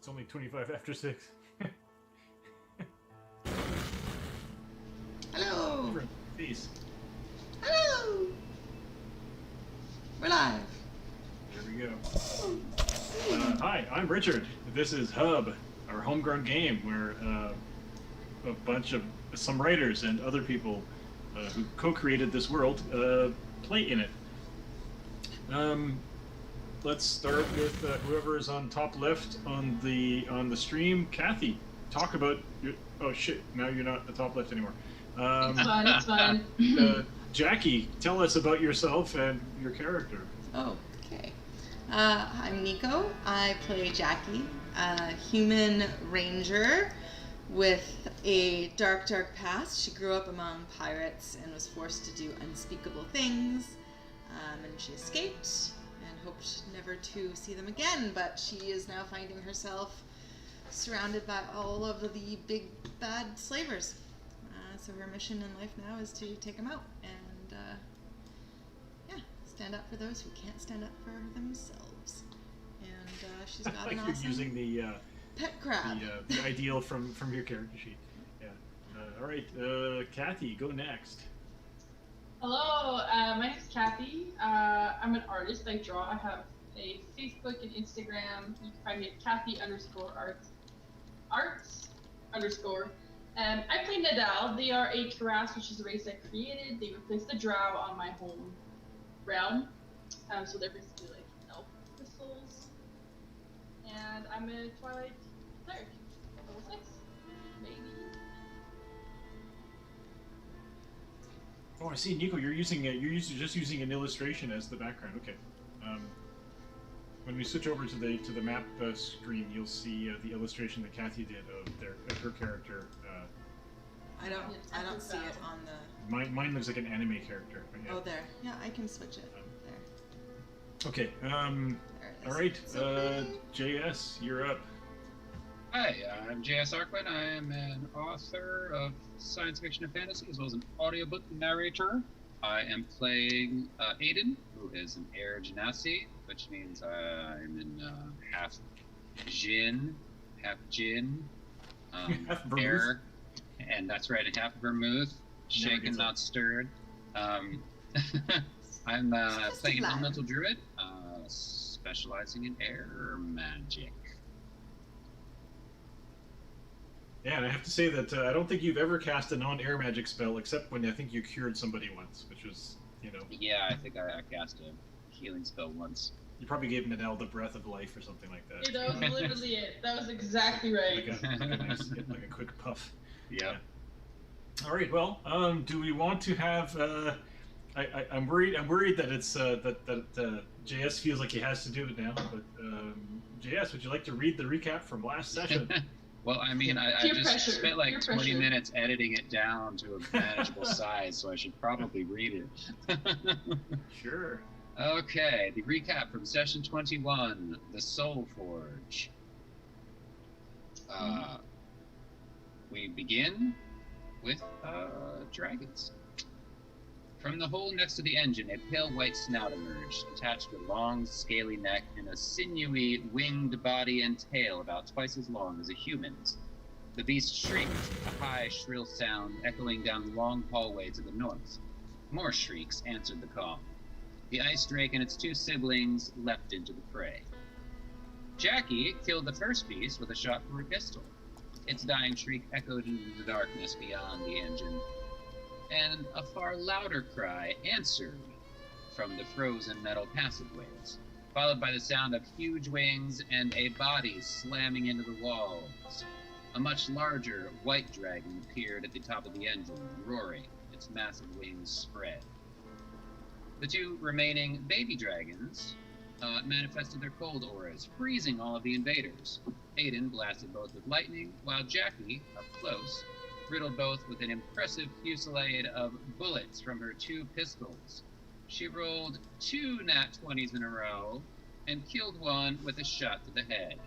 It's only 25 after 6. Hello! Peace. Hello! We're live. There we go. Hi, I'm Richard. This is Hub, our homegrown game where a bunch of some writers and other people who co-created this world play in it. Let's start with whoever is on top left on the stream. Kathy, talk about your. Oh shit! Now you're not the top left anymore. It's fine. Jackie, tell us about yourself and your character. Oh, okay. I'm Nico. I play Jackie, a human ranger with a dark past. She grew up among pirates and was forced to do unspeakable things, and she escaped and hoped never to see them again, but she is now finding herself surrounded by all of the big bad slavers. So her mission in life now is to take them out and, stand up for those who can't stand up for themselves. And she's got an awesome You're using the pet crab. The ideal from your character sheet. Yeah. All right, Kathy, go next. Hello, my name is Kathy. I'm an artist. I draw. I have a Facebook and Instagram. You can find me at Kathy_arts. I play Nadal. They are a Karas, which is a race I created. They replaced the Drow on my home realm. So they're basically like elf crystals. And I'm a Twilight cleric. Level 6. Maybe. Oh, I see, Nico. You're just using an illustration as the background. Okay. When we switch over to the map screen, you'll see the illustration that Kathy did of her character. I don't see it on the. Mine looks like an anime character. But yeah. Oh, there. Yeah, I can switch it. There. Okay. There it is. All right. So JS, you're up. Hi, I'm JS Arkman. I am an author of science fiction and fantasy, as well as an audiobook narrator. I am playing Aiden, who is an Air Genasi, which means I'm in half Jinn, half air, and that's right, and half vermouth, shaken, not stirred. I'm playing an elemental druid, specializing in air magic. Yeah, and I have to say that I don't think you've ever cast a non-air magic spell except when I think you cured somebody once, which was, Yeah, I think I cast a healing spell once. You probably gave Nadal the breath of life or something like that. Yeah, that was literally it. That was exactly right. Like a quick puff. Yeah. All right. Well, do we want to have? I'm worried that it's that JS feels like he has to do it now. But JS, would you like to read the recap from last session? Well, I mean, I just spent like 20 minutes editing it down to a manageable size, so I should probably read it. Sure. Okay, the recap from session 21, the Soul Forge. We begin with dragons. From the hole next to the engine, a pale white snout emerged, attached to a long, scaly neck and a sinewy, winged body and tail about twice as long as a human's. The beast shrieked, a high, shrill sound echoing down the long hallway to the north. More shrieks answered the call. The ice drake and its two siblings leapt into the fray. Jackie killed the first beast with a shot from her pistol. Its dying shriek echoed into the darkness beyond the engine, and a far louder cry answered from the frozen metal passageways, followed by the sound of huge wings and a body slamming into the walls. A much larger white dragon appeared at the top of the engine, roaring, its massive wings spread. The two remaining baby dragons manifested their cold auras, freezing all of the invaders. Aiden blasted both with lightning, while Jackie, up close, riddled both with an impressive fusillade of bullets from her two pistols. She rolled 2 nat 20s in a row and killed one with a shot to the head.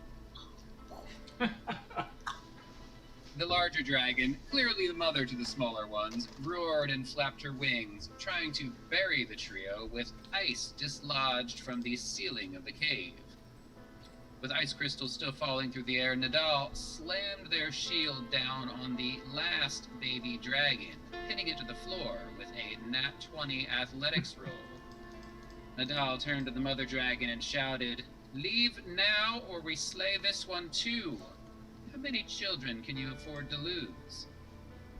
The larger dragon, clearly the mother to the smaller ones, roared and flapped her wings, trying to bury the trio with ice dislodged from the ceiling of the cave. With ice crystals still falling through the air, Nadal slammed their shield down on the last baby dragon, hitting it to the floor with a nat 20 athletics roll. Nadal turned to the mother dragon and shouted, "Leave now, or we slay this one too. How many children can you afford to lose?"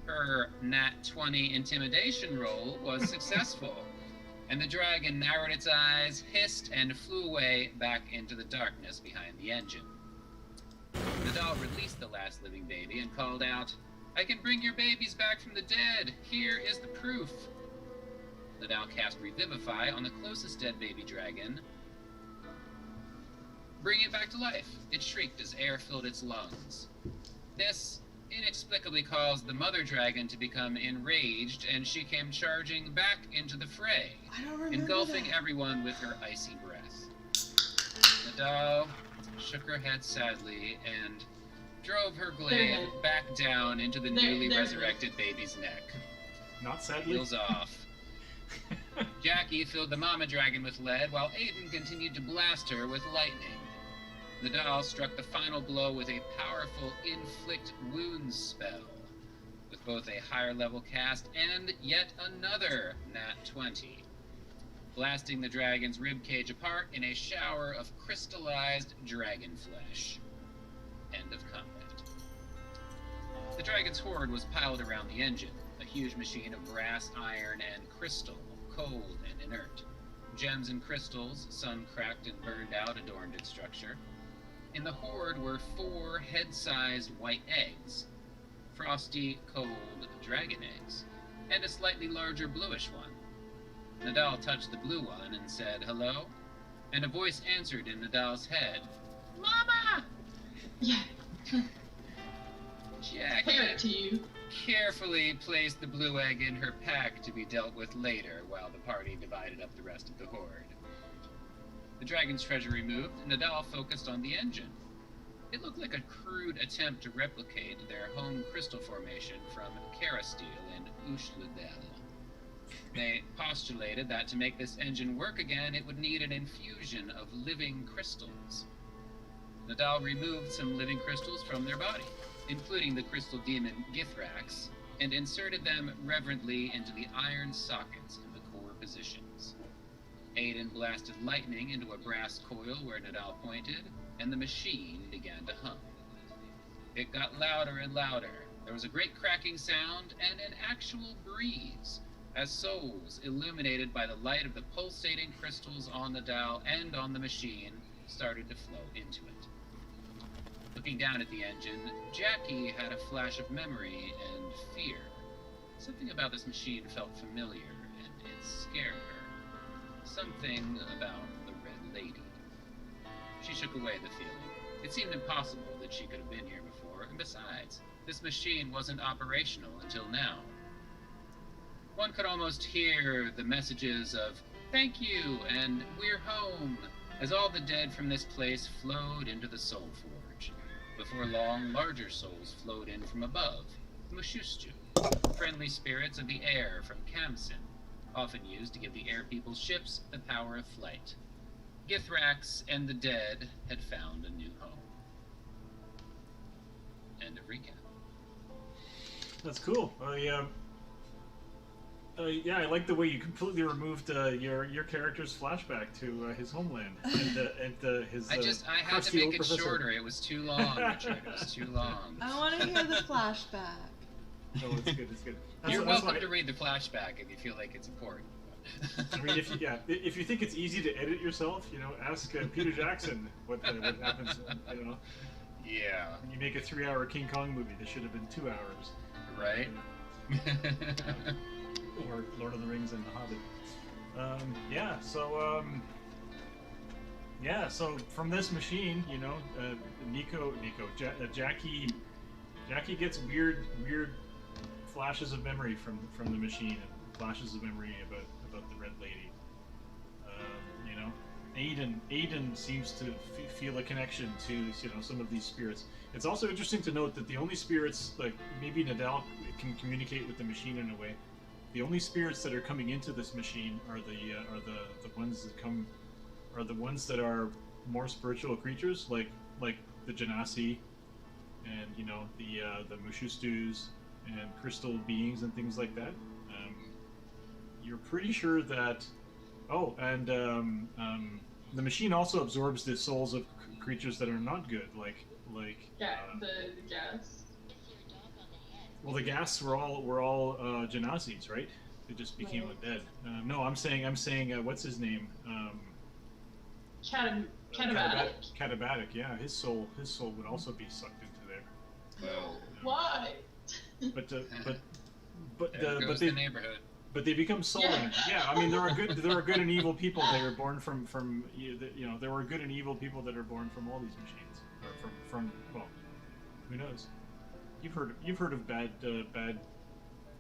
Her nat 20 intimidation roll was successful, and the dragon narrowed its eyes, hissed, and flew away back into the darkness behind the engine. Nadal released the last living baby and called out, "I can bring your babies back from the dead. Here is the proof." Nadal cast Revivify on the closest dead baby dragon, bringing it back to life. It shrieked as air filled its lungs. This inexplicably caused the mother dragon to become enraged, and she came charging back into the fray, I don't remember engulfing that. everyone with her icy breath. Nadal shook her head sadly and drove her blade There. back down into the There- newly there. resurrected baby's neck. Not sadly. Heels off. Jackie filled the mama dragon with lead, while Aiden continued to blast her with lightning. Nadal struck the final blow with a powerful Inflict Wounds spell, with both a higher level cast and yet another nat 20, blasting the dragon's ribcage apart in a shower of crystallized dragon flesh. End of combat. The dragon's horde was piled around the engine, a huge machine of brass, iron, and crystal, cold and inert. Gems and crystals, sun cracked and burned out, adorned its structure. In the horde were 4 head-sized white eggs, frosty, cold dragon eggs, and a slightly larger bluish one. Nadal touched the blue one and said, "Hello?" And a voice answered in Nadal's head, "Mama!" Yeah. Jackie Parrot to you. carefully placed the blue egg in her pack to be dealt with later, while the party divided up the rest of the horde. The dragon's treasure removed, Nadal focused on the engine. It looked like a crude attempt to replicate their home crystal formation from Carasteel in Ushladel. They postulated that to make this engine work again, it would need an infusion of living crystals. Nadal removed some living crystals from their body, including the crystal demon Githrax, and inserted them reverently into the iron sockets in the core positions. Aiden blasted lightning into a brass coil where Nadal pointed, and the machine began to hum. It got louder and louder. There was a great cracking sound and an actual breeze, as souls illuminated by the light of the pulsating crystals on Nadal and on the machine started to flow into it. Looking down at the engine, Jackie had a flash of memory and fear. Something about this machine felt familiar, and it scared her. Something about the Red Lady. She shook away the feeling. It seemed impossible that she could have been here before, and besides, this machine wasn't operational until now. One could almost hear the messages of "thank you" and "we're home" as all the dead from this place flowed into the Soul Forge. Before long, larger souls flowed in from above, Mushustu, friendly spirits of the air from Kamsin, often used to give the air people's ships the power of flight. Githrax and the dead had found a new home. End of recap. That's cool. Yeah, I like the way you completely removed your character's flashback to his homeland and his. I had to make it shorter. It was too long, Richard. It was too long. I want to hear the flashback. Oh, it's good. It's good. You're That's welcome why- to read the flashback if you feel like it's important. I mean, if you think it's easy to edit yourself, ask Peter Jackson what happens. Yeah. When you make a 3-hour King Kong movie, that should have been 2 hours. Right? Or Lord of the Rings and The Hobbit. So from this machine, Jackie gets weird flashes of memory from the machine, and flashes of memory about the Red Lady. Aiden seems to feel a connection to some of these spirits. It's also interesting to note that the only spirits, like maybe Nadal can communicate with the machine in a way. The only spirits that are coming into this machine are the ones that are more spiritual creatures like the Genasi, and the Mushustus and crystal beings and things like that. You're pretty sure that. Oh, and the machine also absorbs the souls of creatures that are not good, like the gas. Well, the gas were all Genasis, right? They just became undead. No, I'm saying what's his name? Catabatic. Catabatic, yeah. His soul would also be sucked into there. Well, Why? But there goes the neighborhood. But they become soul energy. Yeah, I mean there are good and evil people that are born from there were good and evil people that are born from all these machines, or from well, who knows? You've heard of bad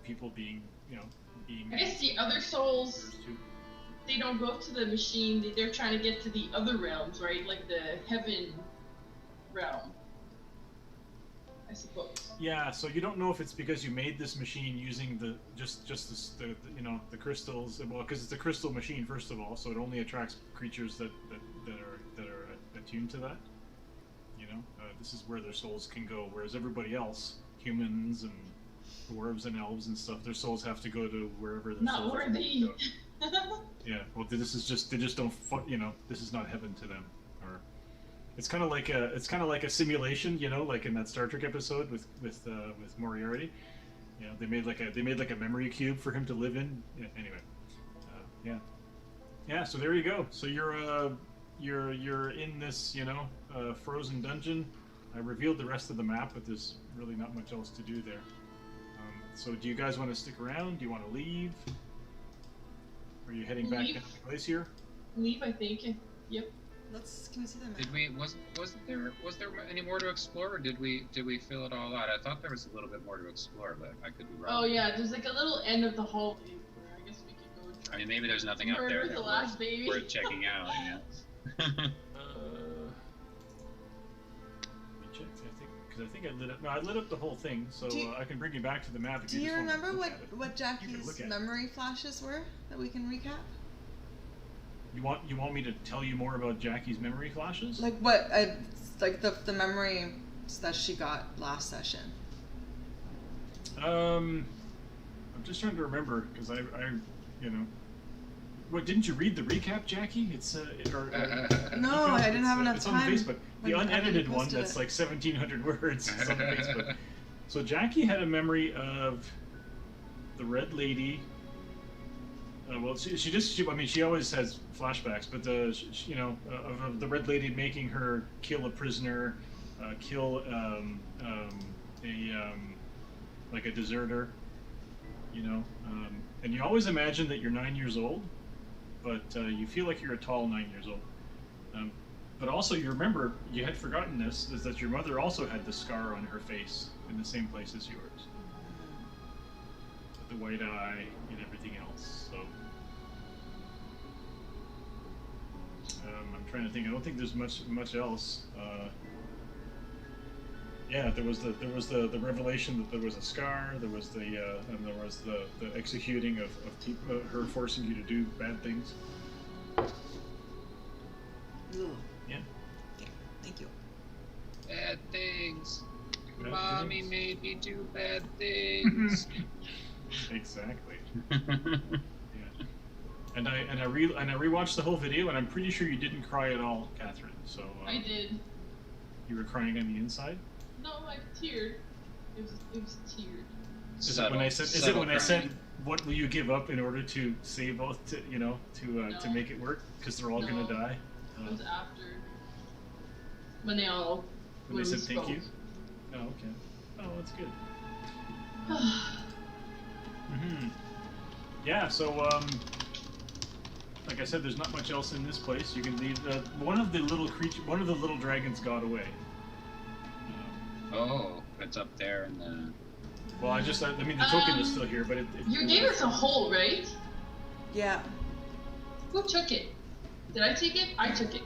people being being. I guess the other souls, they don't go to the machine. They're trying to get to the other realms, right? Like the heaven realm, I suppose. Yeah, so you don't know if it's because you made this machine using the crystals. Well, because it's a crystal machine first of all, so it only attracts creatures that are attuned to that. This is where their souls can go, whereas everybody else, humans and dwarves and elves and stuff, their souls have to go to wherever their Not souls worthy. go. Yeah, well, this is just they just don't. This is not heaven to them. Or it's kind of like a simulation, like in that Star Trek episode with Moriarty. They made like a memory cube for him to live in. Yeah, anyway, yeah. So there you go. So you're in this frozen dungeon. I revealed the rest of the map, but there's really not much else to do there. So do you guys want to stick around? Do you want to leave? Are you heading back into the glacier? Leave, I think. Yep. Can we see the map? Did we was there any more to explore, or did we fill it all out? I thought there was a little bit more to explore, but I could be wrong. Oh yeah, there's like a little end of the hallway where I guess we could go. And try. I mean, maybe there's nothing up there Remember that the last baby? worth checking out. Yeah. Let me check. I think I lit up. No, I lit up the whole thing, so I can bring you back to the map. If Do you just want to remember look at it. what Jackie's memory flashes were that we can recap? You want me to tell you more about Jackie's memory flashes? Like what? Like the memories that she got last session. I'm just trying to remember because I What, didn't you read the recap, Jackie? It's No, I didn't have enough it's time. It's on Facebook. The unedited one that's like 1,700 words. It's on Facebook. So Jackie had a memory of the Red Lady. She always has flashbacks, but of the Red Lady making her kill a prisoner, kill a deserter, and you always imagine that you're 9 years old, but you feel like you're a tall 9 years old. But also you remember, you had forgotten this, is that your mother also had the scar on her face in the same place as yours. The white eye and everything else, so. I'm trying to think, I don't think there's much else. Yeah, there was the revelation that there was a scar. There was and there was the executing of her forcing you to do bad things. Ooh. Yeah. Yeah. Thank you. Bad things. Bad Mommy things. made me do bad things. Exactly. Yeah. And I rewatched the whole video, and I'm pretty sure you didn't cry at all, Catherine. So. I did. You were crying on the inside. No, I teared. It was teared. Is it when I said, what will you give up in order to save both to make it work? Because they're all gonna die. It was after. When they all. When they said thank you. Oh, okay. Oh, that's good. Yeah. So like I said, there's not much else in this place. You can leave. One of the little dragons got away. Oh, it's up there in the. Well, the token is still here, but You gave us a hole, right? Yeah. Who took it? Did I take it? I took it.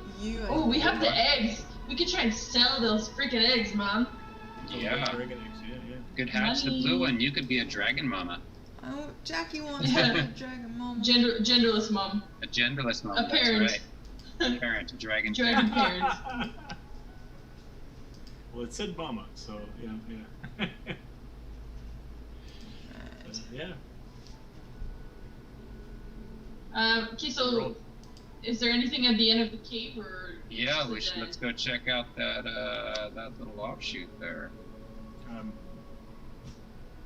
Oh, we have the eggs. We could try and sell those freaking eggs, Mom. Yeah. Dragon eggs, yeah. Could hatch the blue one. You could be a dragon mama. Oh, Jackie wants to be a dragon mom. Genderless mom. A genderless mama. A parent. That's Parent, dragon. Dragon parent. Well, it said mama, so yeah. Yeah. Okay, so is there anything at the end of the cave, or? Yeah, let's go check out that that little offshoot there.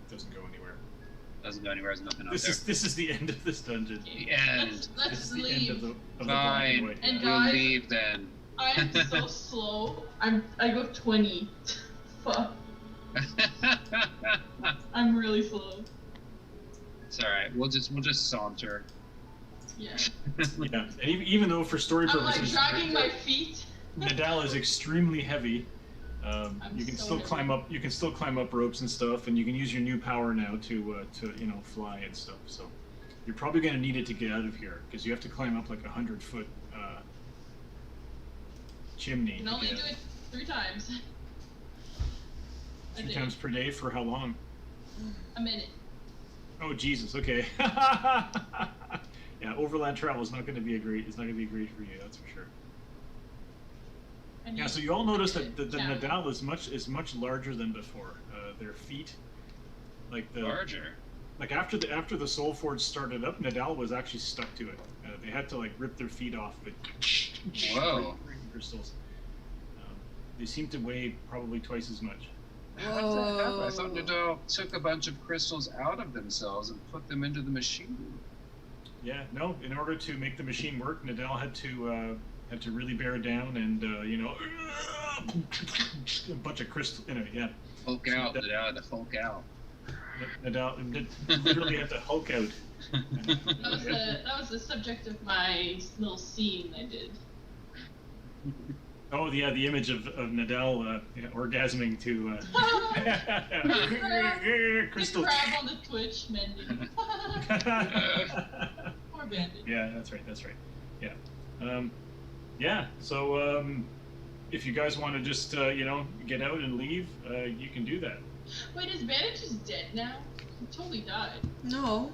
Doesn't go anywhere. Doesn't go anywhere. There's nothing out This there. is the end of this dungeon. The end. Let's This is the leave. end of the Fine. black and white. And We'll guys- leave then. I am so slow. I go 20. Fuck. I'm really slow. It's all right. We'll just saunter. Yeah. Yeah, and even though for story I'm like purposes, dragging my feet. Nadal is extremely heavy. I'm You can so still heavy. climb up. You can still climb up ropes and stuff, and you can use your new power now to fly and stuff. So you're probably going to need it to get out of here because you have to climb up like 100-foot chimney. You can to only get do out. it 3 times. A 3 day. times per day for how long? A minute. Oh Jesus. Okay. Yeah, overland travel is not going to be great. It's not going to be great for you. That's for sure. And Yeah, so you all notice that the Yeah. Nadal is much larger than before. Their feet, like Larger. like after the Soul Forge started up, Nadal was actually stuck to it. They had to like rip their feet off of it. Whoa. Breaking crystals. They seem to weigh probably twice as much. How did that happen? I thought Nadal took a bunch of crystals out of themselves and put them into the machine. Yeah, no. In order to make the machine work, Nadal had to really bear down and a bunch of crystal. Yeah. Hulk out. Nadal had to Hulk out. Nadal literally had to Hulk out. That was the subject of my little scene I did. Oh yeah, the image of Nadal orgasming to crystal. The crab on the Twitch mending. Poor bandit. Yeah, that's right. Yeah. Yeah. So if you guys want to just get out and leave, you can do that. Wait, is Bandit just dead now? He totally died. No.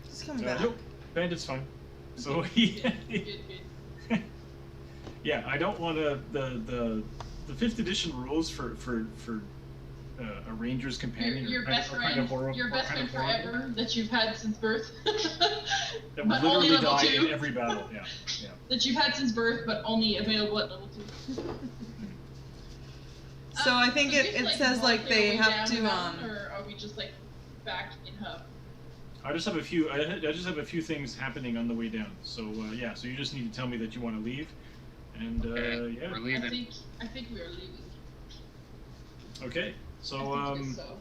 He's coming back. Nope, Bandit's fine. So he. Good. Yeah, I don't want to the 5th edition rules for a ranger's companion Your are best kind friend, of horrible. your best friend forever that you've had since birth. That but would only literally level die 2. in every battle. Yeah. That you've had since birth, but only available at level 2. So I think do we it just, says work like our they way have down to the mountain, or are we just like back in hub? I just have a few. I just have a few things happening on the way down. So yeah. So you just need to tell me that you want to leave, and Okay, yeah. we're leaving. I think we are leaving. Okay. So I think it is so.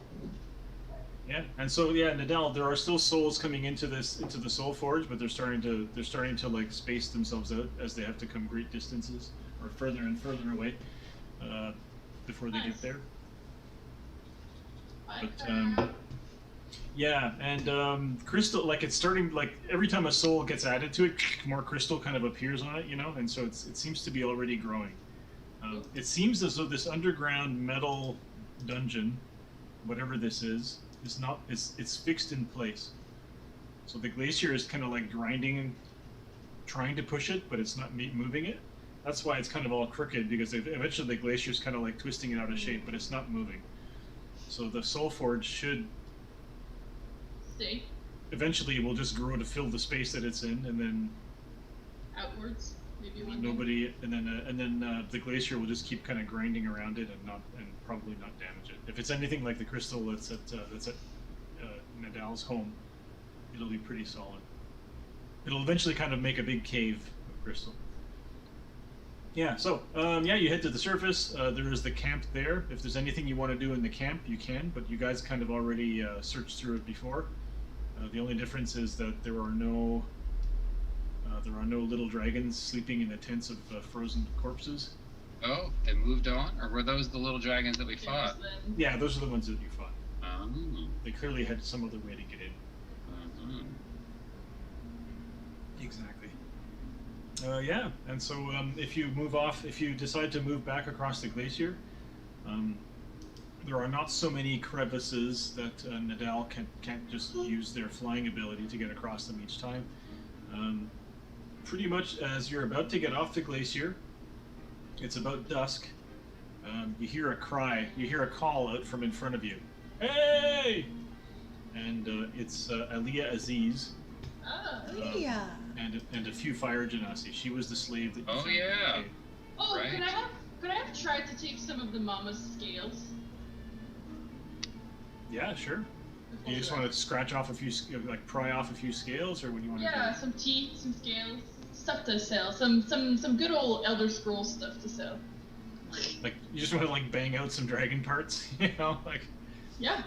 yeah, and so yeah, Nadal. There are still souls coming into the Soul Forge, but they're starting to like space themselves out as they have to come great distances or further and further away before they get Nice. there. Bye, But crab. yeah, and crystal, like it's starting, like every time a soul gets added to it, more crystal kind of appears on it, and so it seems to be already growing. It seems as though this underground metal dungeon, whatever this is not, it's fixed in place. So the glacier is kind of like grinding, trying to push it, but it's not moving it. That's why it's kind of all crooked, because eventually the glacier is kind of like twisting it out of shape, but it's not moving. So the Soul Forge should Stay eventually will just grow to fill the space that it's in, and then outwards. Maybe one day. nobody, and then the glacier will just keep kind of grinding around it and probably not damage it. If it's anything like the crystal that's at Nadal's home, it'll be pretty solid. It'll eventually kind of make a big cave of crystal. Yeah, so yeah, you head to the surface. There is the camp there. If there's anything you want to do in the camp, you can, but you guys kind of already searched through it before. The only difference is that there are no little dragons sleeping in the tents of frozen corpses. Oh, they moved on? Or were those the little dragons that we There's fought? then- Yeah, those are the ones that you fought. Oh. They clearly had some other way to get in. Exactly. Yeah, and so if you decide to move back across the glacier, there are not so many crevices that Nadal can't just use their flying ability to get across them each time. pretty much as you're about to get off the glacier, it's about dusk. You hear a cry. You hear a call out from in front of you. Hey! And it's Aliyah Aziz. Ah. Yeah. And a few fire genasi. She was the slave that. Oh yeah. Oh, Right. could I have tried to take some of the mama's scales? Yeah, sure. You just want to scratch off a few, like pry off a few scales, or what do you want to do? Yeah, some teeth, some scales, stuff to sell. Some good old Elder Scrolls stuff to sell. Like you just want to like bang out some dragon parts, you know, like. Yeah,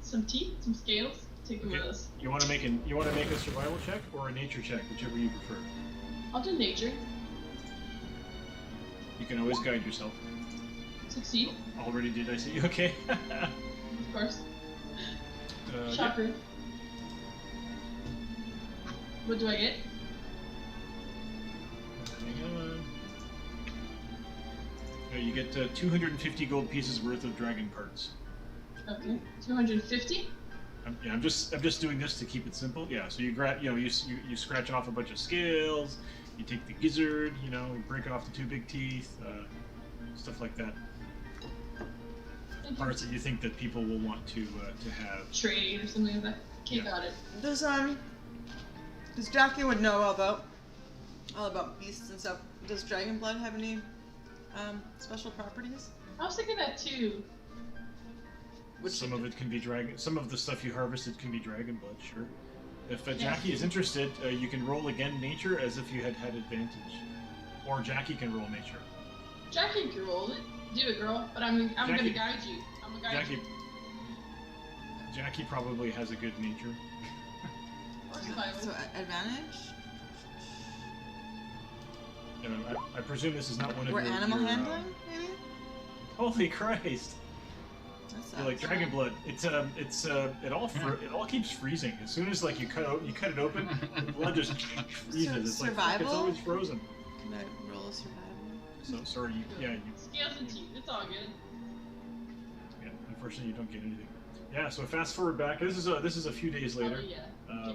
some teeth, some scales. Take them with us. You want to make a survival check or a nature check, whichever you prefer. I'll do nature. You can always guide yourself. Succeed, Already did, I see. Okay. of course. Yeah. Shocker. What do I get? Hang on. You get 250 gold pieces worth of dragon parts. Okay, 250. I'm just doing this to keep it simple. Yeah. So you scratch off a bunch of scales. You take the gizzard. You know, break off the two big teeth. Stuff like that. Parts that you think that people will want to have. Trade or something like that. Okay, Yeah. got it. Does Jackie would know all about beasts and stuff. Does dragon blood have any special properties? I was thinking that too. Some of it can be dragon. Some of the stuff you harvested can be dragon blood. Sure. If Jackie is interested, you can roll again nature as if you had advantage, or Jackie can roll nature. Jackie can roll it. Do it, girl. But I'm gonna Jackie. guide you. I'm gonna guide you. Jackie probably has a good nature. Or survival. So advantage? I presume this is not one of Or your. animal your, handling, maybe? Holy Christ! That You're like sucks. dragon blood. It all keeps freezing. As soon as like you cut it open, the blood just freezes. It's like Survival? it's always frozen. Can I roll a survival? So sorry, you Scales and teeth. It's all good. yeah. Unfortunately, you don't get anything. Yeah. So fast forward back. This is a few days later. Oh, yeah.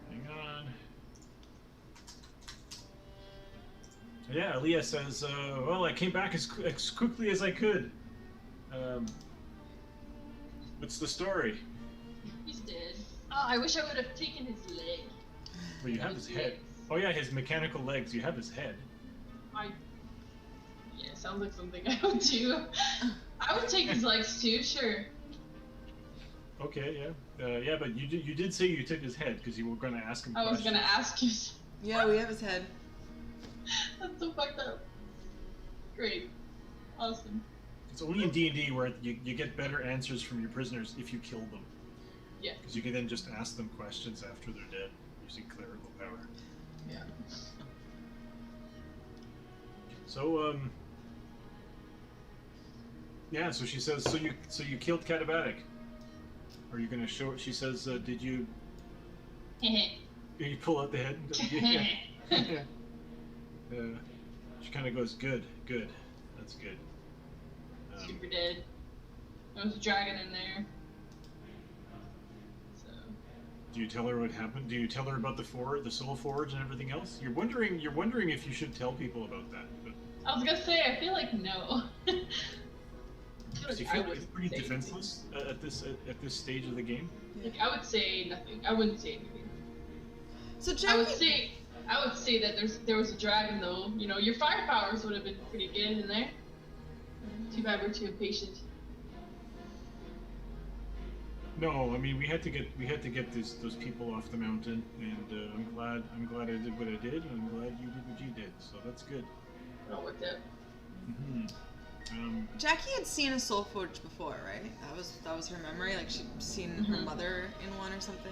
Hang on. Yeah, Aliyah says, well, I came back as quickly as I could. What's the story? He's dead. Oh, I wish I would have taken his leg. Well, you have his head. Oh yeah, his mechanical legs. You have his head. Yeah, sounds like something I would do. I would take his legs too, sure. Okay, yeah. Yeah, but you did say you took his head because you were going to ask him I was questions. gonna ask you. Yeah, we have his head. That's so fucked up. Great. Awesome. It's only in D&D where you get better answers from your prisoners if you kill them. Yeah. Because you can then just ask them questions after they're dead using clerical power. Yeah. So yeah. So she says. So you killed Katabatic. Are you gonna show it? She says. Did you? You pull out the head. Yeah. She kind of goes, good. That's good. Super dead. There was a dragon in there. So. Do you tell her what happened? Do you tell her about the soul forge and everything else? You're wondering if you should tell people about that. But I was gonna say, I feel like no. do you I feel like wouldn't it's pretty say defenseless at this stage of the game? anything. Like, I would say nothing. I wouldn't say anything. So I would Jackie, say that there was a dragon though. You know, your fire powers would have been pretty good in there. Too bad we're too impatient. No, I mean we had to get those people off the mountain, and I'm glad I did what I did, and I'm glad you did what you did. So that's good. It all worked out. Jackie had seen a soul forge before, right? That was her memory. Like she'd seen her mother in one or something.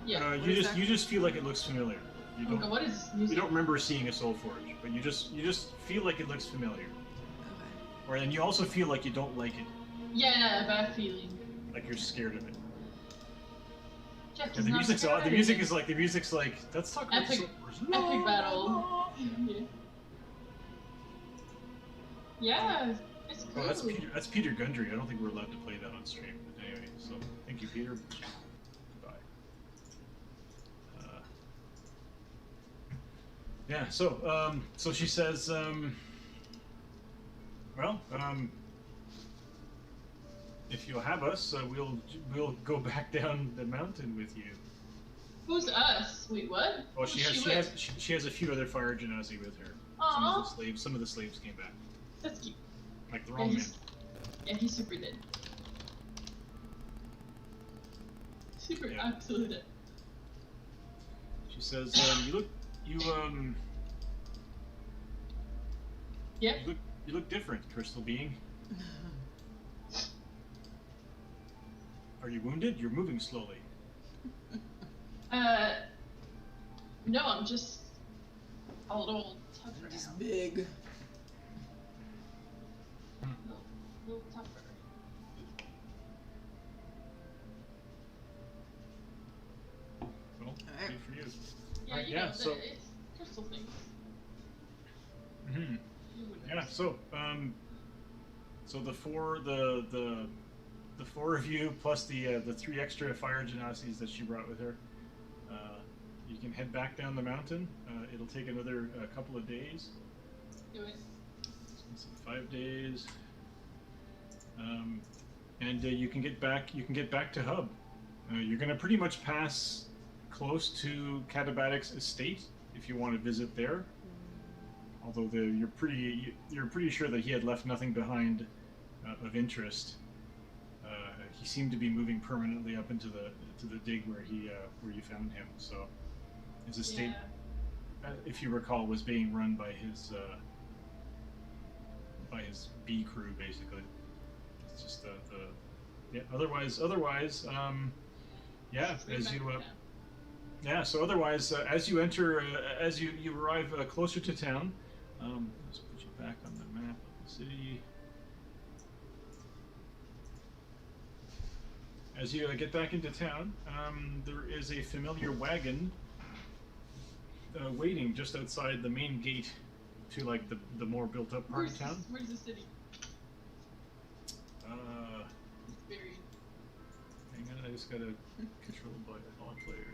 Yeah. You just feel like it looks familiar. You Oh don't God, what is you don't remember seeing a soul forge, but you just feel like it looks familiar. Okay. Or and you also feel like you don't like it, Yeah, a bad feeling. like you're scared of it. Jackie's And the not music's scared. the music's like let's talk about Epic- soul forge. Epic battle. Yeah, it's cool. Oh, that's Peter Gundry. I don't think we're allowed to play that on stream. But anyway, so thank you, Peter. Goodbye. Yeah. So she says, well, if you'll have us, we'll go back down the mountain with you. Who's us? Wait, what? Well, Who's she with? she has a few other fire genasi with her. Aww. Some of the slaves came back. That's cute. Like the wrong man. Yeah, he's super dead. Super absolutely dead. She says, you Yep. you look different, crystal being. Are you wounded? You're moving slowly. No, I'm just a little tougher Just now. big. A little tougher. Well, Alright. good for you. Yeah, Alright, you yeah, know, so- it's crystal things. Hmm. You wouldn't Yeah. understand. So the four of you plus the 3 extra fire genasis that she brought with her, you can head back down the mountain. It'll take another couple of days. Do it. So 5 days. And you can get back. You can get back to Hub. You're gonna pretty much pass close to Katabatic's estate if you want to visit there. Although you're pretty sure that he had left nothing behind of interest. He seemed to be moving permanently up into the dig where you found him. So his estate, if you recall, was being run by his B crew basically. It's just Otherwise, yeah. As you Yeah, so otherwise, as you enter, as you arrive closer to town, let's put you back on the map of the city. As you get back into town, there is a familiar wagon waiting just outside the main gate to like the more built-up part of town. Where's the city? It's buried. Hang on, I just gotta control by all players.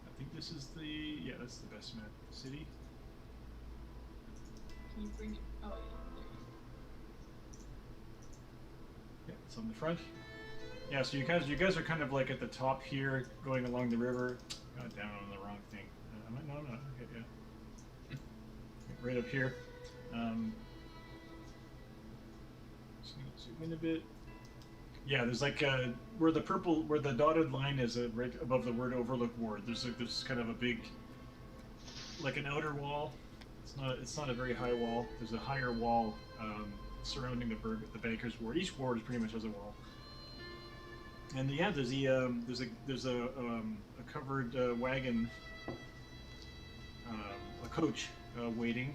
I think this is that's the best map of the city. Can you bring it? Oh, yeah, there Yeah, it's on the front. Yeah, so you guys are kind of like at the top here, going along the river. Got down on the wrong thing. No, I'm not. Okay, yeah. Right up here. Just gonna zoom in a bit. Yeah, there's like where the dotted line is right above the word Overlook Ward. There's kind of a big, like an outer wall. It's not a very high wall. There's a higher wall surrounding the Baker's Ward. Each ward pretty much has a wall. And yeah, there's a covered wagon, a coach waiting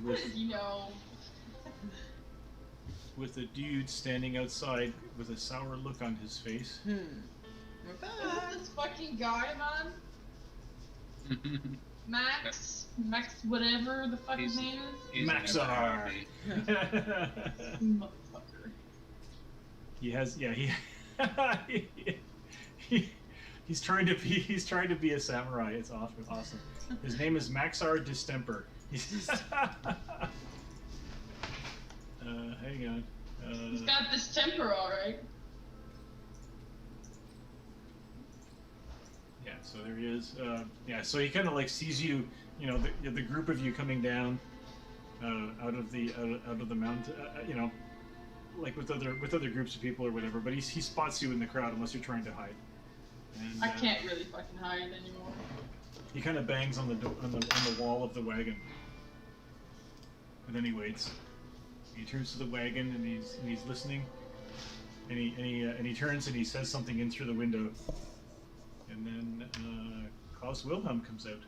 with you know. with a dude standing outside with a sour look on his face. We're Is back. it this fucking guy, man? Max, whatever the fuck his name is. He's Maxar. Motherfucker. He has he's trying to be a samurai. It's awesome. His name is Maxar Distemper. Hang on. He's got this temper, alright. Yeah, so there he is. Yeah, so he kind of like sees you, the group of you coming down out of the mountain, like with other groups of people or whatever. But he spots you in the crowd unless you're trying to hide. And, I can't really fucking hide anymore. He kind of bangs on the wall of the wagon, and then he waits. He turns to the wagon and he's listening, and he turns and he says something in through the window, and then Klaus Wilhelm comes out.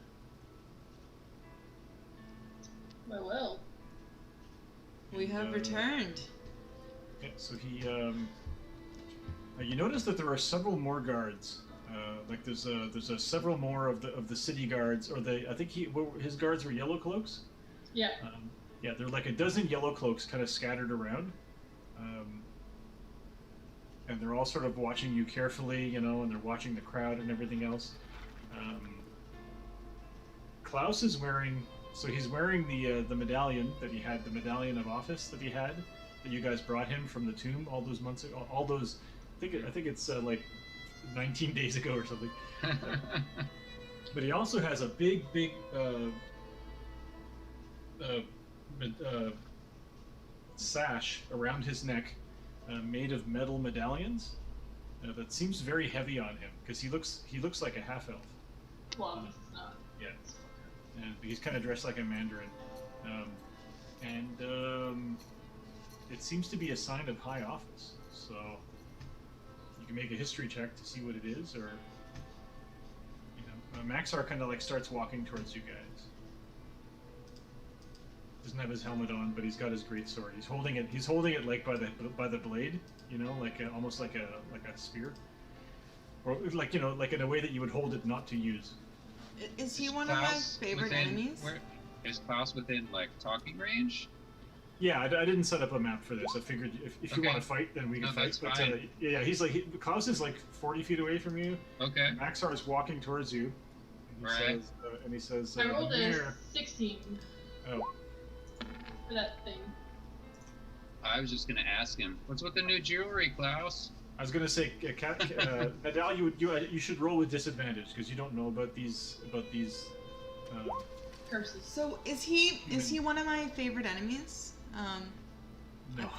Well. We have returned. Yeah, so he you notice that there are several more guards. Like there's several more of the city guards, or I think his guards were yellow cloaks. Yeah. Yeah, there are like a dozen yellow cloaks kind of scattered around. and they're all sort of watching you carefully, you know, and they're watching the crowd and everything else. Klaus is wearing, so he's wearing the medallion that he had, the medallion of office that he had, that you guys brought him from the tomb all those months ago, all those, I think it's like 19 days ago or something. But he also has a big sash around his neck, made of metal medallions. That seems very heavy on him because he looks like a half elf. Well, it's not. Yeah, and he's kind of dressed like a mandarin, it seems to be a sign of high office. So you can make a history check to see what it is, or Maxar kind of like starts walking towards you guys. Doesn't have his helmet on, but he's got his great sword. He's holding it like by the blade, like almost like a spear, or like like in a way that you would hold it not to use. Is he one of my favorite enemies? Is Klaus within like talking range? Yeah, I didn't set up a map for this. I figured if you want to fight, then we can fight. But yeah, Klaus is like 40 feet away from you. Okay. Maxar is walking towards you. And he says, I rolled a 16. Oh. For that thing. I was just gonna ask him, what's with the new jewelry, Klaus? I was gonna say, Nadal, you should roll with disadvantage because you don't know about these Curses. So is he one of my favorite enemies? No.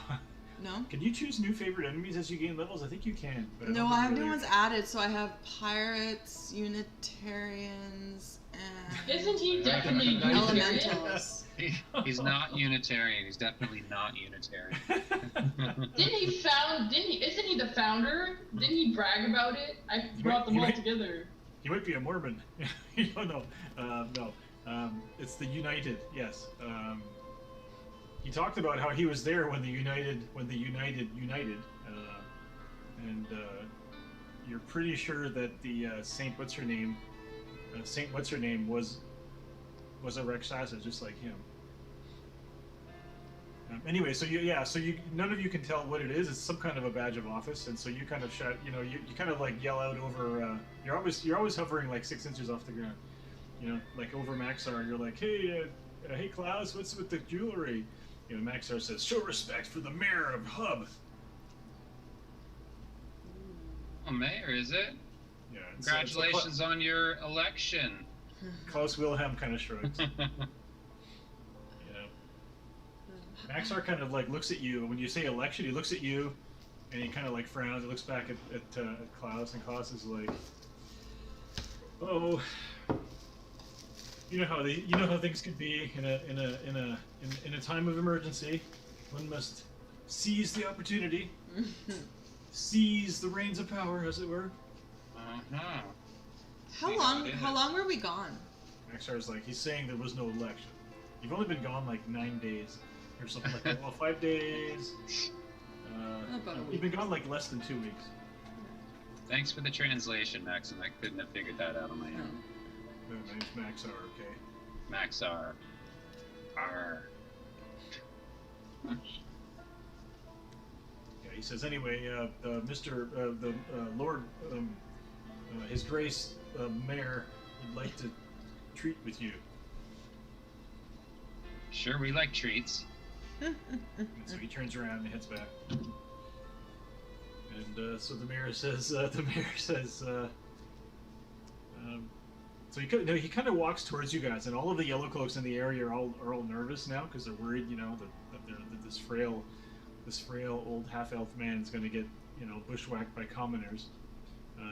No? Can you choose new favorite enemies as you gain levels? I think you can. But No, I have new ones added. So I have pirates, Unitarians, and Isn't he definitely Unitarian? elementals. He's not Unitarian. He's definitely not Unitarian. Isn't he the founder? Didn't he brag about it? I brought them all together. He might be a Mormon. You don't know. No. It's the United. Yes. He talked about how he was there when the United united, and you're pretty sure that the Saint What's Her Name was a Rexasa just like him. Anyway, so none of you can tell what it is. It's some kind of a badge of office, and so you kind of shout, you kind of like yell out over. You're always hovering like 6 inches off the ground, like over Maxar. You're like, hey Klaus, what's with the jewelry? Maxar says, show respect for the mayor of Hub. Oh, mayor, is it? Yeah. Congratulations on your election. Klaus Wilhelm kind of shrugs. Maxar kind of like looks at you. When you say election, he looks at you, and he kind of like frowns. He looks back at Klaus, and Klaus is like, "Oh, you know how things could be in a time of emergency. One must seize the opportunity, seize the reins of power, as it were." Uh-huh. How long were we gone? Maxar's like, he's saying there was no election. You've only been gone like 9 days. Or something like that. Well, 5 days. You've been gone like less than 2 weeks. Thanks for the translation, Maxim. I couldn't have figured that out on my own. My name's Maxar, okay? Maxar. Arr. Yeah, he says, anyway, the Lord, His Grace, Mayor, would like to treat with you. Sure, we like treats. And so he turns around and heads back. And so the mayor says, so he kind of walks towards you guys, and all of the yellow cloaks in the area are all nervous now because they're worried, that this frail old half-elf man is going to get, bushwhacked by commoners.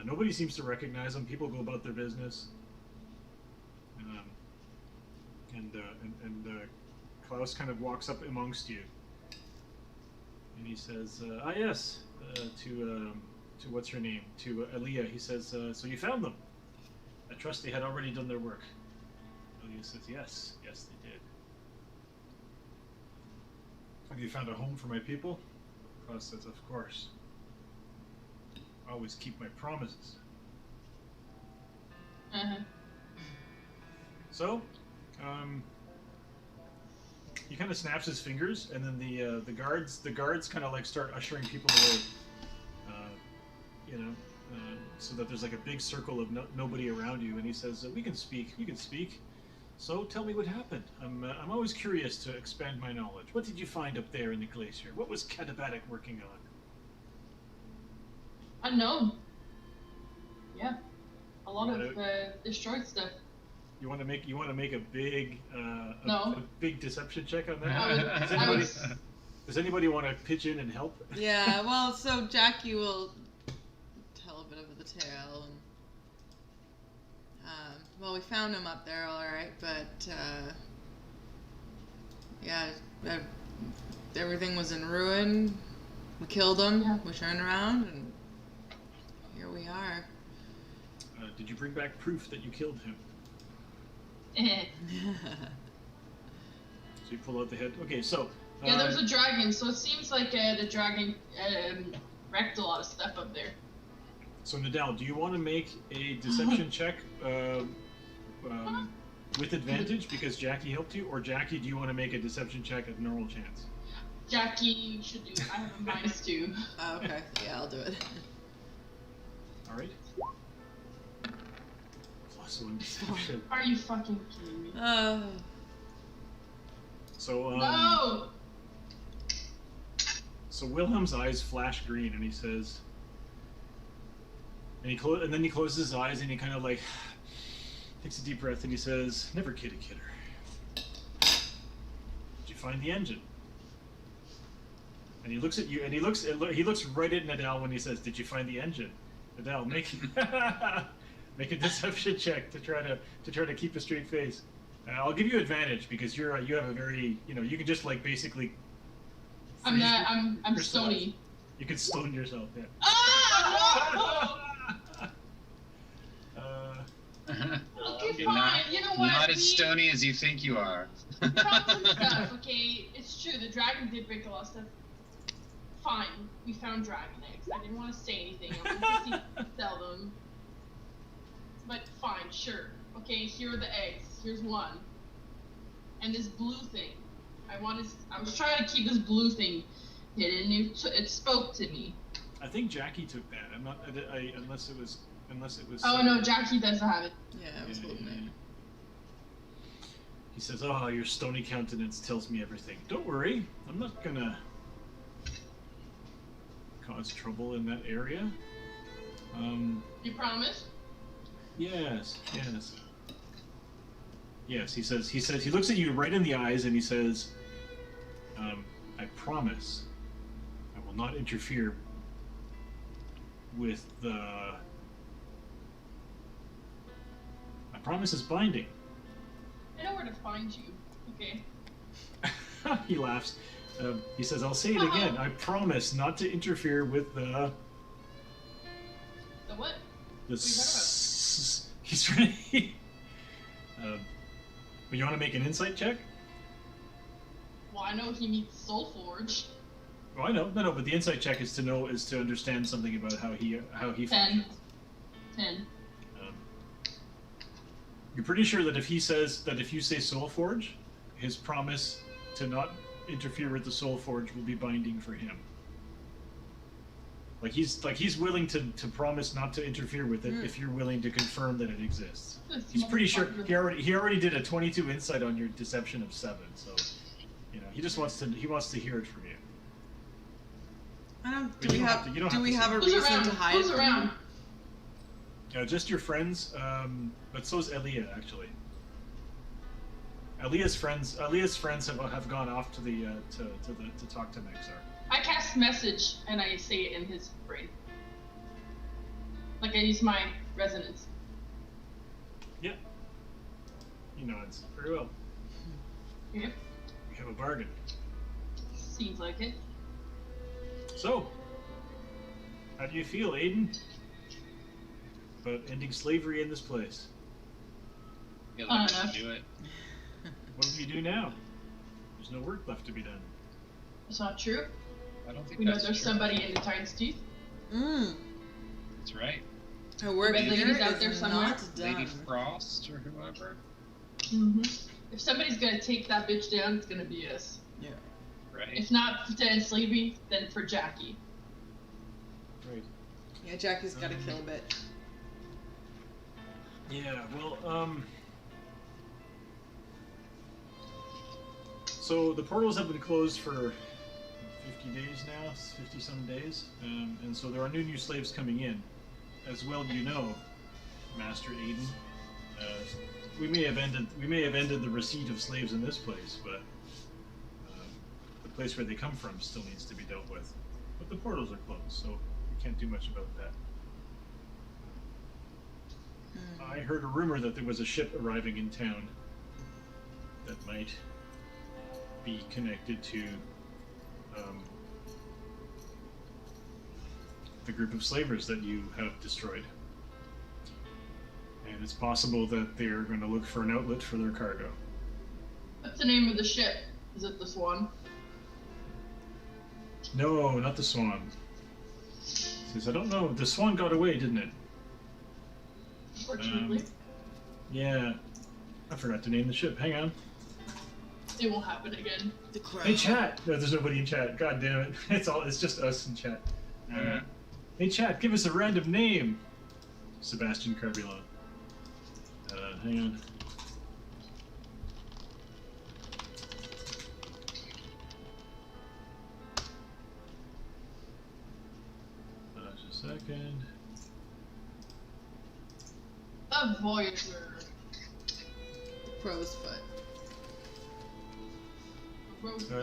Nobody seems to recognize him. People go about their business. Klaus kind of walks up amongst you, and he says, yes, to what's her name, to Aliyah. He says, so you found them. I trust they had already done their work. Aliyah says, yes, they did. Have you found a home for my people? Klaus says, of course. I always keep my promises. Uh-huh. So, he kind of snaps his fingers, and then the guards kind of like start ushering people away. so that there's like a big circle of nobody around you, and he says, "We can speak. We can speak. So tell me what happened. I'm always curious to expand my knowledge. What did you find up there in the glacier? What was Katabatic working on?" Unknown. Yeah. A lot of destroyed stuff. You want to make a big No. a big deception check on that? Does anybody want to pitch in and help? Yeah, well, so Jackie will tell a bit of the tale. And, well, we found him up there, all right, but yeah, everything was in ruin. We killed him. Yeah. We turned around, and here we are. Did you bring back proof that you killed him? So you pull out the head. Okay, so. Yeah, there was a dragon, so it seems like the dragon wrecked a lot of stuff up there. So Nadal, do you want to make a deception check with advantage because Jackie helped you, or Jackie, do you want to make a deception check at normal chance? Jackie should do it. I have a -2. Oh, okay, yeah, I'll do it. All right. +1 deception. Are you fucking kidding me? So No! So Wilhelm's eyes flash green, and he says, and then he closes his eyes, and he kind of like takes a deep breath, and he says, "Never kid a kidder. Did you find the engine?" And he looks at you, and he looks right at Nadal when he says, "Did you find the engine?" Nadal, make make a deception check to try to keep a straight face. I'll give you advantage because you have a very, you can just like basically. I'm stony. You can stone yourself, yeah. Ah! Okay, fine. You know what? Not as stony as you think you are. We found some stuff, okay? It's true, the dragon did break a lot of stuff. Fine, we found dragon eggs. I didn't want to say anything. I wanted to sell them. But fine, sure. Okay, here are the eggs. Here's one. And this blue thing. I was trying to keep this blue thing hidden. It spoke to me. I think Jackie took that. I'm not. Unless it was. Oh no, Jackie does have it. Yeah, it was movement. He says, "Oh, your stony countenance tells me everything. Don't worry, I'm not gonna cause trouble in that area." You promise? Yes. Yes, he says, he looks at you right in the eyes and he says, "I promise I will not interfere with the... My promise is binding." I know where to find you. Okay. He laughs. He says, "I'll say it again. I promise not to interfere with the..." The what? He's trying to... But you want to make an insight check? Well, I know he meets Soulforge. Oh, I know. No, but the insight check is to understand something about how he 10. functions. 10. You're pretty sure that if you say Soulforge, his promise to not interfere with the Soulforge will be binding for him. He's willing to promise not to interfere with it if you're willing to confirm that it exists. He's pretty sure he already did a 22 insight on your deception of 7, so he just wants to hear it from you. Do we have a Who's reason around? to hide Who's from around? him? Just your friends, but so's Elia actually. Elia's friends have gone off to the to talk to Maxar. I cast message and I say it in his brain. Like I use my resonance. Yeah. He nods. Very well. Yep. We have a bargain. Seems like it. So, how do you feel, Aiden? About ending slavery in this place? I feel like I should do it. What do you do now? There's no work left to be done. It's not true. I don't think We know that's there's true. somebody in the Titan's teeth. That's right. Her work Red here Lady's out there is somewhere. not Lady done. Frost or whoever. If somebody's gonna take that bitch down, it's gonna be us. Yeah. Right. If not to enslave me, then for Jackie. Right. Yeah, Jackie's got to kill a bit. Yeah, well, so the portals have been closed for 50 days now, 50-some days, and so there are new slaves coming in. As well you know, Master Aiden, we may have ended the receipt of slaves in this place, but the place where they come from still needs to be dealt with. But the portals are closed, so we can't do much about that. I heard a rumor that there was a ship arriving in town that might be connected to the group of slavers that you have destroyed. And it's possible that they're going to look for an outlet for their cargo. What's the name of the ship? Is it the Swan? No, not the Swan. Says, I don't know. The Swan got away, didn't it? Fortunately. Yeah. I forgot to name the ship. Hang on. It won't happen again. The crow. Hey, chat! No, there's nobody in chat. God damn it. It's just us in chat. Hey, chat, give us a random name. Sebastian Carbulon. Hang on. Just a second. A Voyager. Crow's foot.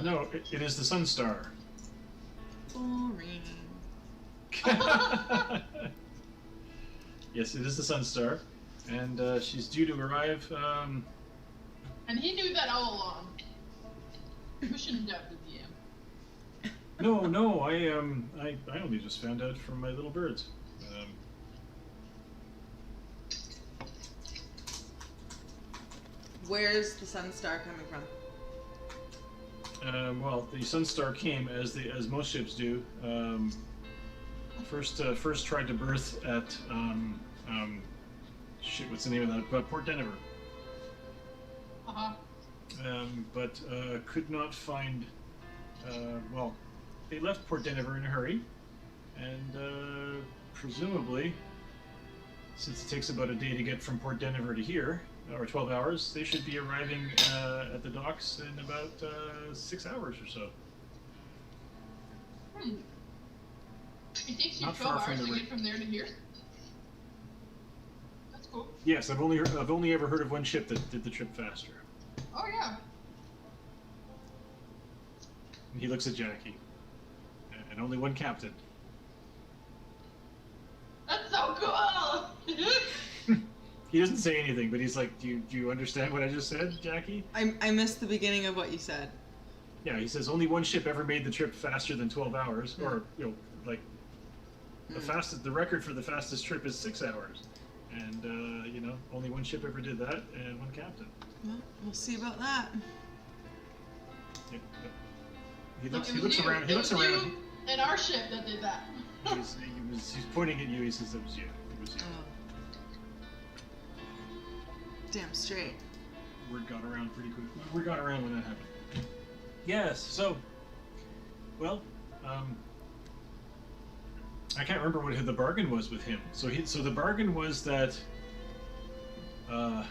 No, it is the Sun Star. Boring. Yes, it is the Sun Star, and she's due to arrive. And he knew that all along. We shouldn't doubt the DM. No, I only just found out from my little birds. Where's the Sun Star coming from? Well, the Sun Star came as most ships do. First tried to berth at shit. What's the name of that? Port Denver. But could not find. Well, they left Port Denver in a hurry, and presumably, since it takes about a day to get from Port Denver to here, or 12 hours, they should be arriving at the docks in about 6 hours or so. It takes you Not 12 far from hours the to ri- get from there to here? That's cool. Yes, I've only ever heard of one ship that did the trip faster. Oh yeah. And he looks at Jackie, and only one captain. That's so cool! He doesn't say anything, but he's like, do you understand what I just said, Jackie? I missed the beginning of what you said. Yeah, he says only one ship ever made the trip faster than 12 hours, or like the record for the fastest trip is 6 hours, and only one ship ever did that, and one captain. Well, we'll see about that. Yeah. He So looks it was around. He it looks was around. you and our ship that did that. He's pointing at you. He says it was you. It was you. Oh. Damn straight. Word got around pretty quick. Word got around when that happened. Yes. So, well, I can't remember what the bargain was with him. So the bargain was that. I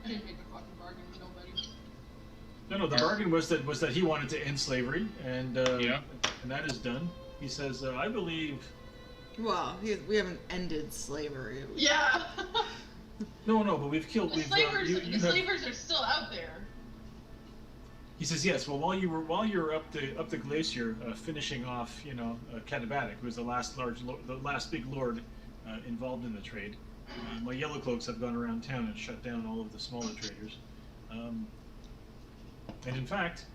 didn't make a fucking bargain with nobody. No. The bargain was that he wanted to end slavery, and Yeah. and that is done. He says, I believe. Well, we haven't ended slavery. Yeah. No, but we've killed. The slavers are still out there. He says yes. Well, while you were up the glacier, finishing off, Katabatic, who was the last big lord involved in the trade. My yellow cloaks have gone around town and shut down all of the smaller traders. And in fact,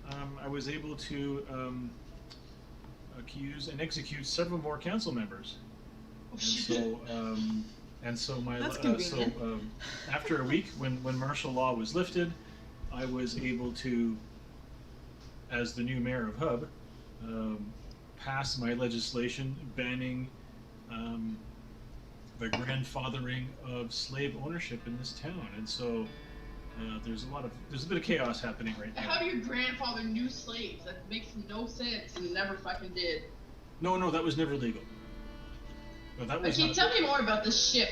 I was able to accuse and execute several more council members. And so my That's convenient. after a week, when martial law was lifted, I was able to, as the new mayor of Hub, pass my legislation banning the grandfathering of slave ownership in this town, and so there's a bit of chaos happening right now. How do your grandfather knew slaves? That makes no sense and never fucking did. No, that was never legal. No, that was Okay, not tell me more about the ship.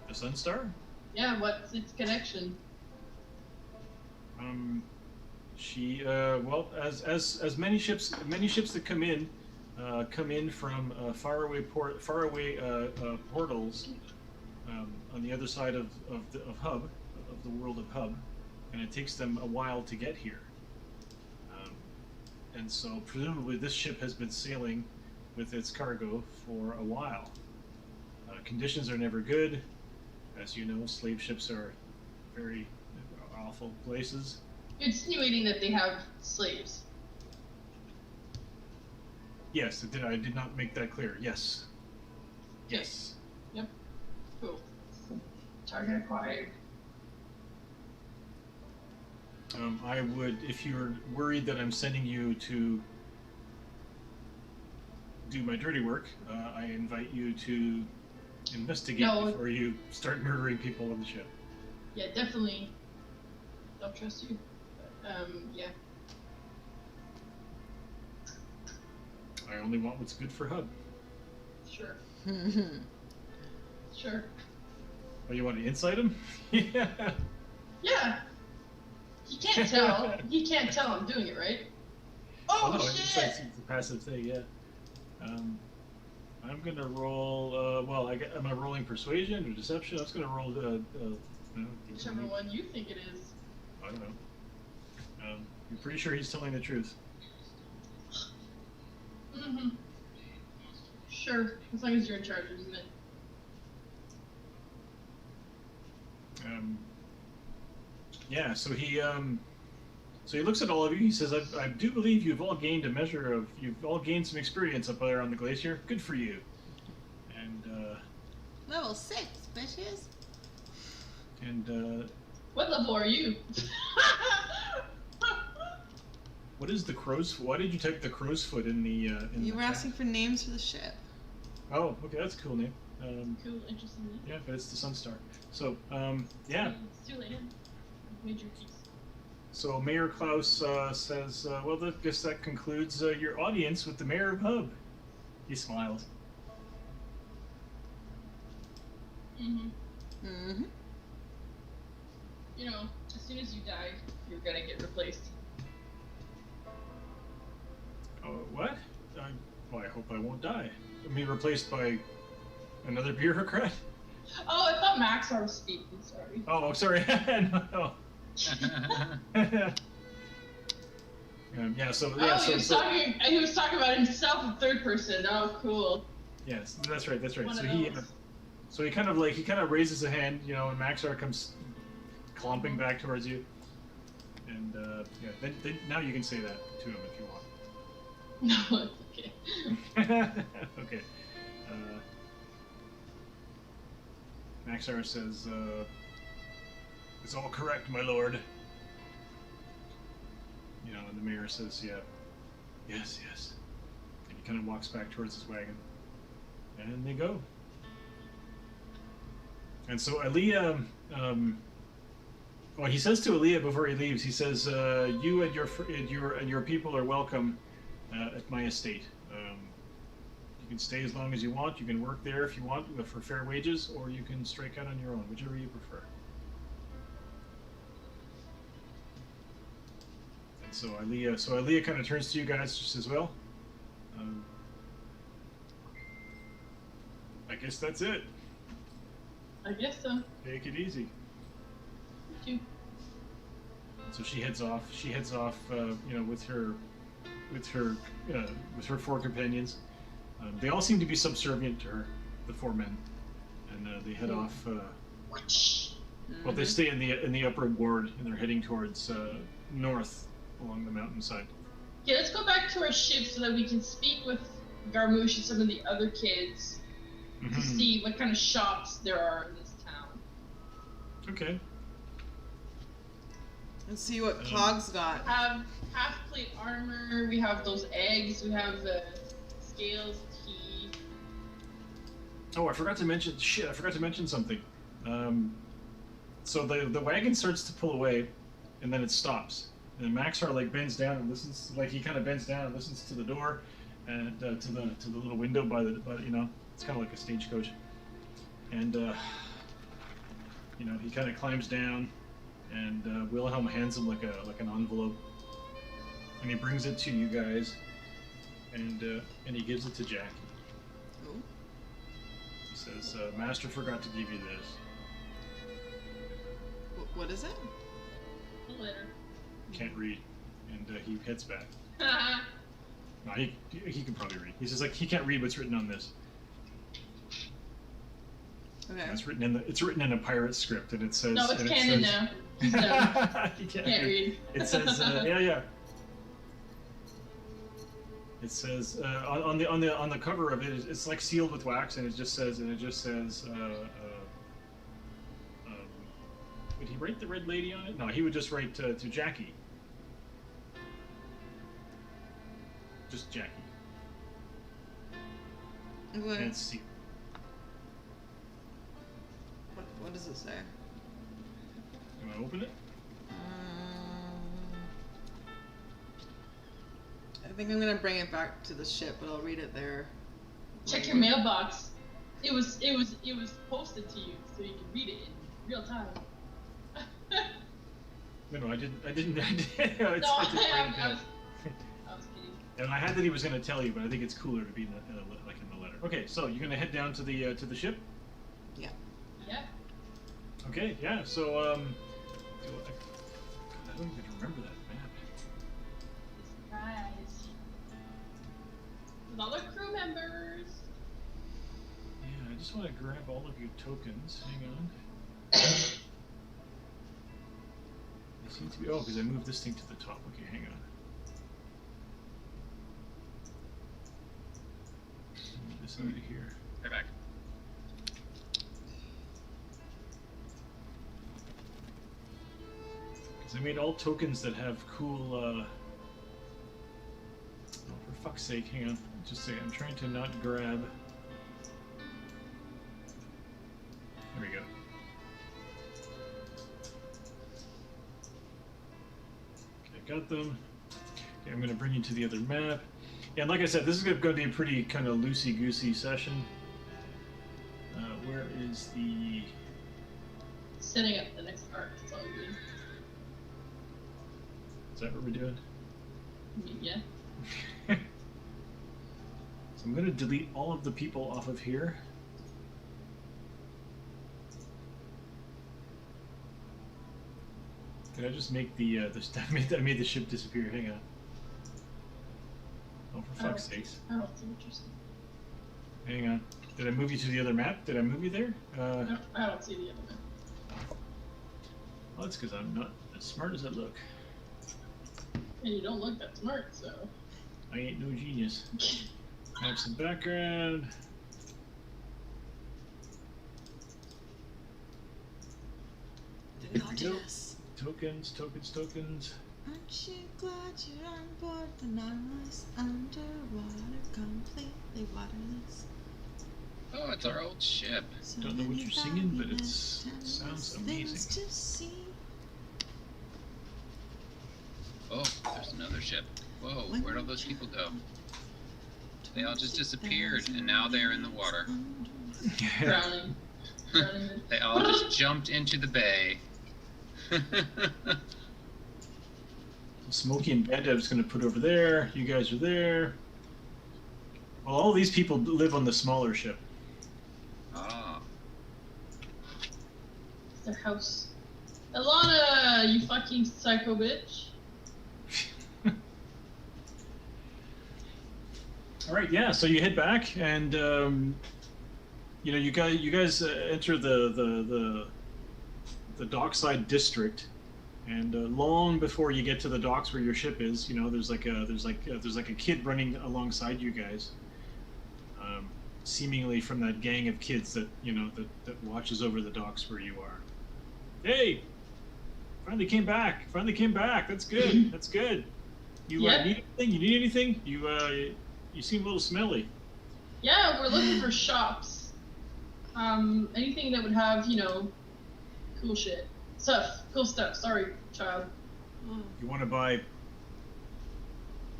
the Sunstar. Yeah, what's its connection? She well, as many ships that come in from faraway portals on the other side of the world of Hub, and it takes them a while to get here. And so presumably this ship has been sailing with its cargo for a while. Conditions are never good. As you know, slave ships are very awful places. You're insinuating that they have slaves. Yes, I did not make that clear. Yes. Yes. Yep. Cool. Target acquired. I would, if you're worried that I'm sending you to do my dirty work, I invite you to investigate before you start murdering people on the ship. Yeah, definitely. Don't trust you. Yeah. I only want what's good for Hub. Sure. Sure. Oh, you want to incite him? Yeah. Yeah. He can't tell. He can't tell I'm doing it, right? Oh, no, shit! It's a passive thing, yeah. I'm gonna roll. Well, am I rolling persuasion or deception? I was gonna roll. Whichever one you think it is. I don't know. You're pretty sure he's telling the truth. Mm-hmm. Sure, as long as you're in charge, isn't it? Yeah. So he looks at all of you. He says, "I do believe you've all gained some experience up there on the glacier. Good for you." And Level 6, bitches. and What level are you? what is the crow's? Why did you take the crow's foot in the? You were asking for names for the ship. Oh, okay, that's a cool name. Cool, interesting name. Yeah, but it's the Sunstar. So, yeah. It's too late. Major piece. So Mayor Klaus says, well, I guess that concludes your audience with the Mayor of Hub. He smiled. Mm-hmm. Mm-hmm. You know, as soon as you die, you're gonna get replaced. Oh, what? Well, I hope I won't die. Be replaced by another bureaucrat? Oh, I thought Maxar was speaking, sorry. Oh, sorry. No. Yeah, so... Yeah, Oh, he was talking about himself in third person. Oh, cool. Yes, that's right. One So he kind of raises a hand, you know, and Maxar comes clomping back towards you. And, yeah, then now you can say that to him if you want. No, it's okay. Okay. Maxar says, "It's all correct, my lord." You know, and the mayor says, "Yeah, yes." And he kind of walks back towards his wagon, and they go. And so Aaliyah, well, he says to Aaliyah before he leaves, he says, "You and your people are welcome at my estate. You can stay as long as you want. You can work there if you want for fair wages, or you can strike out on your own, whichever you prefer." And so Aaliyah kind of turns to you guys. She says, "Well, I guess that's it. I guess so. Take it easy." Thank you. So she heads off. You know, with her 4 companions. They all seem to be subservient to her, the 4 men, and they head off. Well, they stay in the upper ward, and they're heading towards north along the mountainside. Okay, let's go back to our ship so that we can speak with Garmouche and some of the other kids to see what kind of shops there are in this town. Okay. And see what Cog's got. We have half-plate armor, we have those eggs, we have scales, tea. Oh, I forgot to mention something. So the wagon starts to pull away, and then it stops. And Maxar bends down and listens. He kind of bends down and listens to the door, and to the little window by it's kind of like a stagecoach, and he kind of climbs down, and Wilhelm hands him like an envelope, and he brings it to you guys, and he gives it to Jackie. Oh. He says, "Master forgot to give you this." What is it? A letter. Can't read, and he heads back. No, he can probably read. He says he can't read what's written on this. Okay. It's written in a pirate script, and it says. No, it's canon now. So, He can't read. It says yeah. It says on the cover of it, it's like sealed with wax, and it just says would he write the red lady on it? No, he would just write to Jackie. Just Jackie. What? And it's sealed. What does it say? You want to open it? I think I'm gonna bring it back to the ship, but I'll read it there. Check your mailbox. It was posted to you, so you can read it in real time. No, I didn't. I was kidding. And I had that he was going to tell you, but I think it's cooler to be in the letter. Okay, so you're going to head down to the ship. Yeah. Yeah. Okay, yeah. So I don't even remember that map. Surprise. With all the crew members. Yeah, I just want to grab all of your tokens. Hang on. They seem to be. Oh, because I moved this thing to the top. Okay, hang on. Move this out of here. They're back. Because I made all tokens that have cool. Oh, for fuck's sake, hang on. Just a second. I'm trying to not grab. There we go. Okay, got them. Okay, I'm going to bring you to the other map. Yeah, and like I said, this is going to be a pretty kind of loosey-goosey session. Where is the... Setting up the next arc. It's all good. Is that what we're doing? Yeah. So I'm going to delete all of the people off of here. Did I just make the I made the ship disappear? Hang on. Oh, for fuck's sakes! I don't see what you're saying. Hang on. Did I move you to the other map? Did I move you there? No, I don't see the other one. Well, that's because I'm not as smart as I look. And you don't look that smart, so. I ain't no genius. Have some background. There we go. Tokens. Aren't you glad you're on board the Nautilus? Underwater, completely waterless. Oh, it's our old ship. So Don't know what many you're singing, but it fabulous, sounds things amazing. to see. Oh, there's another ship. Whoa, where'd all those people go? They all just disappeared, and now they're in the water. Drowning. They all just jumped into the bay. Smokey and Bandev's going to put over there. You guys are there. Well, all these people live on the smaller ship. Ah. It's their house. Alana, you fucking psycho bitch. All right, yeah. So you head back, and you guys enter the dockside district, and long before you get to the docks where your ship is, there's like a kid running alongside you guys, seemingly from that gang of kids that that watches over the docks where you are. Hey, finally came back. That's good. That's good. You Yeah. need anything? You need anything? You seem a little smelly. Yeah, we're looking for shops. Anything that would have, cool shit. Cool stuff. Sorry, child. You want to buy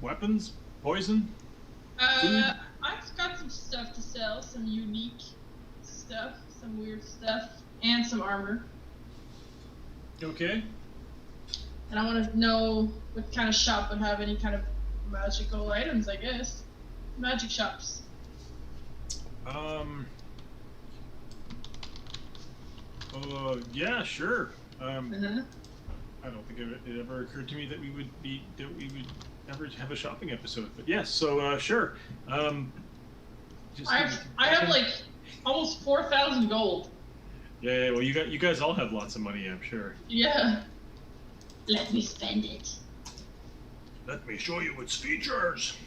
weapons? Poison? I've got some stuff to sell, some unique stuff, some weird stuff, and some armor. Okay. And I want to know what kind of shop would have any kind of magical items, I guess. Magic shops. Yeah, sure. Uh-huh. I don't think it ever occurred to me that we would ever have a shopping episode, but yes. So sure. Just I have like almost 4,000 gold. Yeah. Well, you guys all have lots of money, I'm sure. Yeah. Let me spend it. Let me show you its features.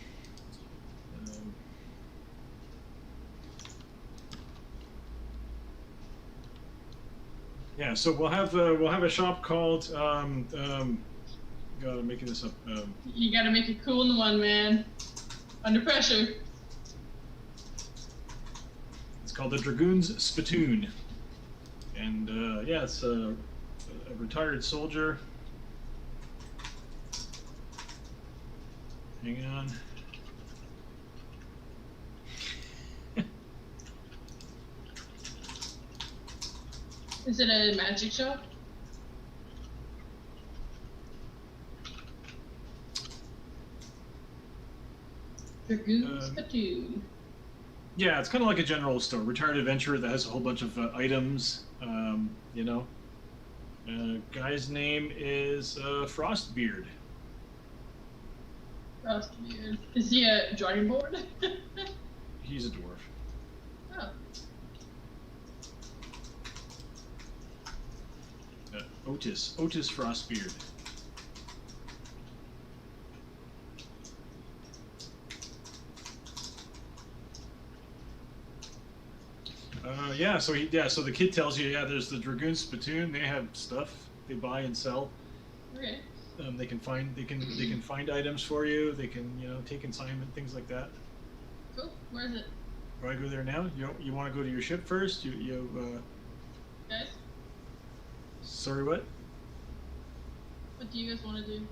Yeah, so we'll have a shop called God, I'm making this up. You gotta make it cool in one, man. Under pressure. It's called the Dragoon's Spittoon, and yeah, it's a retired soldier. Hang on. Is it a magic shop? Dragoon's Spittoon. Yeah, it's kind of like a general store, retired adventurer that has a whole bunch of items. You know, guy's name is Frostbeard. Frostbeard. Is he a dragonborn? He's a dwarf. Oh. Otis Frostbeard. So the kid tells you, yeah, there's the Dragoon Spittoon. They have stuff they buy and sell. Okay. They can find items for you. They can take consignment, things like that. Cool. Where is it? Do I go there now? You want to go to your ship first? Guys? Sorry, what? What do you guys want to do?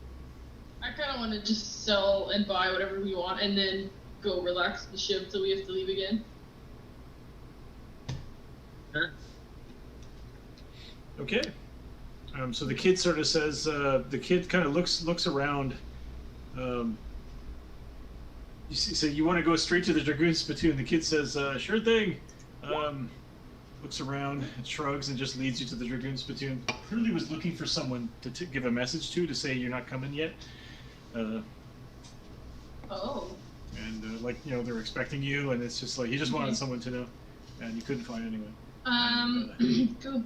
I kind of want to just sell and buy whatever we want and then go relax the ship till we have to leave again. Sure. Okay. So the kid sort of says, the kid kind of looks around. You see, so you want to go straight to the Dragoon Spittoon. The kid says, sure thing. Looks around, shrugs, and just leads you to the Dragoon Spittoon. Clearly was looking for someone to give a message to say you're not coming yet. Oh. And they're expecting you, and it's just like he just wanted someone to know, and you couldn't find anyone. Cool.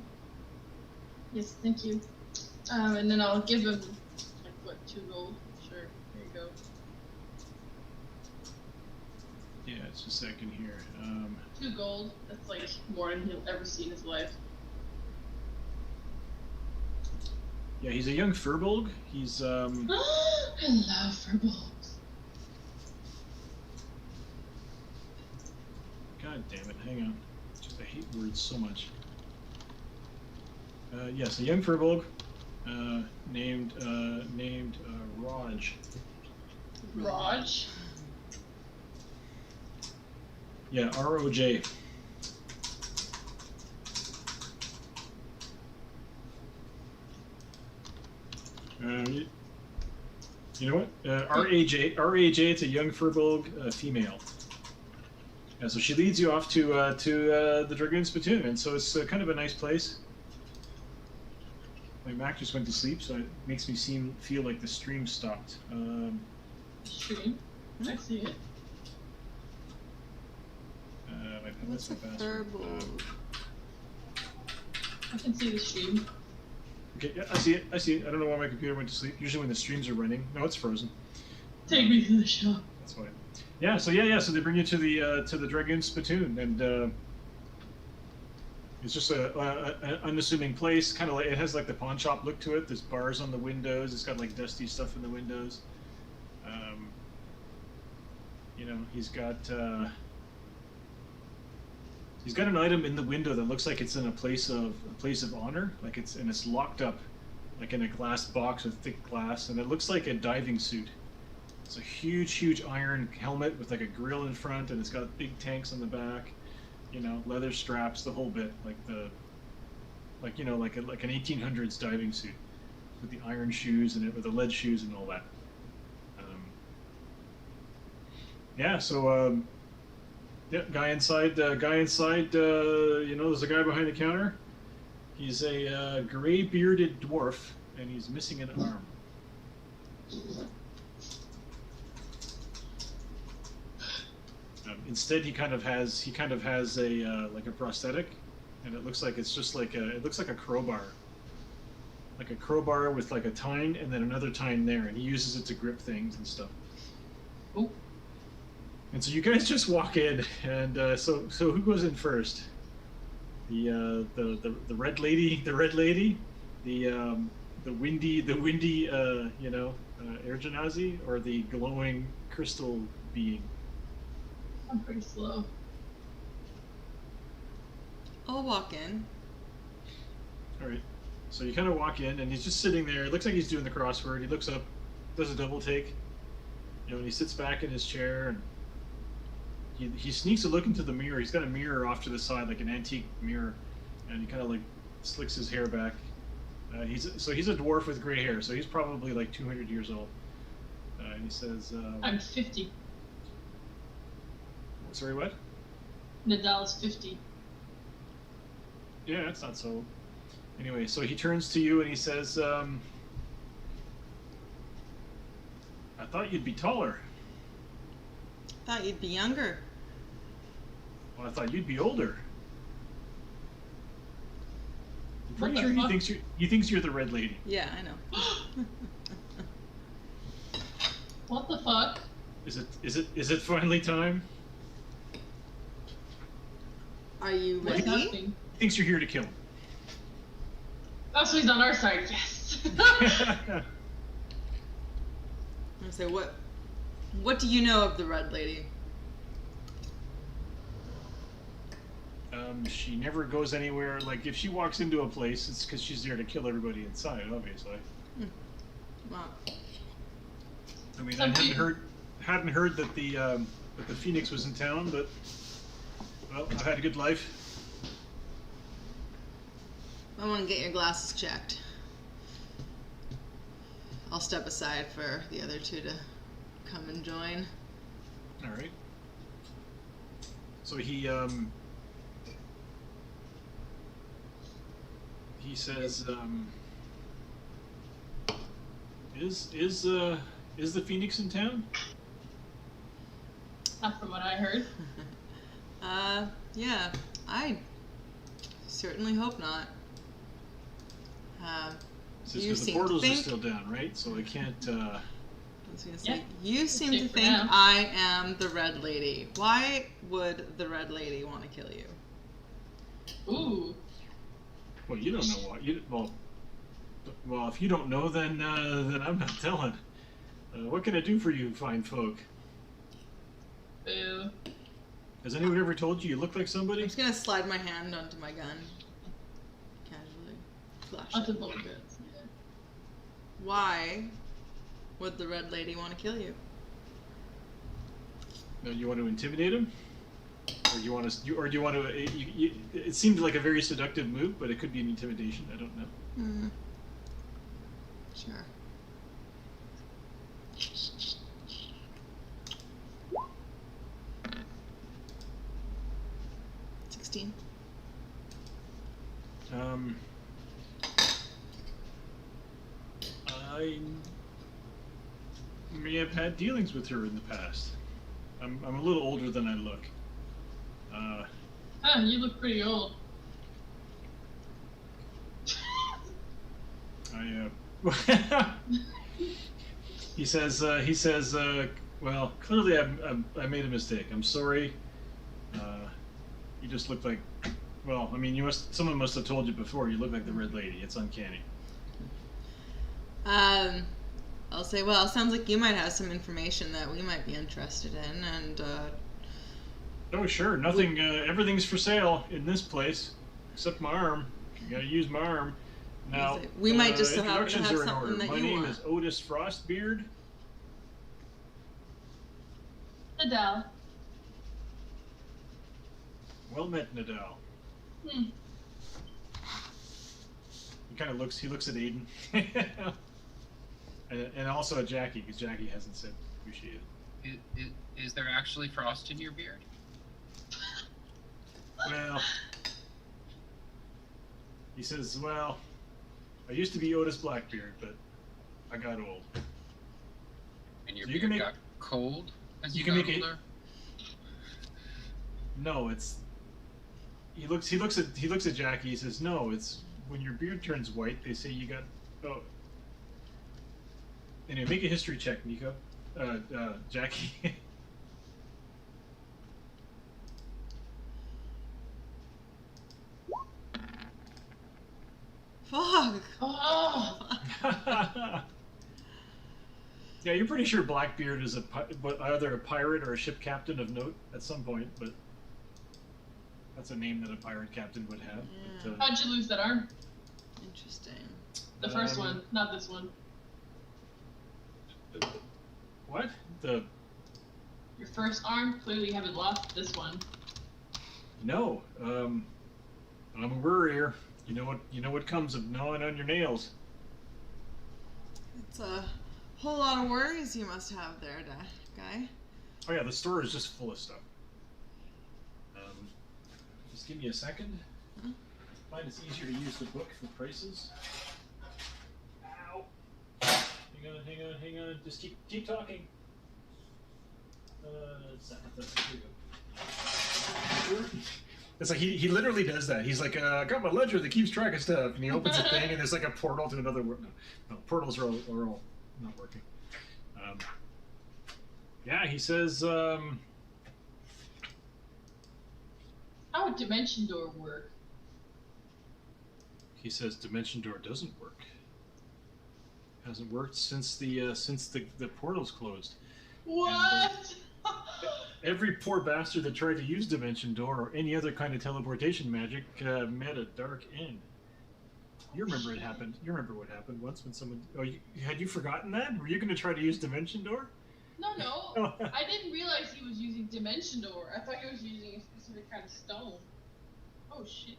Yes, thank you. And then I'll give him, 2 gold? Sure, here you go. Yeah, it's a second here. 2 gold, that's more than he'll ever see in his life. Yeah, he's a young furbolg. He's I love furbolgs. God damn it! Hang on. Just I hate words so much. Yes, a young furbolg, named Raj. Raj? Yeah, R-O-J. You know what? R-A-J. It's a young furbolg female. Yeah, so she leads you off to the Dragoon Spittoon, and so it's kind of a nice place. My Mac just went to sleep, so it makes me feel like the stream stopped. Stream? I see it. What's a furbolg? I can see the stream. Okay, yeah, I see it. I don't know why my computer went to sleep. Usually when the streams are running. No, it's frozen. Take me to the shop. That's why. Yeah, so so they bring you to the Dragoon Spittoon, and it's just an unassuming place. Kind of like it has like the pawn shop look to it. There's bars on the windows. It's got like dusty stuff in the windows. He's got an item in the window that looks like it's in a place of honor, like it's locked up, like in a glass box with thick glass, and it looks like a diving suit. It's a huge iron helmet with like a grill in front, and it's got big tanks on the back. You know, leather straps, the whole bit, like an 1800s diving suit with the iron shoes and it with the lead shoes and all that. Yeah, so yeah, guy inside. You know, there's a guy behind the counter. He's a gray-bearded dwarf, and he's missing an arm. Instead, he kind of has a like a prosthetic, and it looks like it's just like it looks like a crowbar with like a tine and then another tine there, and he uses it to grip things and stuff. Oh. And so you guys just walk in, and so who goes in first? The red lady, the windy air genasi, or the glowing crystal being? I'm pretty slow. I'll walk in. All right. So you kind of walk in, and he's just sitting there. It looks like he's doing the crossword. He looks up, does a double take, you know, and he sits back in his chair, and he sneaks a look into the mirror. He's got a mirror off to the side, like an antique mirror, and he kind of like slicks his hair back. He's a dwarf with gray hair, so he's probably like 200 years old. And he says, I'm 50. Sorry, what? Nadal's 50. Yeah, that's not so. Anyway, so he turns to you and he says, I thought you'd be taller. Thought you'd be younger. Well, I thought you'd be older. I'm pretty What sure the fuck? he thinks you're the red lady. Yeah, I know. What the fuck? Is it finally time? Are you What's ready? happening? He thinks you're here to kill him. Oh, so he's on our side. Yes. I'm gonna say, what do you know of the red lady? She never goes anywhere. Like, if she walks into a place, it's because she's there to kill everybody inside, obviously. Well, I mean, I hadn't heard that the Phoenix was in town, but well, I've had a good life. I want to get your glasses checked. I'll step aside for the other two to come and join. All right. So he says, is the Phoenix in town? Not from what I heard. Yeah, I certainly hope not. It's You because the seem to portals are think- still down, right? So I can't. I was gonna say, Yep. you seem Safe to for think now. I am the red lady. Why would the red lady want to kill you? Ooh. Well, you don't know what you. Well, if you don't know, then I'm not telling. What can I do for you, fine folk? Boo. Has anyone ever told you look like I'm somebody? just gonna slide my hand onto my gun. Casually. Flash Onto it a the little bit. yeah. Why would the red lady want to kill you? No, you want to intimidate him, or do you want to? It seemed like a very seductive move, but it could be an intimidation. I don't know. Hmm. Sure. $16. I may have had dealings with her in the past. I'm a little older than I look. Ah, you look pretty old. He says, well, clearly I made a mistake. I'm sorry. You just look like, well, I mean, someone must have told you before, you look like the red lady. It's uncanny. I'll say, well, sounds like you might have some information that we might be interested in, and, Oh, sure. Nothing, everything's for sale in this place, except my arm. You gotta use my arm. Now, we might just have introductions are in something order. that My you name want. is Otis Frostbeard. Adele. Well met, Nadal. Hmm. He looks at Aiden. and also at Jackie, because Jackie hasn't said who she is. Is there actually frost in your beard? Well, he says, well, I used to be Otis Blackbeard, but I got old. And your So you beard can make- got cold as you you can got make it- older? No, it's. He looks at Jackie. He says, no, it's when your beard turns white. They say you got. Oh. Anyway, make a history check, Nico. Jackie. Fuck. Oh. Yeah, you're pretty sure Blackbeard is either a pirate or a ship captain of note at some point, but that's a name that a pirate captain would have. Yeah. But, How'd you lose that arm? Interesting. The first one, not this one. what? Your first arm, clearly you haven't lost this one. No. I'm a warrior. You know what comes of gnawing on your nails. It's a whole lot of worries you must have there, guy. Oh yeah, the store is just full of stuff. Just give me a second. Huh? I find it's easier to use the book for prices. Ow! Hang on. Just keep talking. It's like he literally does that. He's like, I got my ledger that keeps track of stuff, and he opens a thing, and there's like a portal to another world. No, portals are all not working. Yeah, he says. How would Dimension Door work? He says Dimension Door doesn't work. Hasn't worked since the portal's closed. What? Every poor bastard that tried to use Dimension Door or any other kind of teleportation magic met a dark end. You remember it happened. You remember what happened once when someone. Oh, had you forgotten that? Were you going to try to use Dimension Door? No. I didn't realize he was using Dimension Door. I thought he was using a specific kind of stone. Oh shit.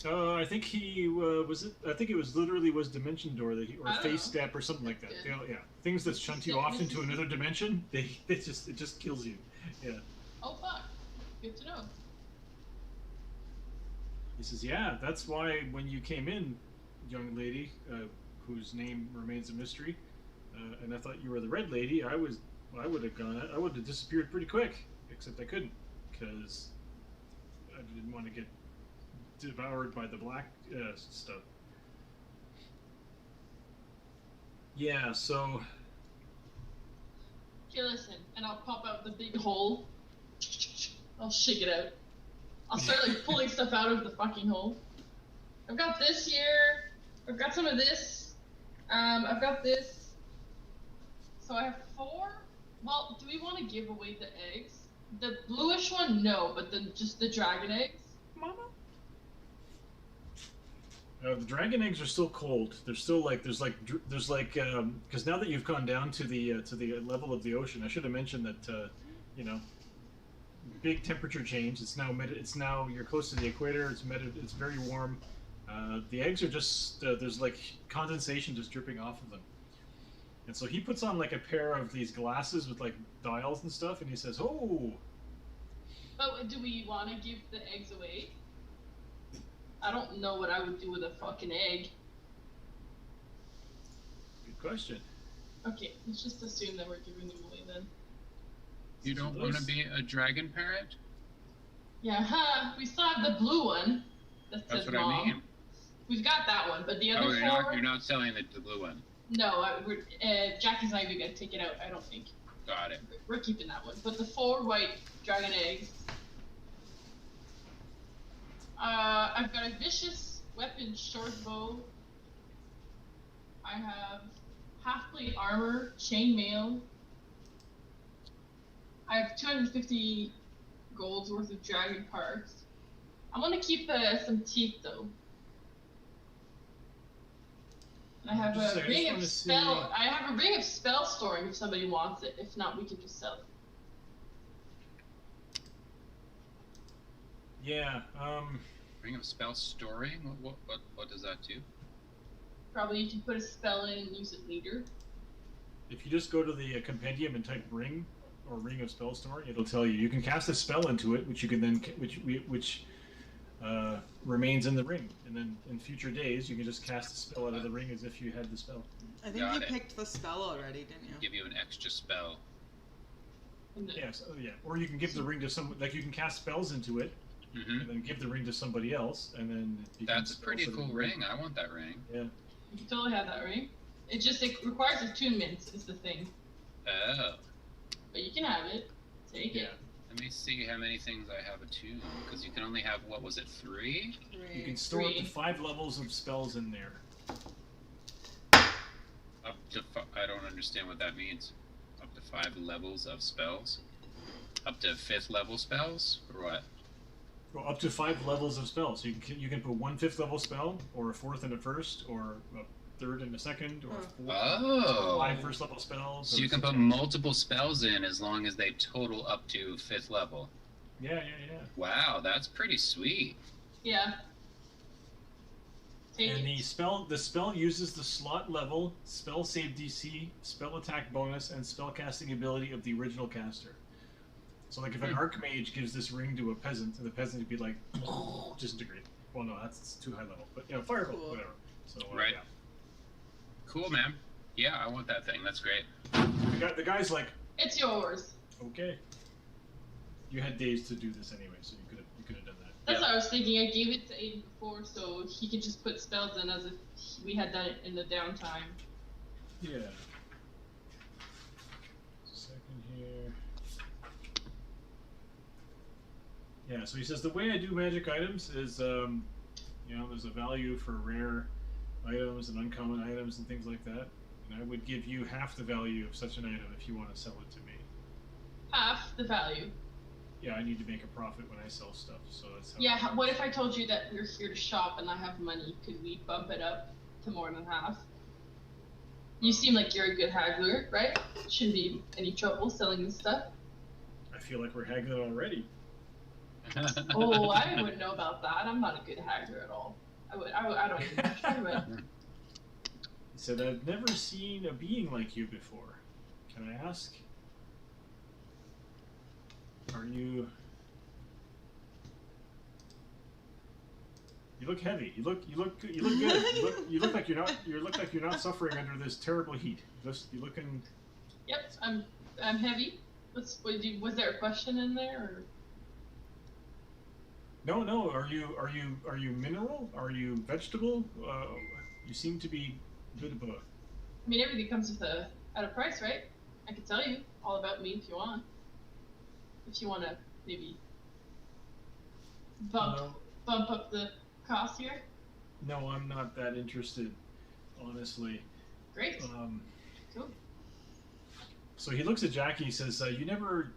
I think he was it. I think it was literally Dimension Door that or I don't Face know. Step or something like that. Yeah. Yeah, things that shunt you off into another dimension. It just kills you. Yeah. Oh fuck. Good to know. He says, "Yeah, that's why when you came in, young lady, whose name remains a mystery, and I thought you were the Red Lady. I would have disappeared pretty quick. Except I couldn't because I didn't want to get devoured by the black stuff. Yeah, so Okay, listen, and I'll pop out the big hole. I'll shake it out. I'll start like pulling stuff out of the fucking hole. I've got this here. I've got some of this. I've got this. So I have 4. Well, do we want to give away the eggs? The bluish one, no, but then just the dragon eggs. Mama? the dragon eggs are still cold. They're still like there's because now that you've gone down to the level of the ocean, I should have mentioned that big temperature change. It's now you're close to the equator. It's very warm. The eggs are just there's like condensation just dripping off of them. And so he puts on like a pair of these glasses with like dials and stuff, and he says, "Oh." But do we want to give the eggs away? I don't know what I would do with a fucking egg. Good question. Okay, let's just assume that we're giving them away then. You don't want to be a dragon parrot? Yeah, we still have the blue one that That's says what mom. I mean. We've got that one, but the Oh, other four. you're not selling the blue one. No, Jackie's not even gonna take it out. I don't think. Got it. We're keeping that one. But the 4 white dragon eggs. I've got a vicious weapon short bow. I have half plate armor, chainmail. I have 250 gold's worth of dragon parts. I want to keep some teeth though. I have Just a a second, I ring just of wanna see- spell. I have a ring of spell storing if somebody wants it. If not, we can just sell it. Yeah. Ring of spell storing. What does that do? Probably you can put a spell in and use it later. If you just go to the compendium and type ring or ring of spell storing, it'll tell you you can cast a spell into it, which you can then which remains in the ring, and then in future days you can just cast the spell out of the ring as if you had the spell. I think you picked the spell already, didn't you? Give you an extra spell. Yes, yeah. Or you can give the ring to some, like you can cast spells into it, and then give the ring to somebody else, and then. That's a pretty cool ring. I want that ring. Yeah. You can totally have that ring. It requires attunement is the thing. Oh. But you can have it. Take it. Let me see how many things I have attuned, because you can only have, what was it, 3? You can store up to 5 levels of spells in there. Up to I don't understand what that means. Up to 5 levels of spells? Up to 5th level spells? Or what? Well, up to 5 levels of spells. So you can put 1 5th level spell, or a 4th and a 1st, or a 3rd and a 2nd, or 5 first level spells. So you can put multiple spells in as long as they total up to 5th level. Yeah. Wow, that's pretty sweet. Yeah. And the spell uses the slot level, spell save DC, spell attack bonus, and spell casting ability of the original caster. So like if an archmage gives this ring to a peasant, and the peasant would be like, disintegrate. Well, no, that's too high level. But fireball, whatever. So right. Yeah. Cool, man. Yeah, I want that thing. That's great. The guy's like, it's yours. Okay. You had days to do this anyway, so you could have done that. That's what I was thinking. I gave it to Aiden before, so he could just put spells in as if we had done it in the downtime. Yeah. Second here. Yeah, so he says the way I do magic items is, there's a value for rare items and uncommon items and things like that, and I would give you half the value of such an item if you want to sell it to me. Half the value. Yeah, I need to make a profit when I sell stuff, so that's how. Yeah, what if I told you that we're here to shop and I have money? Could we bump it up to more than half? You seem like you're a good haggler, right? Shouldn't be any trouble selling this stuff. I feel like we're haggling already. Oh, I wouldn't know about that. I'm not a good haggler at all. I don't even try, but... He said, I've never seen a being like you before. Can I ask? Are you... You look heavy. You look good. You look like you're not suffering under this terrible heat. You looking... Yep, I'm heavy. Was there a question in there, or... No. Are you mineral? Are you vegetable? You seem to be a bit of both. I mean, everything comes at a price, right? I can tell you all about me if you want. If you want to maybe bump up the cost here. No, I'm not that interested, honestly. Great. Cool. So he looks at Jackie. He says, "You never,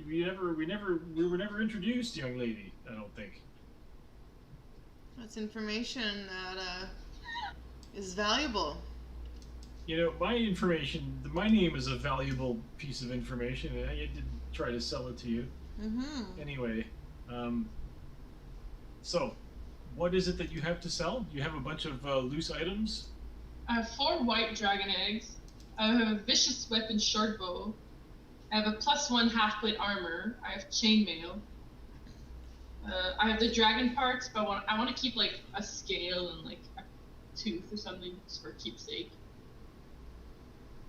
we were never introduced, young lady. I don't think." That's information that is valuable. My information. My name is a valuable piece of information, and I did try to sell it to you. Mm-hmm. Anyway, so what is it that you have to sell? You have a bunch of loose items. I have 4 white dragon eggs. I have a vicious weapon short bow. I have a +1 half-plate armor. I have chainmail. I have the dragon parts, but I want to keep like a scale and like a tooth or something just for keepsake.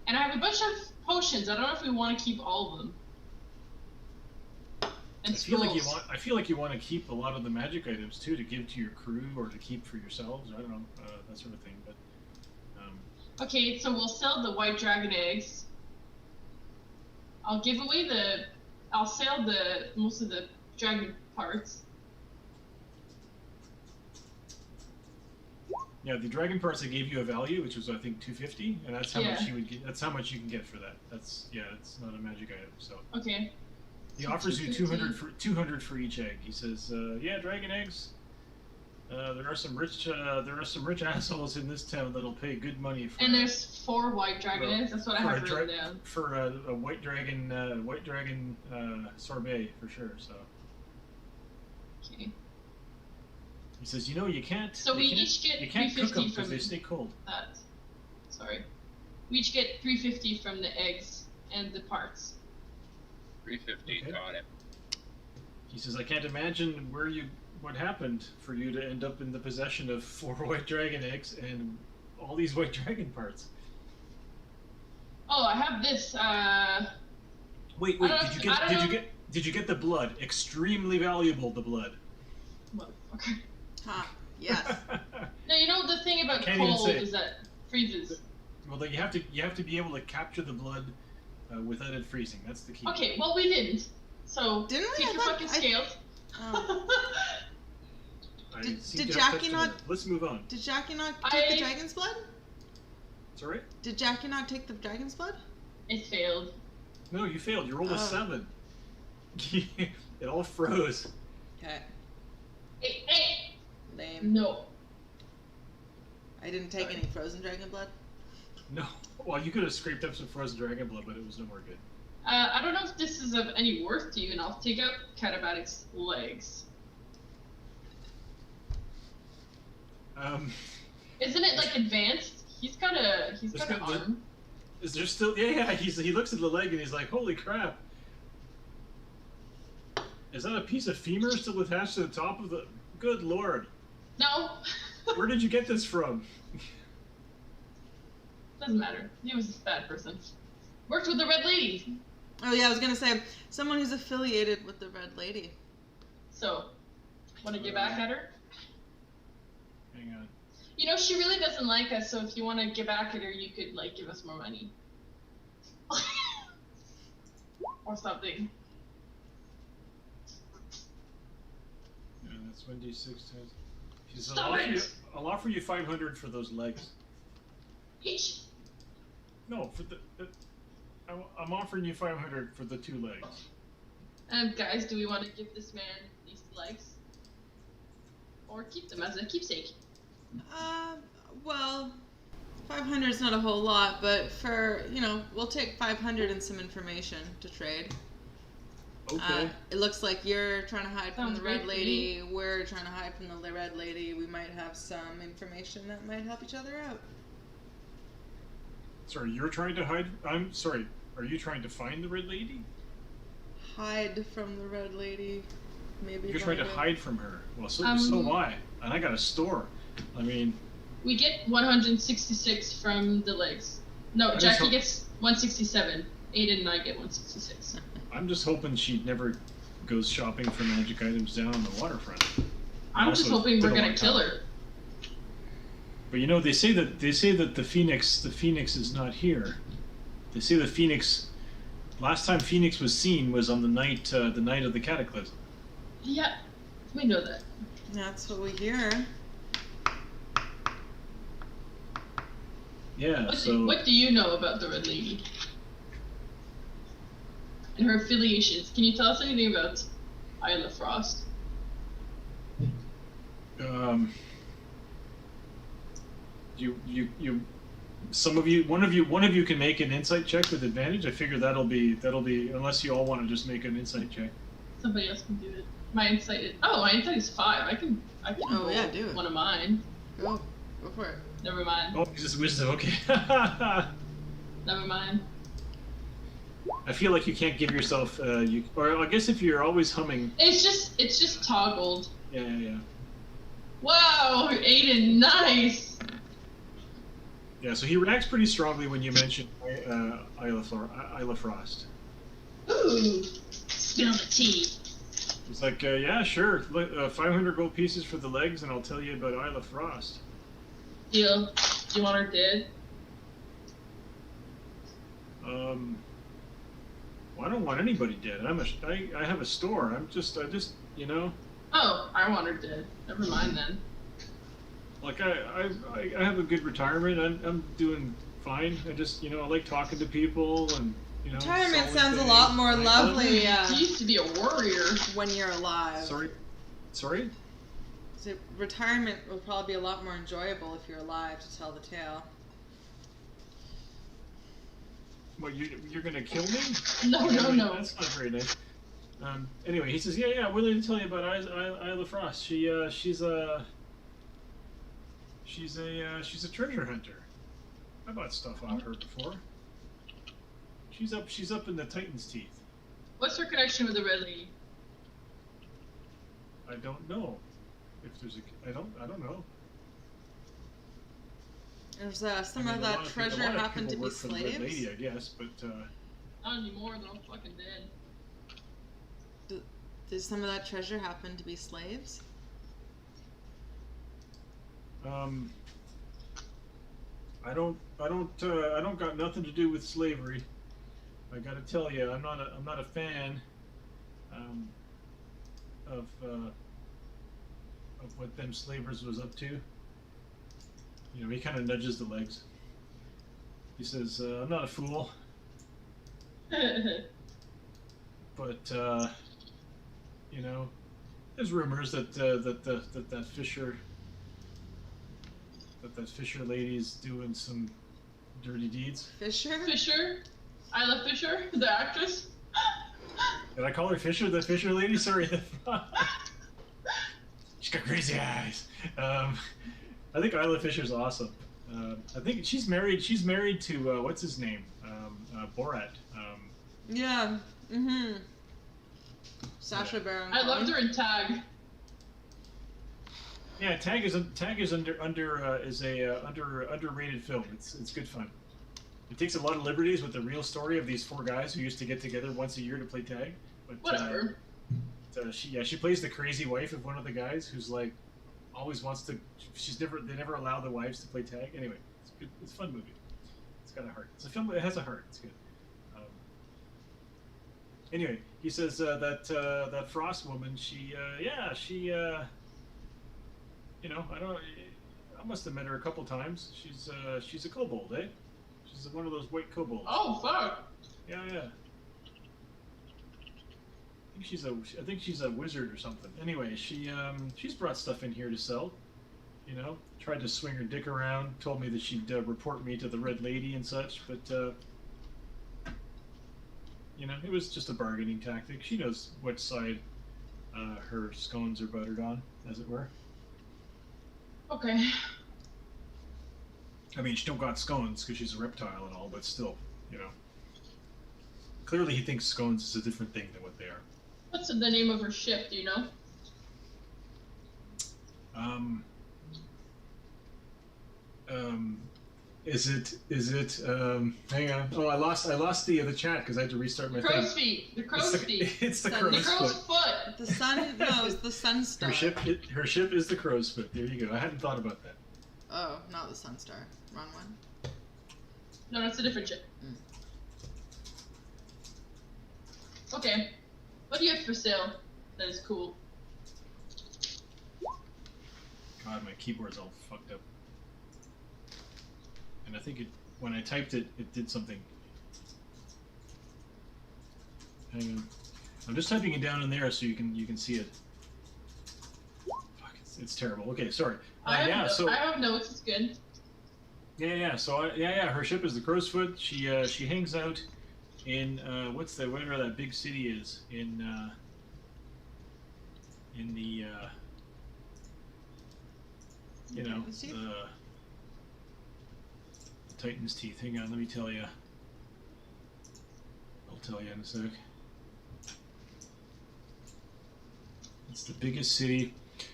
And I have a bunch of potions. I don't know if we want to keep all of them. And I feel like you want to keep a lot of the magic items too, to give to your crew or to keep for yourselves. I don't know, that sort of thing. But okay, so we'll sell the white dragon eggs. I'll sell most of the dragon parts. Yeah, the dragon parts I gave you a value, which was I think 250, and that's how much you would get. That's how much you can get for that. It's not a magic item. So okay. He offers you 200 for each egg. He says, "Yeah, dragon eggs. There are some rich assholes in this town that'll pay good money for." And there's 4 white dragon eggs. That's what I have written down. For a white dragon sorbet for sure. So. Okay. He says, you know, you can't. So we each get You can't cook them 350 because from they stay cold. that. Sorry. We each get 350 from the eggs and the parts. 350. Okay. Got it. He says, I can't imagine what happened for you to end up in the possession of 4 white dragon eggs and all these white dragon parts. Oh, I have this. Wait, did you get the blood? Extremely valuable, the blood. Motherfucker. Ha. Yes. No, you know the thing about Can't even cold say. is that freezes. Well, then you have to be able to capture the blood without it freezing. That's the key. Okay, well we didn't. So Didn't we? take your fucking scales. Oh. Did Jackie not? Let's move on. Did Jackie not take the dragon's blood? Sorry? Did Jackie not take the dragon's blood? It failed. No, you failed. You rolled a 7. It all froze. Okay. Hey! Lame. No. I didn't take any frozen dragon blood. No. Well, you could have scraped up some frozen dragon blood, but it was no more good. I don't know if this is of any worth to you, and I'll take out Catabatic's legs. Isn't it like advanced? He's got an arm. Is there still? Yeah. He looks at the leg and he's like, "Holy crap! Is that a piece of femur still attached to the top of the? Good lord! No. Where did you get this from?" Doesn't matter. He was a bad person. Worked with the Red Lady. Oh yeah, I was gonna say someone who's affiliated with the Red Lady. So, want to get back at her? Hang on. You know, she really doesn't like us, so if you want to get back at her, you could, like, give us more money. Or something. Yeah, that's 1d6 times. She says, Stop it! I'll offer you 500 for those legs. Each. No, for the I'm offering you 500 for the 2 legs. Guys, do we want to give this man these legs? Or keep them as a keepsake? Well, 500 is not a whole lot, but we'll take 500 and some information to trade. Okay. It looks like you're trying to hide from Sounds the Red great to Lady. We're trying to hide from the Red Lady. We might have some information that might help each other out. Sorry, you're trying to hide? I'm sorry. Are you trying to find the Red Lady? Hide from the Red Lady. Maybe. You're trying to hide from her. Well, so am I. And I got a store. I mean... We get 166 from the legs. No, Jackie gets 167. Aiden and I get 166. I'm just hoping she never goes shopping for magic items down on the waterfront. I'm just hoping we're gonna kill her. But you know, they say that the Phoenix is not here. They say the Phoenix. Last time Phoenix was seen was on the night of the Cataclysm. Yeah, we know that. That's what we hear. Yeah. What do you know about the Red Lady and her affiliations? Can you tell us anything about Isla Frost? One of you can make an insight check with advantage. I figure that'll be unless you all want to just make an insight check. Somebody else can do it. My insight is 5. I can roll do it. one of mine. Go for it. Never mind. Oh, it's just wisdom. Okay. Never mind. I feel like you can't give yourself. Or I guess if you're always humming. It's just toggled. Yeah. Wow, Aiden, nice. Yeah, so he reacts pretty strongly when you mention Isla Frost. Ooh, spill the tea. It's like, yeah, sure, 500 gold pieces for the legs, and I'll tell you about Isla Frost. Deal. Do you want her dead? Well, I don't want anybody dead. I have a store. I just, Oh, I want her dead. Never mind then. Like I have a good retirement. I'm doing fine. I just, I like talking to people and, Retirement selling sounds a things. lot more lovely You used to be a warrior. when you're alive. Sorry? So retirement will probably be a lot more enjoyable if you're alive to tell the tale. What, you're gonna kill me? No. That's not very nice. Anyway, he says, yeah, willing to tell you about Isla Frost. She's a treasure hunter. I bought stuff off her before. She's up in the Titan's teeth. What's her connection with the Red Lady? I don't know. If there's I don't know. There's I some mean, of a that lot of treasure people happened to be work for the Red slaves. Lady, I guess, but Not anymore, they're all fucking dead. Did some of that treasure happen to be slaves? I don't got nothing to do with slavery. I gotta tell you, I'm not a fan of what them slavers was up to. You know, he kind of nudges the legs. He says, "I'm not a fool, but you know, there's rumors that that Fisher lady's doing some dirty deeds." Fisher? Fisher? Isla Fisher, the actress? Did I call her Fisher? The Fisher lady? Sorry. She's got crazy eyes. I think Isla Fisher's awesome. I think she's married. She's married to what's his name? Borat. Yeah. Mm-hmm. Sacha Baron I Cohen. loved her in Tag. Yeah, Tag is underrated film. It's good fun. It takes a lot of liberties with the real story of these four guys who used to get together once a year to play tag. But Whatever. she plays the crazy wife of one of the guys who's like always wants to. They never allow the wives to play tag. Anyway, it's good. It's a fun movie. It's got a heart. It's a film. It has a heart. It's good. Anyway, he says that Frost woman. She you know, I must have met her a couple times. She's a kobold, eh? She's one of those white kobolds. Oh, fuck. Yeah. I think she's a wizard or something. Anyway, she's brought stuff in here to sell. You know, tried to swing her dick around. Told me that she'd report me to the Red Lady and such, but you know, it was just a bargaining tactic. She knows which side her scones are buttered on, as it were. Okay. I mean, she don't got scones because she's a reptile and all, but still, you know. Clearly, he thinks scones is a different thing than what they are. What's the name of her ship, do you know? Is it, hang on. Oh, I lost the chat because I had to restart my Crow's thing. feet. The crow's feet. It's the The crow's The crow's foot. foot. The sun? No, it's the sun star. Her ship is the crow's foot. There you go. I hadn't thought about that. Oh, not the sun star. Wrong one. No, that's a different ship. Okay. What do you have for sale that is cool? God, my keyboard's all fucked up. And I think when I typed it, it did something. Hang on. I'm just typing it down in there so you can see it. Fuck, it's terrible. Okay, sorry. I have notes. It's good. Yeah. So her ship is the Crow's Foot. She hangs out in whatever that big city is in the you know the Titan's teeth. Hang on, let me tell you. I'll tell you in a sec. It's the biggest city.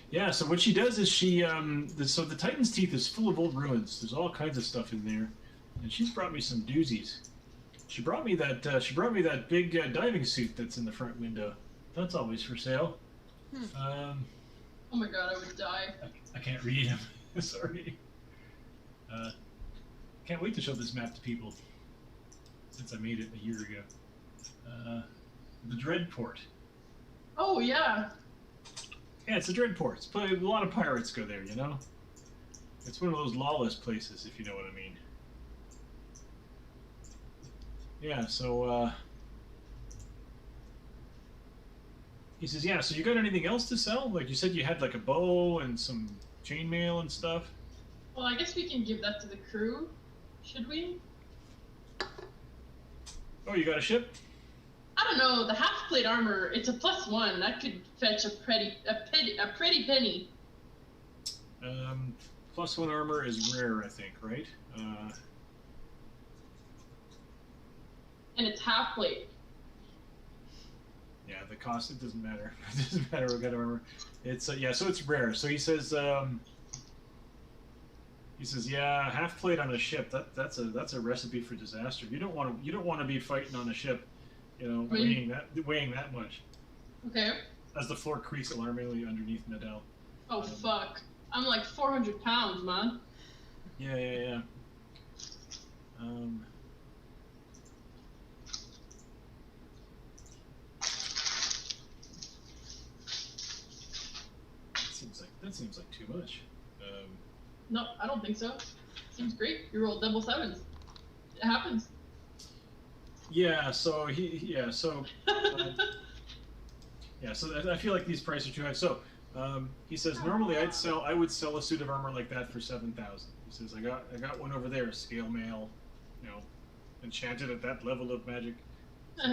Yeah, so what she does is so the Titan's teeth is full of old ruins. There's all kinds of stuff in there, and she's brought me some doozies. She brought me that big diving suit that's in the front window. That's always for sale. Oh my god, I would die. I can't read him. Sorry. Can't wait to show this map to people. Since I made it a year ago. The Dreadport. Oh yeah. Yeah, it's a Dreadport. It's a lot of pirates go there, you know? It's one of those lawless places, if you know what I mean. Yeah, so, he says, yeah, so you got anything else to sell? Like, you said you had, like, a bow and some chainmail and stuff? Well, I guess we can give that to the crew. Should we? Oh, you got a ship? I I don't know. The half plate armor, it's a +1. That could fetch a pretty penny. +1 armor is rare, I think, right? And it's half plate. Yeah, the cost, it doesn't matter. It doesn't matter what kind of armor. It's yeah, so it's rare. So he says yeah, half plate on a ship. That's a recipe for disaster. You don't want to be fighting on a ship, you know, weighing that much. Okay. As the floor creaks alarmingly underneath Nadal. Oh fuck! I'm like 400 pounds, man. Yeah. That seems like too much. No, I don't think so. Seems great. You rolled double 7s. It happens. Yeah. So So I feel like these prices are too high. So he says normally I would sell a suit of armor like that for 7,000. He says I got one over there, scale mail, you know, enchanted at that level of magic. So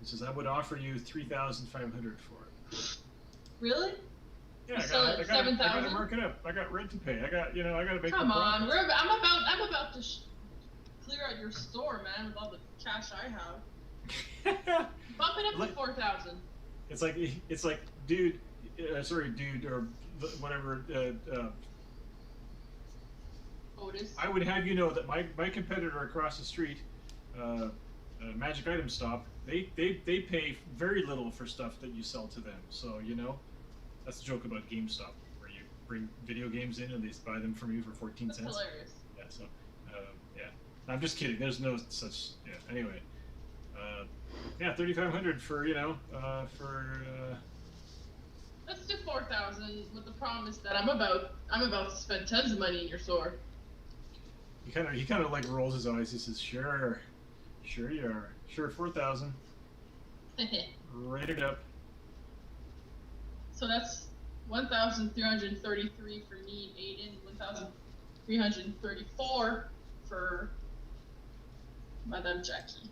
he says I would offer you 3,500 for it. Really? Yeah, I got to mark it up. I got rent to pay. I got to make. Come on, I'm about to clear out your store, man, with all the cash I have. Bump it up to 4,000. It's like, dude, dude, or whatever. Otis. I would have you know that my competitor across the street, Magic Item Stop, they pay very little for stuff that you sell to them. So you know. That's a joke about GameStop, where you bring video games in and they buy them from you for 14 cents. That's hilarious. Yeah, so, yeah. I'm just kidding. There's no such, yeah. Anyway, yeah, 3,500 for, you know, Let's do 4,000 with the promise that I'm about to spend tons of money in your store. He kind of like rolls his eyes. He says, sure you are. Sure, 4,000. Write it up. So that's 1,333 for me and Aiden, 1,334 for Madame Jackie.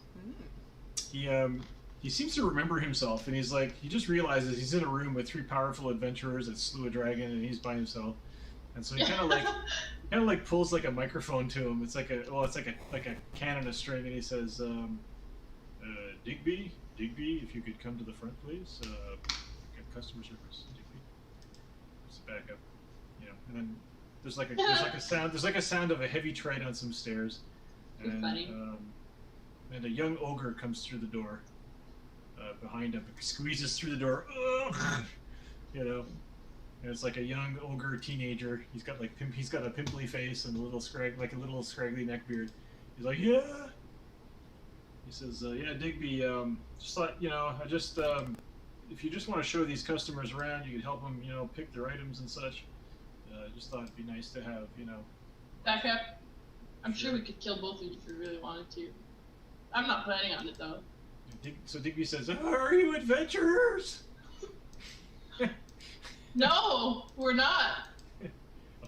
He seems to remember himself, and he's like, he just realizes he's in a room with 3 powerful adventurers that slew a dragon, and he's by himself. And so he kind of like pulls like a microphone to him. It's like a can on a string, and he says, Digby, if you could come to the front, please. Customer service. Just back up, you know, and then there's like a sound of a heavy tread on some stairs, and a young ogre comes through the door behind him, squeezes through the door, you know, and it's like a young ogre teenager. He's got a pimply face and a little scraggly neck beard. He's like, yeah. He says, yeah, Digby, just thought, you know, if you just want to show these customers around, you could help them, you know, pick their items and such. Just thought it'd be nice to have, you know. Back up. I'm sure we could kill both of you if we really wanted to. I'm not planning on it though. So Digby says, "Are you adventurers?" No, we're not.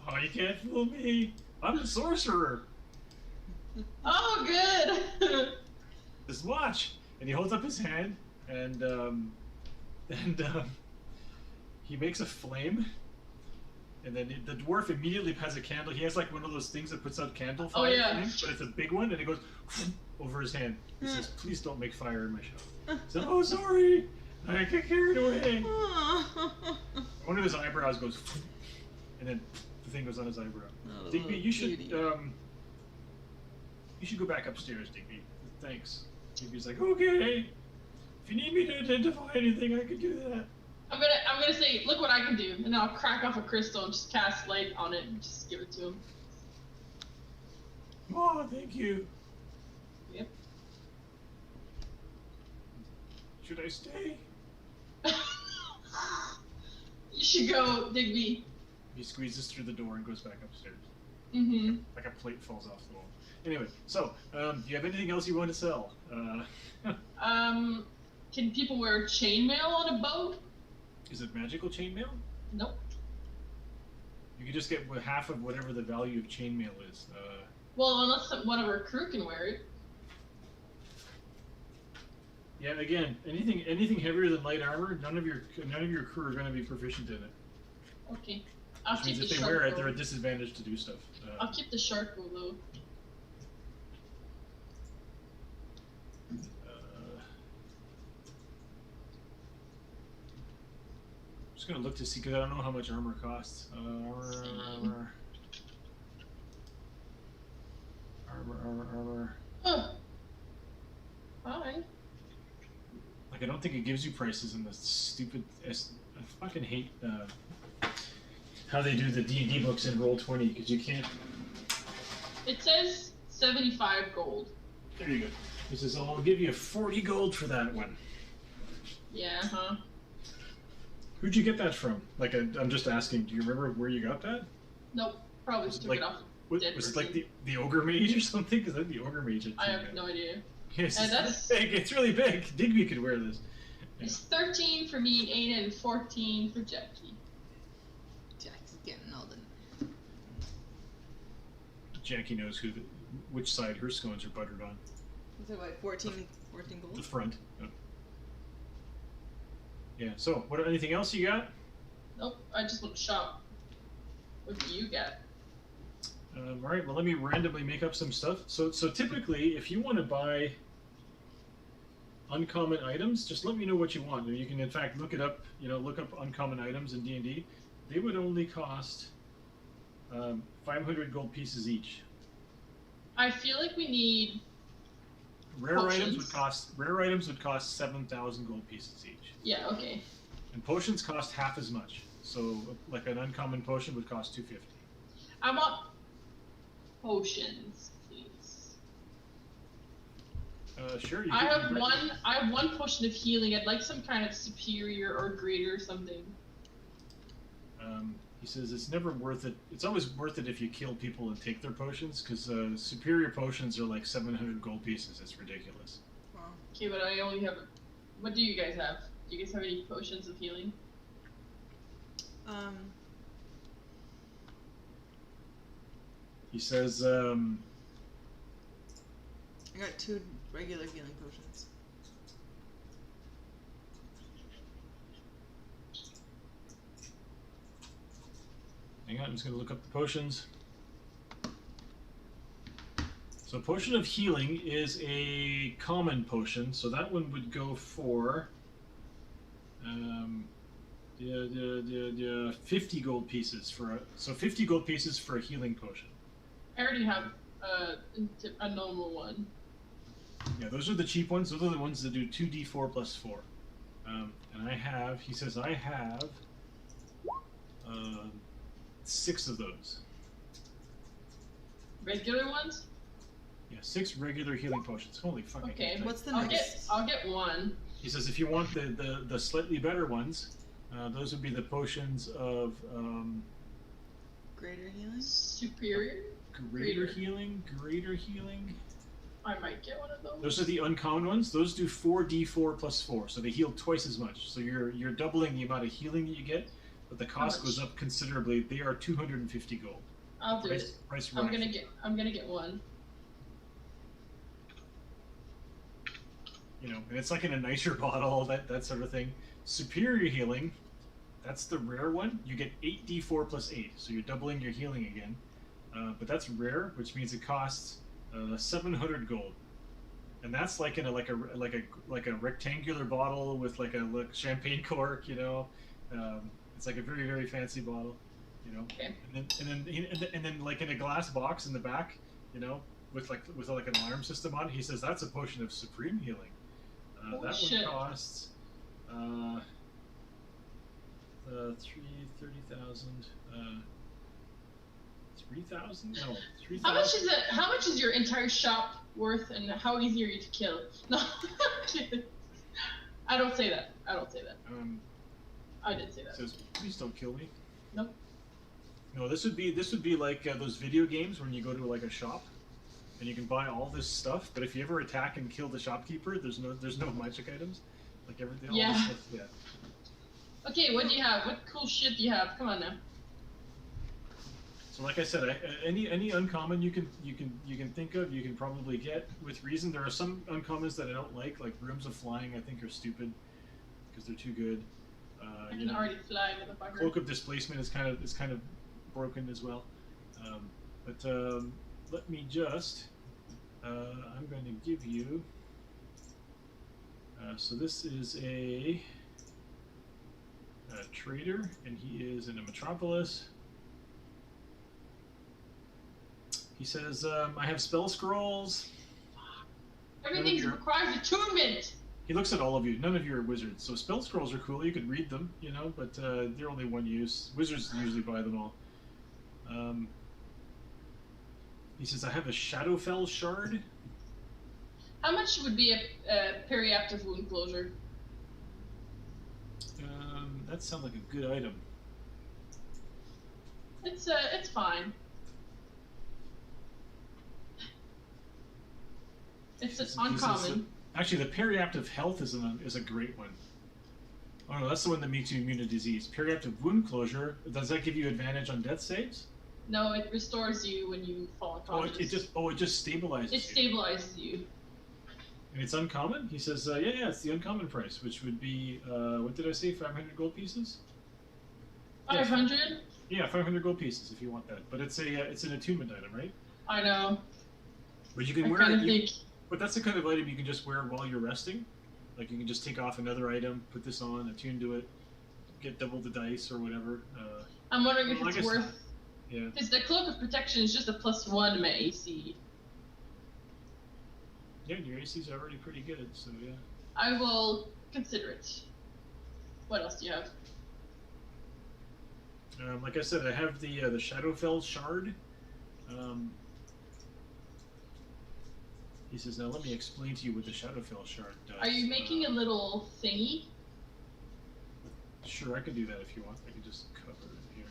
Oh, you can't fool me. I'm a sorcerer. Oh, good. Just watch. And he holds up his hand, and he makes a flame, and then the dwarf immediately has a candle. He has like one of those things that puts out candle fire, but it's a big one, and it goes over his hand. He says, "Please don't make fire in my shop." He says, "Oh, sorry, I get carried away." One of his eyebrows goes, and then the thing goes on his eyebrow. Oh, Digby, you should go back upstairs, Digby. Thanks. Digby's like, okay. If you need me to identify anything, I could do that. I'm gonna say, look what I can do, and I'll crack off a crystal and just cast light on it and just give it to him. Oh, thank you. Yep. Should I stay? You should go, Digby. He squeezes through the door and goes back upstairs. Mm-hmm. Like a plate falls off the wall. Anyway, so, do you have anything else you want to sell? Can people wear chainmail on a boat? Is it magical chainmail? Nope. You could just get half of whatever the value of chainmail is. Well, unless one of our crew can wear it. Yeah, again, anything heavier than light armor, none of your crew are going to be proficient in it. Okay. I'll Which keep means the if they short wear it, bow. they're at disadvantage to do stuff. I'll keep the short bow though. I'm just gonna look to see because I don't know how much armor costs. Armor. Huh. Fine. Like I don't think it gives you prices in the stupid. I fucking hate how they do the D&D books in Roll20 because you can't. It says 75 gold. There you go. It says I'll give you 40 gold for that one. Yeah, huh? Who'd you get that from? Like, I'm just asking. Do you remember where you got that? Nope. Probably just took it off. Was it like the ogre mage or something? Because the ogre mage. I have no idea. Yes, And it's big. It's really big. Digby could wear this. Yeah. It's 13 for me, Aiden, and 14 for Jackie. Jackie's getting all the. Jackie knows which side her scones are buttered on. Is it what, 14 gold? The front. Yeah. So, anything else you got? Nope. I just want to shop. What do you got? All right. Well, let me randomly make up some stuff. So typically, if you want to buy uncommon items, just let me know what you want. You can, in fact, look it up. Look up uncommon items in D&D. They would only cost 500 gold pieces each. I feel like we need Rare potions. items would cost 7,000 gold pieces each. Yeah. Okay. And potions cost half as much. So, like an uncommon potion would cost 250. I want potions, please. Sure. I have one potion of healing. I'd like some kind of superior or greater or something. He says it's never worth it. It's always worth it if you kill people and take their potions, because superior potions are like 700 gold pieces. It's ridiculous. Wow. Okay, but I only have. What do you guys have? Do you guys have any potions of healing? He says, I got 2 regular healing potions. hang on, I'm just going to look up the potions. So potion of healing is a common potion, so that one would go for 50 gold pieces for 50 gold pieces for a healing potion. I already have a normal one. Yeah, those are the cheap ones. Those are the ones that do 2d4 plus 4. And he says I have 6 of those. Regular ones? Yeah, 6 regular healing potions. Holy fuck! Okay. What's the I'll next? get one. He says if you want the slightly better ones, those would be the potions of Greater healing? Superior? greater healing. I might get one of those. Those are the uncommon ones. Those do 4d4 plus 4, so they heal twice as much. So you're doubling the amount of healing that you get, but the cost goes up considerably. They are 250 gold. I'll do it. Price I'm gonna get one. And it's like in a nicer bottle, that sort of thing. Superior healing, that's the rare one. You get 8d4 plus 8, so you're doubling your healing again. But that's rare, which means it costs 700 gold, and that's like in a rectangular bottle with like a champagne cork. It's like a very, very fancy bottle. Okay. And then like in a glass box in the back, with like an alarm system on it. He says that's a potion of supreme healing. That shit. one costs 30,000. 3,000? No, 3,000. How much is it? How much is your entire shop worth, and how easy are you to kill? No, I don't say that. I did say that. Says, please don't kill me. Nope. No, this would be like those video games when you go to like a shop, and you can buy all this stuff. But if you ever attack and kill the shopkeeper, there's no magic items, like everything. All Yeah. this stuff, yeah. Okay, what do you have? What cool shit do you have? Come on now. So like I said, any uncommon you can think of, you can probably get with reason. There are some uncommons that I don't like Rooms of Flying. I think are stupid because they're too good. I can already fly with a bugger. Cloak of Displacement is kind of broken as well. But let me just. I'm going to give you. So this is a trader, and he is in a metropolis. He says, I have spell scrolls. Everything requires attunement! He looks at all of you. None of you are wizards. So spell scrolls are cool. You could read them, you know, but they're only one use. Wizards usually buy them all. He says, I have a Shadowfell shard. How much would be a periactive wound closure? That sounds like a good item. It's fine. It's uncommon. Actually, the periactive health is a great one. Oh no, that's the one that makes you immune to disease. Periactive wound closure, does that give you advantage on death saves? No, it restores you when you fall unconscious. It just stabilizes. It stabilizes you. And it's uncommon? He says, yeah, it's the uncommon price, which would be, what did I say, 500 gold pieces? 500? Yeah, 500 gold pieces if you want that. But it's an attunement item, right? I know. But you can wear it. But that's the kind of item you can just wear while you're resting. Like you can just take off another item, put this on, attune to it, get double the dice or whatever. I'm wondering if it's worth. Yeah. Because the Cloak of Protection is just a +1 to my AC. Yeah, your AC's already pretty good, so yeah. I will consider it. What else do you have? Like I said, I have the Shadowfell shard. He says, now let me explain to you what the Shadowfell shard does. Are you making a little thingy? Sure, I can do that if you want. I can just cover it here.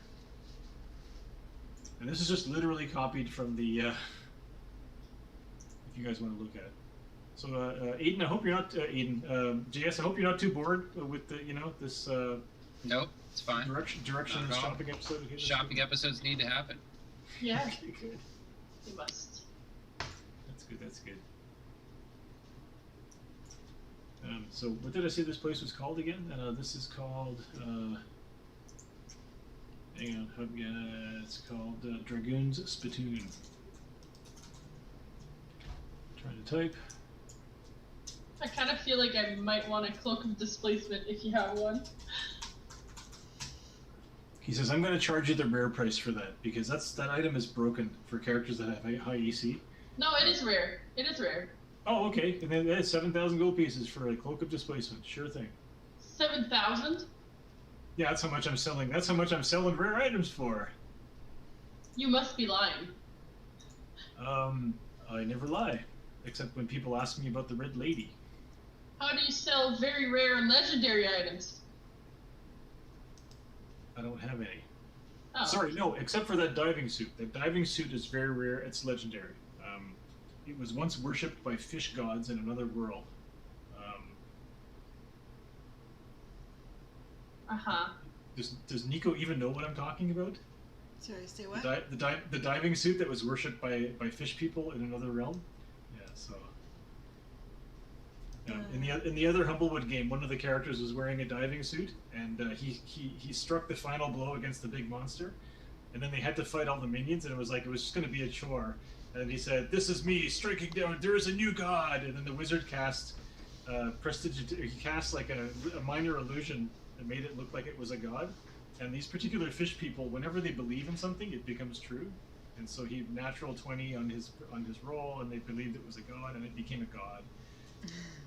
And this is just literally copied from the, if you guys want to look at it. So, Aiden, I hope you're not, JS, I hope you're not too bored with the, this, Nope, it's fine. Direction and shopping episode. Okay, shopping episodes need to happen. Yeah. Okay, good. They must. That's good. So what did I say this place was called again? This is called, hang on, it's called Dragoon's Spittoon. Trying to type. I kind of feel like I might want a Cloak of Displacement if you have one. He says, I'm going to charge you the rare price for that, because that item is broken for characters that have high AC. No, it is rare. It is rare. Oh, okay. And then that's 7,000 gold pieces for a Cloak of Displacement. Sure thing. 7,000? Yeah, that's how much I'm selling. That's how much I'm selling rare items for. You must be lying. I never lie. Except when people ask me about the Red Lady. How do you sell very rare and legendary items? I don't have any. Oh. Sorry, no, except for that diving suit. That diving suit is very rare. It's legendary. It was once worshipped by fish gods in another world. Uh-huh. Does Nico even know what I'm talking about? Sorry, say what? The diving suit that was worshipped by fish people in another realm? Yeah, so... in the other Humblewood game, one of the characters was wearing a diving suit, and he struck the final blow against the big monster, and then they had to fight all the minions, and it was just going to be a chore. And he said, "This is me striking down. There is a new god." And then the wizard cast he cast like a minor illusion that made it look like it was a god. And these particular fish people, whenever they believe in something, it becomes true. And so he natural 20 on his roll, and they believed it was a god, and it became a god.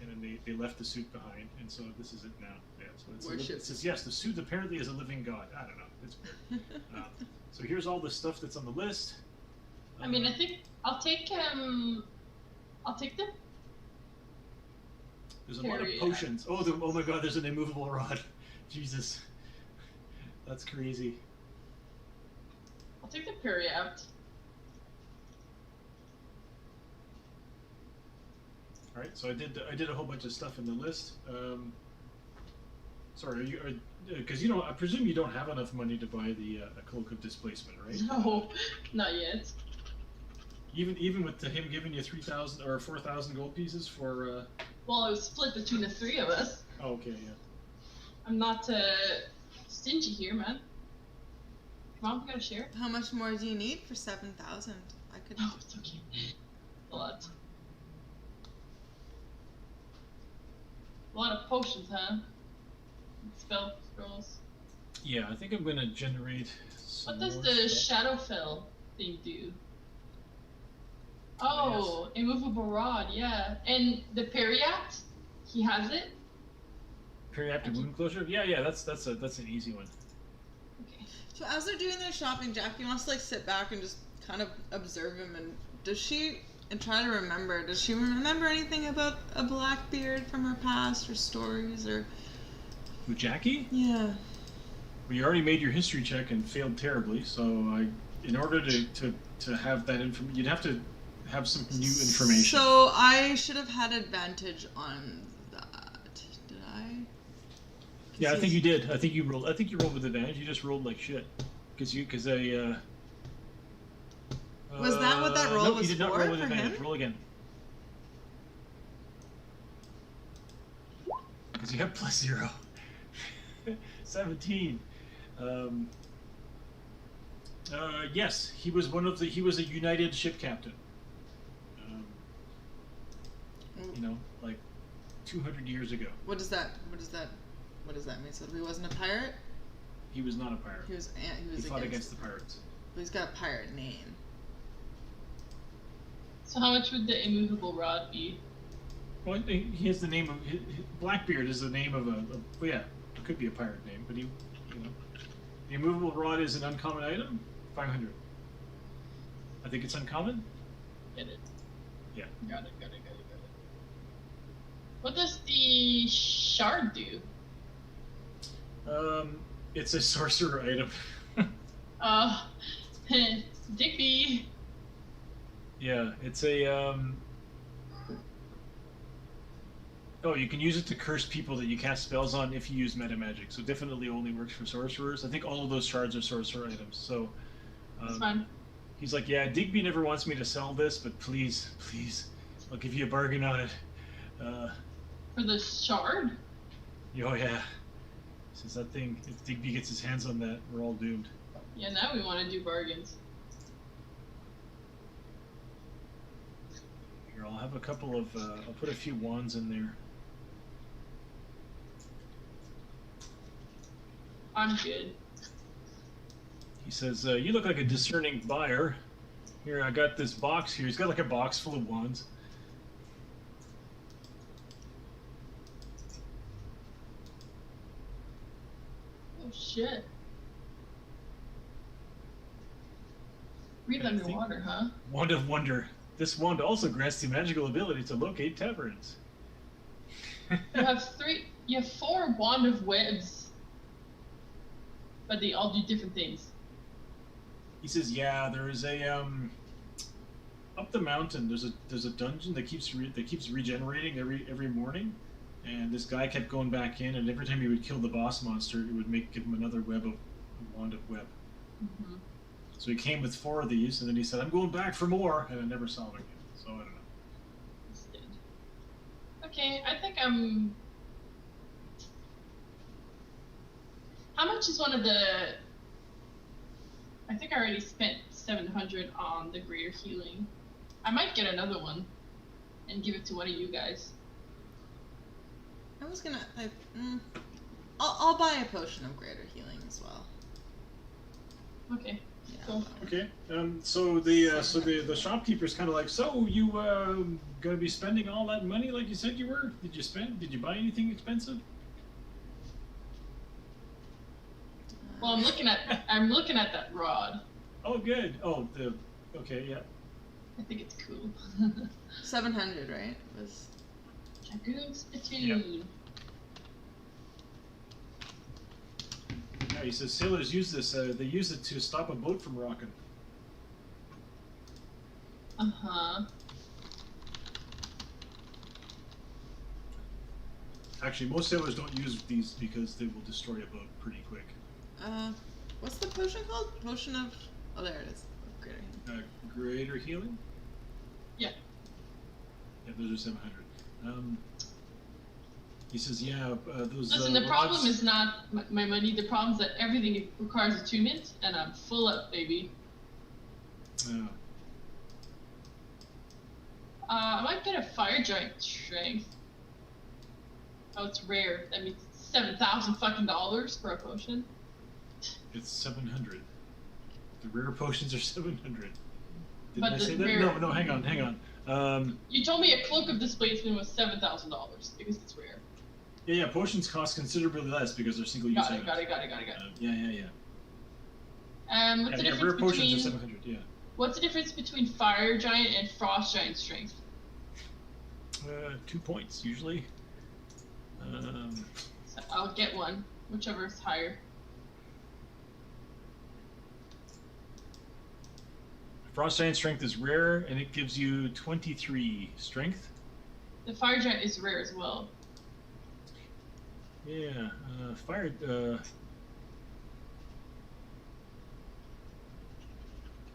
And then they left the suit behind, and so this is it now. Yeah, so it says yes, the suit apparently is a living god. I don't know, it's weird. So here's all the stuff that's on the list. I mean, I think I'll take the. There's a lot of potions. Oh my god, there's an immovable rod. Jesus, that's crazy. I'll take the periapt. All right, so I did a whole bunch of stuff in the list. Sorry, are you? Because you don't. I presume you don't have enough money to buy the a cloak of displacement, right? No, not yet. Even with him giving you 3,000 or 4,000 gold pieces for. Well, it was split between the three of us. Oh, okay, yeah. I'm not stingy here, man. Come on, we gotta share. How much more do you need for 7,000? I could. Oh, it's okay. A lot. A lot of potions, huh? Spell scrolls. Yeah, I think I'm gonna generate. Some What does more the stuff. Shadowfell thing do? Oh, immovable rod, yeah. And the Periapt, he has it. Periaptic wound closure? Yeah, that's an easy one. Okay. So as they're doing their shopping, Jackie wants to like sit back and just kind of observe him. And does she and try to remember? Does she remember anything about a Blackbeard from her past, or stories, or? With Jackie? Yeah. Well, you already made your history check and failed terribly. So in order to have that information, you'd have to have some new information. So I should have had advantage on that. Did I? Yeah, I think you did. I think you rolled with advantage. You just rolled like shit. Because I. Was that what that roll nope, was you did not for roll with for advantage. him? Roll again. Because you have +0. 17. Yes, he was he was a United ship captain. You know, like 200 years ago. What does that mean? So he wasn't a pirate? He was not a pirate. He was He fought against the pirates. But he's got a pirate name. So how much would the immovable rod be? Well, he has the name of Blackbeard is the name of well, yeah, it could be a pirate name, but the immovable rod is an uncommon item. 500. I think it's uncommon. Get it. Yeah. Got it. What does the shard do? It's a sorcerer item. Digby. Yeah, it's a Oh, you can use it to curse people that you cast spells on if you use meta magic. So definitely only works for sorcerers. I think all of those shards are sorcerer items. So That's fine. he's like, yeah, Digby never wants me to sell this, but please, I'll give you a bargain on it. For the shard? Oh yeah. Since that thing, if Digby gets his hands on that, we're all doomed. Yeah, now we want to do bargains. Here, I'll have a couple of, I'll put a few wands in there. I'm good. He says, you look like a discerning buyer. Here, I got this box here. He's got like a box full of wands. Oh shit. Breathe underwater, huh? Wand of Wonder. This wand also grants the magical ability to locate taverns. You have 4 wand of webs. But they all do different things. He says, yeah, there is a up the mountain. There's a dungeon that keeps regenerating every morning, and this guy kept going back in, and every time he would kill the boss monster, it would give him another wand of web. Mm-hmm. So he came with 4 of these, and then he said, I'm going back for more, and I never saw him again. So I don't know. It's dead. Okay, I think I'm. How much is one of the? I think I already spent 700 on the greater healing. I might get another one, and give it to one of you guys. I was gonna. I'll buy a potion of greater healing as well. Okay. Yeah. Cool. Okay. So the shopkeeper's kind of like, so you gonna be spending all that money like you said you were? Did you buy anything expensive? Well, I'm looking at that rod. Oh, good. Oh, okay, yeah. I think it's cool. 700, right? Was Dragoon Spittoon. Yep. Yeah, he says sailors use this. They use it to stop a boat from rocking. Actually, most sailors don't use these because they will destroy a boat pretty quick. What's the potion called? Potion of... Oh, there it is. Greater healing. Greater healing? Yeah. Yeah, those are 700. He says, yeah, those. Listen, the problem rods- is not my money. The problem is that everything requires attunement, and I'm full up, baby. I might get a fire giant strength. Oh, it's rare. That means $7,000 fucking dollars for a potion. It's 700. The rare potions are 700. Didn't But I the say that? rare- No, hang on. You told me a cloak of displacement was $7,000 because it's rare. Yeah, potions cost considerably less because they're single use Got it. Yeah. What's the Yeah, difference rare potions between are 700, yeah. what's the difference between fire giant and frost giant strength? 2 points, usually. So I'll get one, whichever is higher. Frost Giant Strength is rare, and it gives you 23 strength. The fire giant is rare as well. Yeah, fire.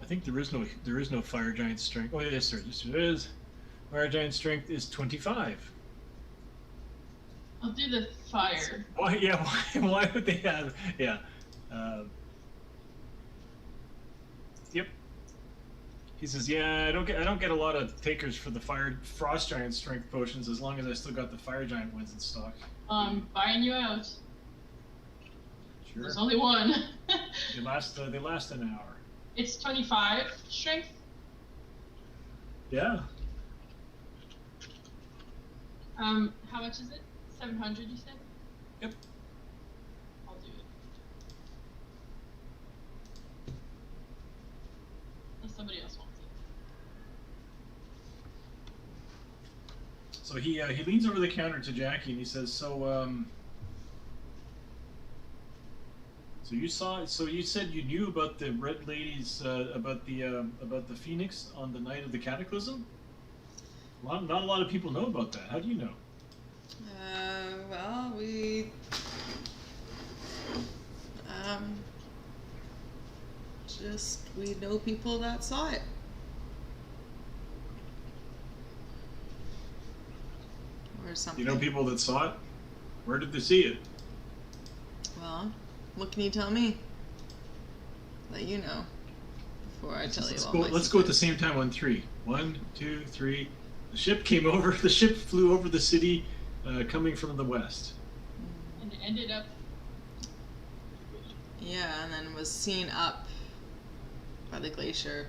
I think there is no Fire Giant Strength. Oh yes, there is. Fire Giant Strength is 25. I'll do the fire. Why? Yeah. Why would they have? Yeah. Yep. He says, "Yeah, I don't get a lot of takers for the Frost Giant Strength potions as long as I still got the Fire Giant ones in stock." Buying you out. Sure. There's only one. They last an hour. It's 25 strength. Yeah. How much is it? 700, you said? Yep. I'll do it. Unless somebody else wants it. So he leans over the counter to Jackie and he says, "So you said you knew about the Red Ladies, about the Phoenix on the night of the Cataclysm? Not a lot of people know about that. How do you know?" Well, we we know people that saw it. Or something. You know people that saw it? Where did they see it? Well, what can you tell me? Let you know before I tell you all my Let's go at the same time on 3. 1, 2, 3. The ship came over. The ship flew over the city, coming from the west. And it ended up. Yeah, and then was seen up by the glacier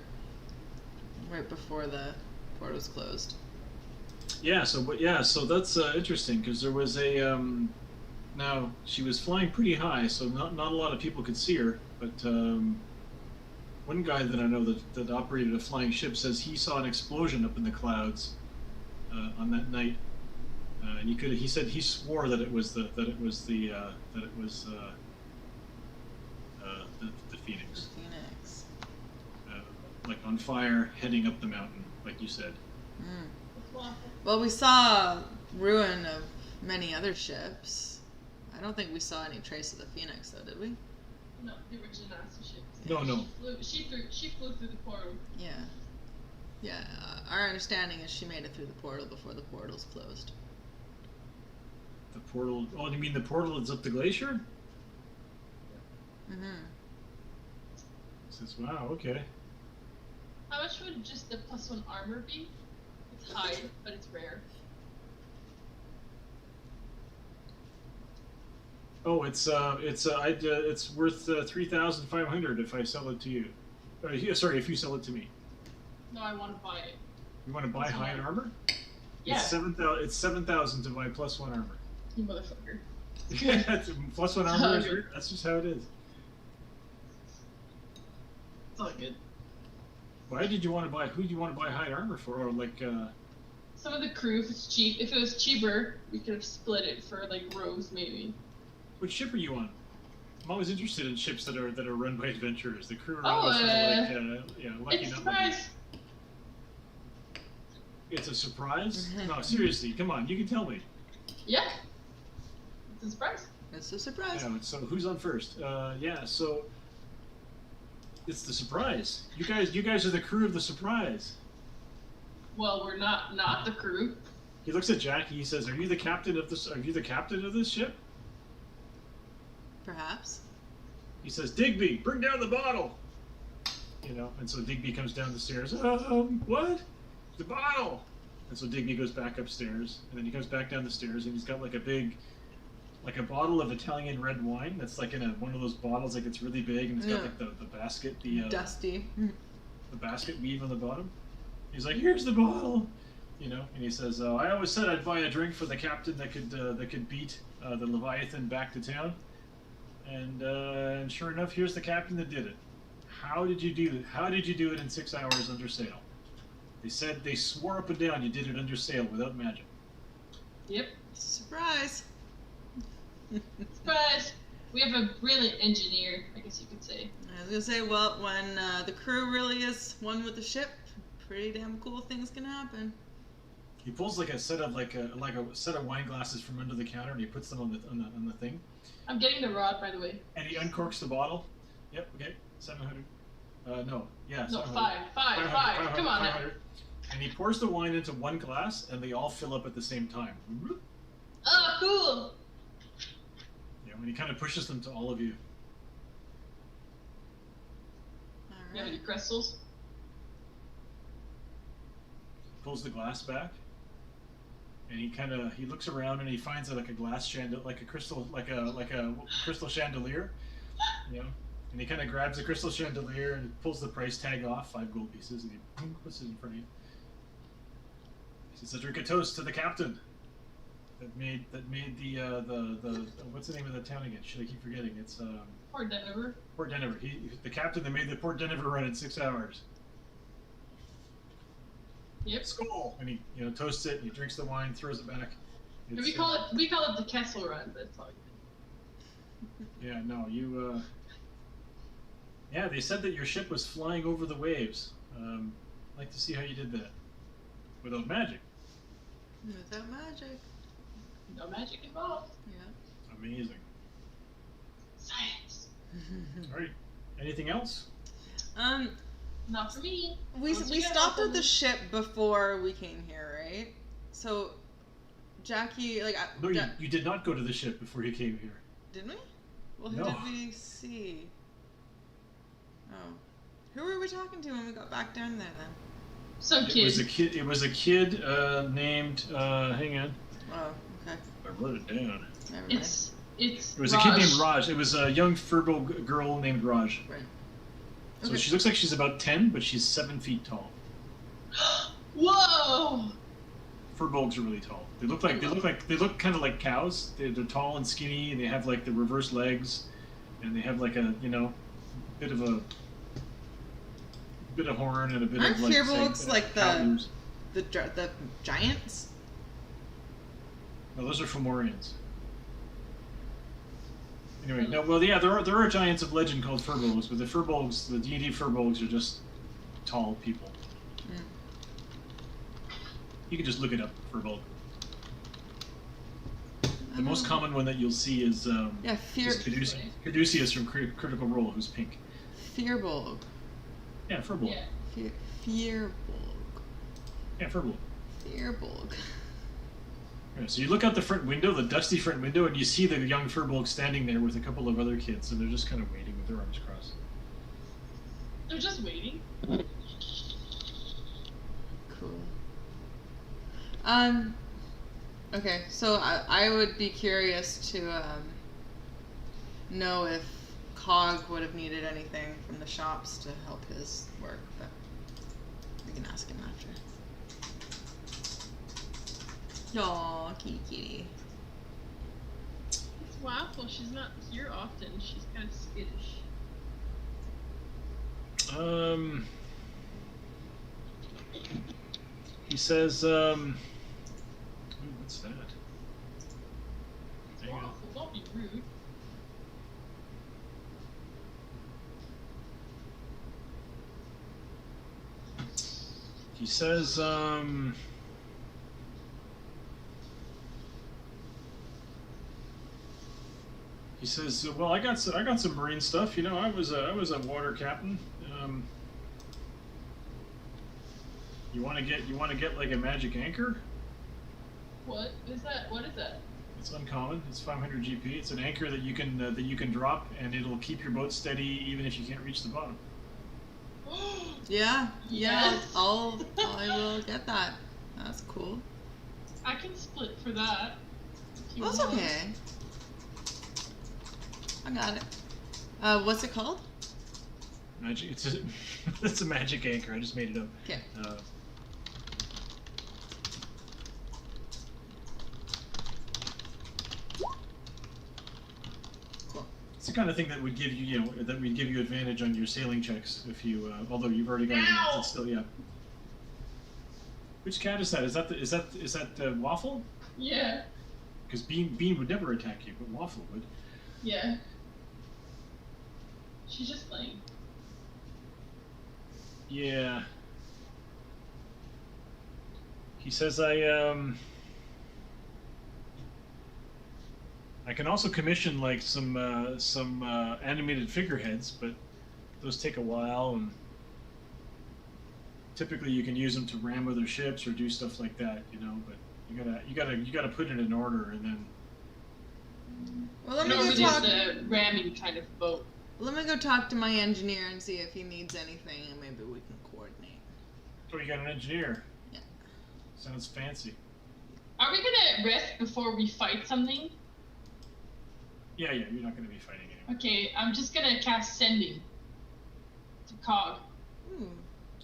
right before the port was closed. Yeah. So that's interesting because there was a. Now she was flying pretty high, so not a lot of people could see her. But one guy that I know that operated a flying ship says he saw an explosion up in the clouds on that night, and he said he swore that it was the Phoenix. The Phoenix. Like on fire, heading up the mountain, like you said. Well, we saw ruin of many other ships. I don't think we saw any trace of the Phoenix, though, did we? No, the original NASA ship. No. She flew through the portal. Yeah. Yeah, our understanding is she made it through the portal before the portal's closed. The portal. Oh, you mean the portal that's up the glacier? Mm-hmm. Says, wow, okay. How much would just the +1 armor be? It's high, but it's rare. Oh, it's worth 3,500 if I sell it to you. Sorry, if you sell it to me. No, I want to buy it. You want to buy hide armor? Yeah. It's 7,000 to buy +1 armor. You motherfucker. +1 armor is weird. That's just how it is. It's all good. Why did you want to buy? Who do you want to buy hide armor for? Or like? Some of the crew, if it's cheap. If it was cheaper, we could have split it for like rows, maybe. Which ship are you on? I'm always interested in ships that are run by adventurers. The crew are Oh, always lucky It's a not surprise. It's a surprise? No, seriously, come on, you can tell me. Yeah. It's a surprise. It's a surprise. Yeah, so who's on first? Yeah, so it's the surprise. You guys are the crew of the surprise. Well, we're not the crew. He looks at Jackie. He says, "Are you the captain of this? Are you the captain of this ship?" Perhaps. He says, "Digby, bring down the bottle." You know, and so Digby comes down the stairs. What? The bottle. And so Digby goes back upstairs, and then he comes back down the stairs, and he's got like a bottle of Italian red wine that's like in one of those bottles, like it's really big, and it's got like the basket, Dusty. the basket weave on the bottom. He's like, "Here's the bottle," you know, and he says, "I always said I'd buy a drink for the captain that could beat the Leviathan back to town, and sure enough, here's the captain that did it. How did you do it? How did you do it in 6 hours under sail? They swore up and down you did it under sail without magic." Yep. Surprise. Surprise! We have a brilliant engineer, I guess you could say. I was gonna say, well, when the crew really is one with the ship, pretty damn cool things can happen. He pulls like a set of a set of wine glasses from under the counter, and he puts them on the thing. I'm getting the rod, by the way. And he uncorks the bottle. Yep. Okay. 700. No. Yeah. No, 700. 500. Come on now. 500. And he pours the wine into one glass, and they all fill up at the same time. Oh, cool! Yeah. And he kind of pushes them to all of you. All You have any right. crystals? Pulls the glass back, and he looks around, and he finds like a glass chandelier, like a crystal chandelier, you know. And he kind of grabs the crystal chandelier and pulls the price tag off, 5 gold pieces, and he puts it in front of you. He says, "Drink a toast to the captain that made the what's the name of the town again? Should I keep forgetting? It's Port Denver. Port Denver. The captain that made the Port Denver run in 6 hours. Yep. Skull!" And he toasts it. And he drinks the wine, throws it back. And we call it the Kessel Run, but it's all good. Yeah, no, you. Yeah, they said that your ship was flying over the waves. I'd like to see how you did that without magic. Without magic. No magic involved. Yeah. Amazing. Science. All right. Anything else? Not for me. We Once we you get stopped open- at the ship before we came here, right? So, Jackie, like, No, you did not go to the ship before you came here. didn't we? Well, who No. did we see? Oh, who were we talking to when we got back down there then? Some It kid. was a kid. It was a kid named. Hang on. Oh, okay. I wrote it down. Never mind. It's It was a kid named Raj. It was a young Furbolg girl named Raj. Right. So Okay. she looks like she's about 10, but she's 7 feet tall. Whoa! Furbolgs are really tall. They look kind of like cows. They're tall and skinny. And they have like the reverse legs, and they have like a bit of horn and a bit Aren't of like. Furbolgs like cow the- ears. the giants? No, those are Fomorians. Anyway, no, well, yeah, there are giants of legend called Furbolgs, but the D&D Furbolgs are just tall people. You can just look it up, Furbolg. The most common one that you'll see is Yeah, just Caduceus from Critical Role, who's pink. Fearbolg. Yeah, Furbolg. Yeah. Fearbolg. Yeah, Furbolg. Fearbolg. Yeah, so you look out the front window, the dusty front window, and you see the young Furbolg standing there with a couple of other kids, and they're just kind of waiting with their arms crossed. They're just waiting. Cool. Okay, so I would be curious to know if Cog would have needed anything from the shops to help his work, but we can ask him after. Aw, kitty. It's Waffle. She's not here often. She's kind of skittish. He says, ooh, what's that? Hang on. Waffle, don't be rude. He says, He says, "Well, I got some marine stuff. You know, I was a water captain. You want to get like a magic anchor? What is that? What is that? It's uncommon. It's 500 GP. It's an anchor that you can drop, and it'll keep your boat steady even if you can't reach the bottom." Yeah. Yes. I will get that. That's cool. I can split for that. if you That's want. okay. I got it. What's it called? Magic. It's a magic anchor. I just made it up. Okay. Cool. It's the kind of thing that would give you, advantage on your sailing checks if you, although you've already got it. Ow! It's still, yeah. Which cat is that? Is that Waffle? Yeah. Because Bean would never attack you, but Waffle would. Yeah. She's just playing. Yeah. He says I can also commission like some animated figureheads, but those take a while, and typically you can use them to ram other ships or do stuff like that, But you gotta put it in order, and then. Well, let me Normally go talk. it's a ramming kind of boat. Let me go talk to my engineer and see if he needs anything, and maybe we can coordinate. Oh, you got an engineer. Yeah. Sounds fancy. Are we gonna rest before we fight something? Yeah, you're not gonna be fighting anyone. Okay, I'm just gonna cast Sending to Cog. Ooh.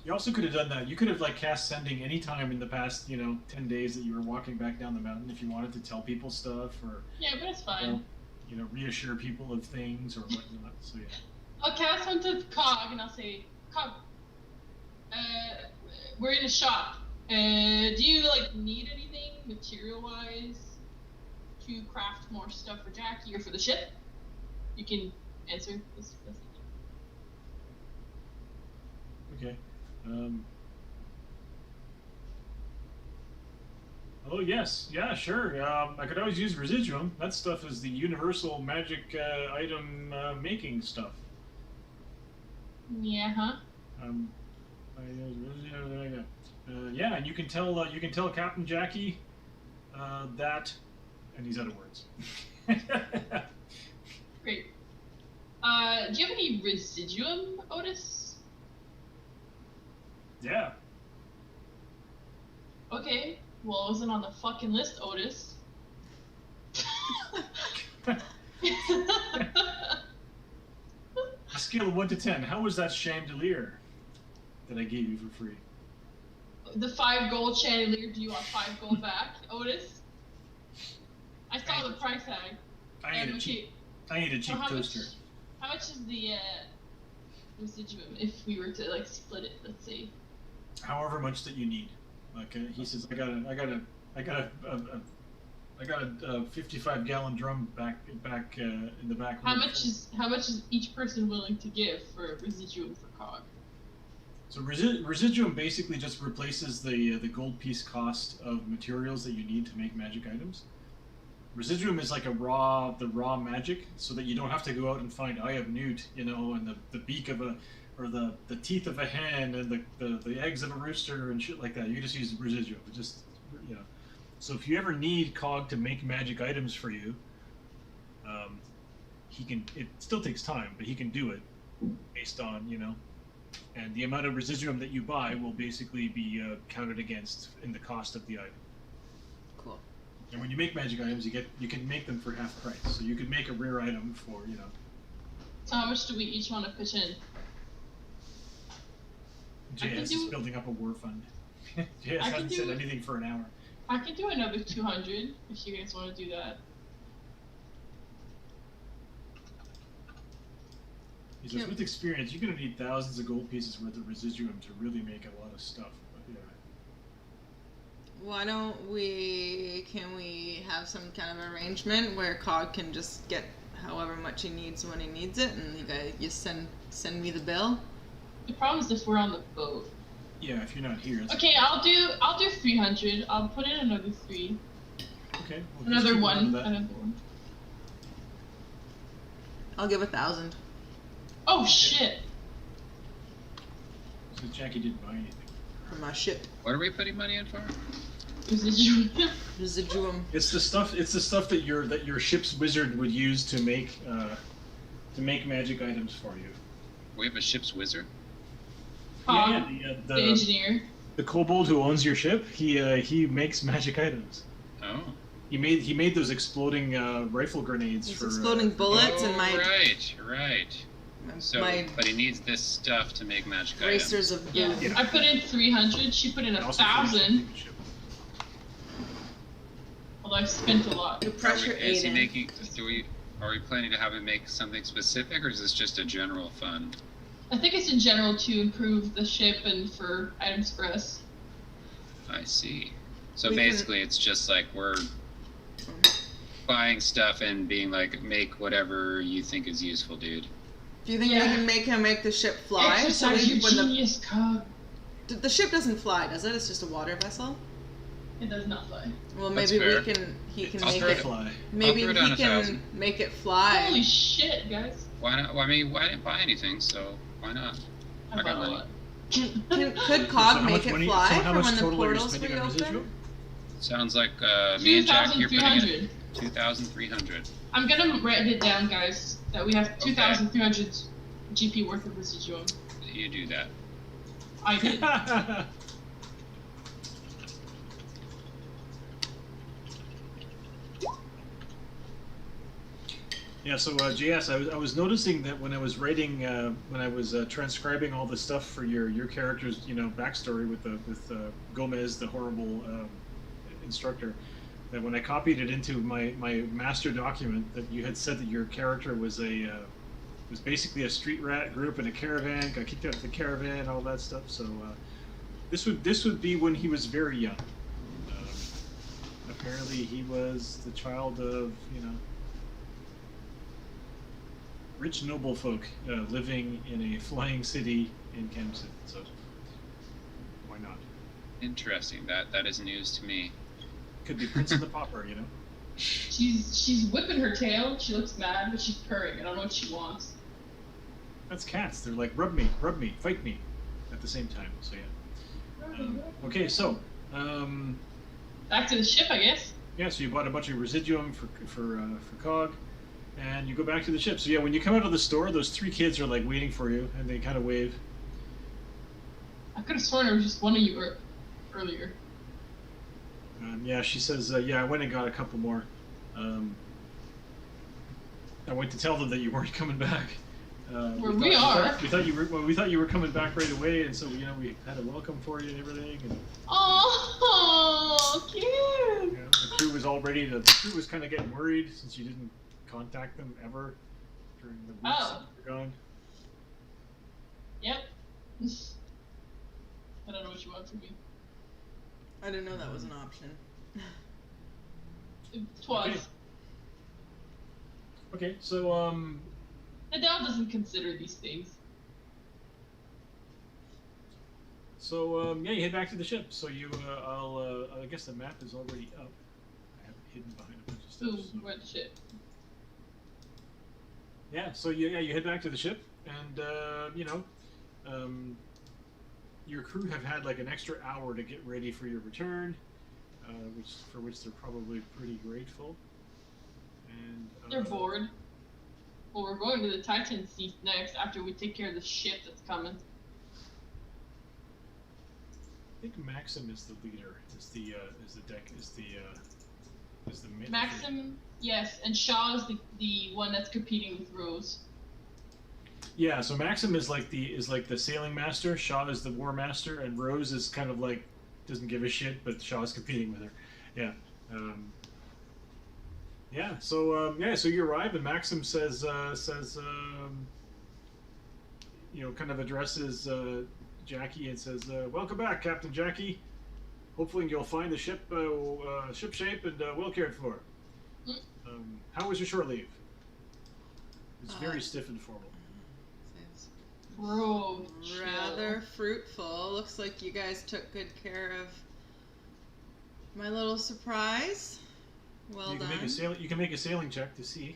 You also could have done that. You could have cast sending any time in the past, 10 days that you were walking back down the mountain if you wanted to tell people stuff or Yeah, but it's fine. Reassure people of things or whatnot. So yeah. I'll cast one to Cog and I'll say, Cog, we're in a shop. Do you need anything material-wise to craft more stuff for Jackie or for the ship? You can answer this message. Okay. Oh yes, yeah, sure. I could always use residuum. That stuff is the universal magic item making stuff. Yeah, huh? Yeah, and you can tell Captain Jackie that, and he's out of words. Great. Do you have any residuum, Otis? Yeah. Okay. Well, it wasn't on the fucking list, Otis. A scale of 1 to 10. How was that chandelier that I gave you for free? The 5 gold chandelier. Do you want 5 gold back, Otis? I saw the price tag. I need a cheap toaster. How much is the residuum if we were to split it? Let's see. However much that you need. He says, I got a 55-gallon drum back in the back room. How much is each person willing to give for residuum for Cog? So residuum basically just replaces the gold piece cost of materials that you need to make magic items. Residuum is like the raw magic, so that you don't have to go out and find Eye of Newt, and the beak of or the teeth of a hen and the eggs of a rooster and shit like that. You can just use residuum. So if you ever need Cog to make magic items for you, he can. It still takes time, but he can do it based on and the amount of residuum that you buy will basically be counted against in the cost of the item. Cool. And when you make magic items, you can make them for half price. So you could make a rare item for So how much do we each want to pitch in? JS is building up a war fund. JS hasn't said anything for an hour. I can do another 200 if you guys want to do that. He says, with experience, you're going to need thousands of gold pieces worth of residuum to really make a lot of stuff. But yeah. Why don't can we have some kind of arrangement where Cog can just get however much he needs when he needs it, and you send me the bill? The problem is if we're on the boat. Yeah, if you're not here. Okay, I'll do 300. I'll put in another 3. Okay. Well, Another one. I'll give 1,000. Oh shit! So Jackie didn't buy anything. For my ship. What are we putting money in for? Residuum. It's the stuff. It's the stuff that your ship's wizard would use to make magic items for you. We have a ship's wizard? The engineer. The kobold who owns your ship. He makes magic items. Oh. He made those exploding rifle grenades These for exploding bullets and my Right. So, but he needs this stuff to make magic racers items. of Yeah. doom. I put in 300. She put in and also 1,000. for the ship. Although I spent a lot. The pressure Is he Aiden. making? Are we planning to have him make something specific, or is this just a general fund? I think it's in general to improve the ship and for items for us. I see. So We can- basically, it's just like we're buying stuff and being like, make whatever you think is useful, dude. Do you think Yeah. we can make him make the ship fly? Exercise your when genius, Cog. the ship doesn't fly, does it? It's just a water vessel. It does not fly. Well, That's maybe fair. he can I'll make throw it. it. Fly. Maybe I'll throw he down can 1,000. make it fly. Holy shit, guys. Why not? Well, I mean, I didn't buy anything, so why not? I I got bought a money. lot. Could Cog make it fly So how for much when the total are you portals spending on reopen? residual? Sounds like me and Jack here putting in 2,300. 2,300. I'm gonna write it down, guys, that we have 2,300 GP worth of residuum. You do that. I did. Yeah, so JS, I was noticing that when I was writing, when I was transcribing all the stuff for your character's, backstory with Gomez, the horrible instructor, that when I copied it into my master document, that you had said that your character was was basically a street rat, grew up in a caravan, got kicked out of the caravan, all that stuff. So this would be when he was very young. Apparently, he was the child of rich noble folk living in a flying city in Kempston. So why not? Interesting. That is news to me. Could be Prince and the Pauper, She's whipping her tail. She looks mad, but she's purring. I don't know what she wants. That's cats. They're like rub me, fight me, at the same time. So yeah. Okay, so Back to the ship, I guess. yeah, so you bought a bunch of residuum for Cog, and you go back to the ship. So yeah, when you come out of the store, those 3 kids are like waiting for you, and they kind of wave. I could have sworn it was just one of you earlier. Yeah, she says, yeah, I went and got a couple more. I went to tell them that you weren't coming back. We are. We thought you were coming back right away, and so we had a welcome for you and everything. And, Oh, cute. the crew was all ready to. The crew was kind of getting worried since you didn't contact them ever during the weeks that you were gone. Yep. I don't know what you want from me. I didn't know that was an option. It was. Okay, so Adele doesn't consider these things. yeah, you head back to the ship. So you, I guess the map is already up. I have it hidden behind a bunch of stuff. Ooh, what shit. Yeah, so you head back to the ship, and your crew have had like an extra hour to get ready for your return, for which they're probably pretty grateful. And They're bored. Well, we're going to the Titan Sea next after we take care of the ship that's coming. I think Maxim is the leader. Is the Maxim, yes, and Shaw is the one that's competing with Rose. Yeah, so Maxim is like the sailing master, Shaw is the war master, and Rose is kind of like doesn't give a shit, but Shaw's competing with her. Yeah. So you arrive, and Maxim says kind of addresses Jackie and says, "Welcome back, Captain Jackie. Hopefully you'll find the ship ship shape and well cared for. How was your short leave?" It's very stiff and formal. Bro, Rather fruitful. Looks like you guys took good care of my little surprise. Well You done. can make a sailing check to see.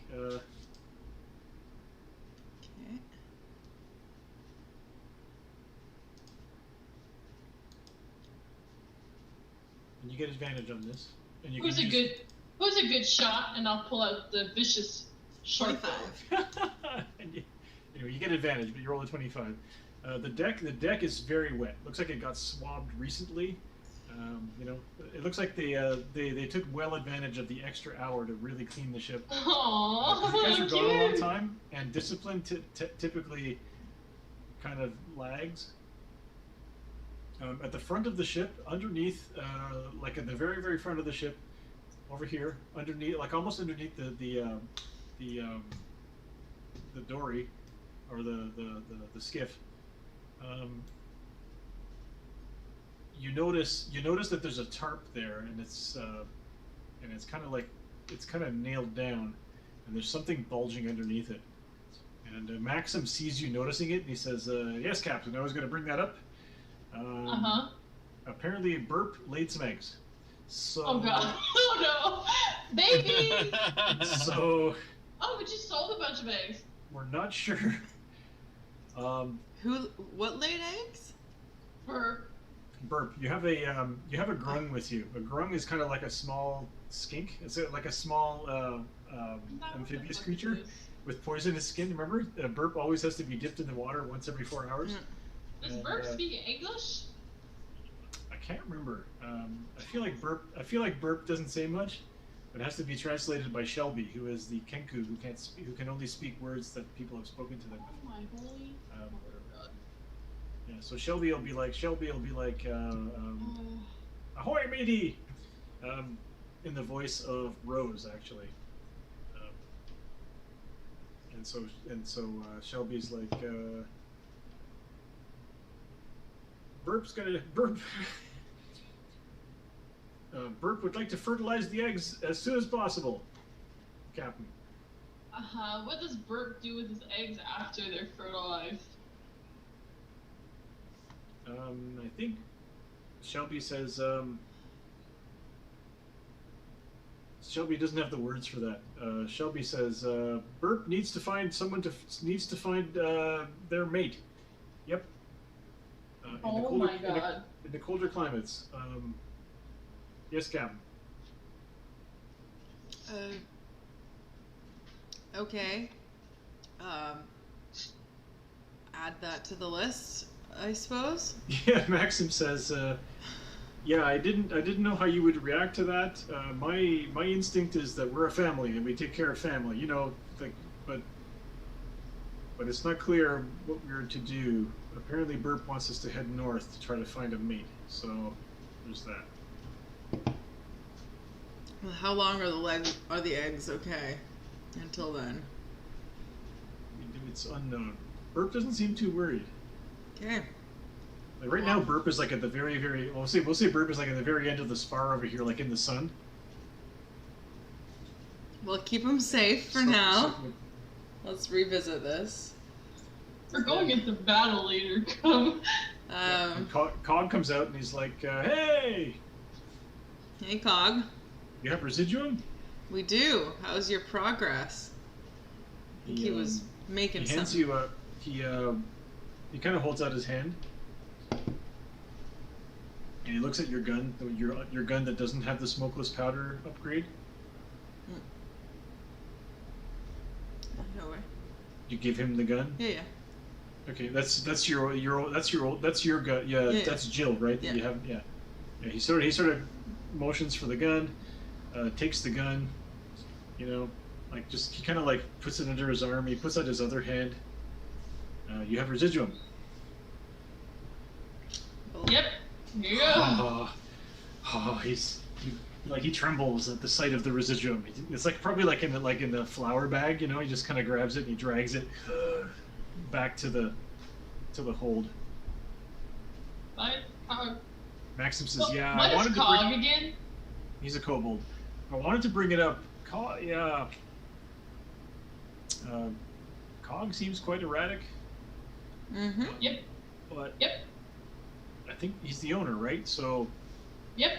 get advantage on this, and you Who's can a good shot, and I'll pull out the vicious short bow. 25. Anyway, you get advantage, but you roll a 25. The deck is very wet. Looks like it got swabbed recently. You know, it looks like they took well advantage of the extra hour to really clean the ship. Aww, You guys are gone a long cute. time, and discipline typically kind of lags. At the front of the ship, underneath, like at the very, very front of the ship, over here, underneath, like almost underneath the dory, or the skiff, you notice that there's a tarp there, and it's kind of like it's kind of nailed down, and there's something bulging underneath it. And Maxim sees you noticing it, and he says, "Yes, Captain, I was going to bring that up. Apparently, Burp laid some eggs. So, Oh god. Oh no. Baby! So Oh, we just sold a bunch of eggs. we're not sure. What laid eggs? For Burp, you have a grung with you. A grung is kind of like a small skink. It's like a small amphibious creature with poisonous skin. Remember, Burp always has to be dipped in the water once every 4 hours. Does And, Burp speak English? I can't remember. I feel like Burp doesn't say much. It has to be translated by Shelby, who is the Kenku, who can only speak words that people have spoken to them. Oh my holy mother of God. Yeah, so Shelby will be like, ahoy, matey! In the voice of Rose, actually. And so Shelby's like, Burp. Burp would like to fertilize the eggs as soon as possible, Captain. What does Burp do with his eggs after they're fertilized? I think Shelby says, Shelby doesn't have the words for that. Shelby says, Burp needs to find their mate. Yep. Oh my god. In the colder climates. Yes, Captain. Okay. Add that to the list, I suppose. Yeah, Maxim says, yeah, I didn't know how you would react to that. My instinct is that we're a family and we take care of family, you know, but it's not clear what we're to do. Apparently Burp wants us to head north to try to find a mate, so there's that. Well, how long are the eggs? Okay, until then. It's unknown. Burp doesn't seem too worried. Okay. Like right now, Burp is like at the very, very. We'll say Burp is like at the very end of the spar over here, like in the sun. Well, keep them safe for now. Let's revisit this. We're going into battle later. Come. And Cog comes out and he's like, "Hey, Hey, Cog. you have residuum?" We do. How's your progress? I think he was making He hands something. you he kind of holds out his hand, and he looks at your gun, your gun that doesn't have the smokeless powder upgrade. No way. You give him the gun. Yeah, yeah. Okay, that's your gun. Yeah, Yeah. that's Jill, right? Yeah. You have yeah. He sort of motions for the gun, takes the gun, you know, like just he kind of like puts it under his arm. He puts out his other hand. You have residuum. Yep. Here you go. He trembles at the sight of the residuum. It's like probably like in the flour bag, you know. He just kind of grabs it and he drags it back to the hold. Maxim says, "Yeah, what I wanted is to Cog bring." again? He's a kobold. I wanted to bring it up. Cog seems quite erratic. Mm-hmm. Yep. But Yep. I think he's the owner, right? So Yep.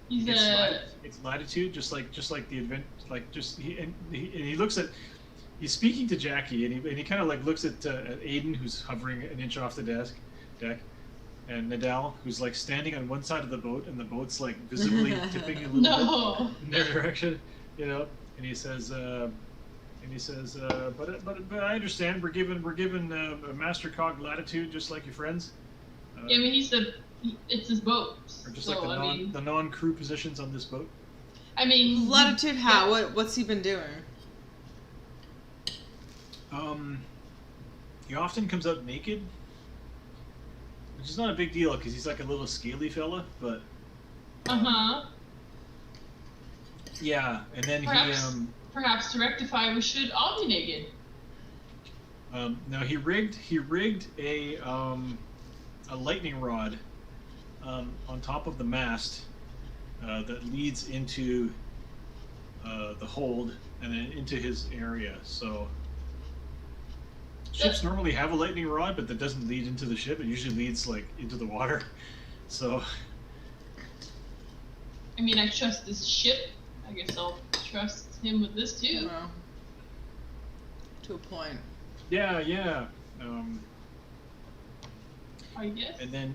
He's it's latitude, just like the event, like just he looks at. He's speaking to Jackie, and he kind of like looks at Aiden, who's hovering an inch off the deck. and Nadal, who's like standing on one side of the boat, and the boat's like visibly tipping a little No. bit in their direction, you know. And he says, but I understand. We're given a master cog latitude, just like your friends. Yeah, I mean, it's his boat. Or just So, like the non-crew positions on this boat. I mean, Latitude how? yeah. What's he been doing? He often comes out naked, which is not a big deal because he's like a little scaly fella, but yeah. And then Perhaps to rectify, we should all be naked. Now he rigged a lightning rod on top of the mast that leads into the hold and then into his area. So ships normally have a lightning rod, but that doesn't lead into the ship. It usually leads like into the water. So I mean, I trust this ship. I guess I'll trust him with this too. Well, to a point. yeah. I guess. And then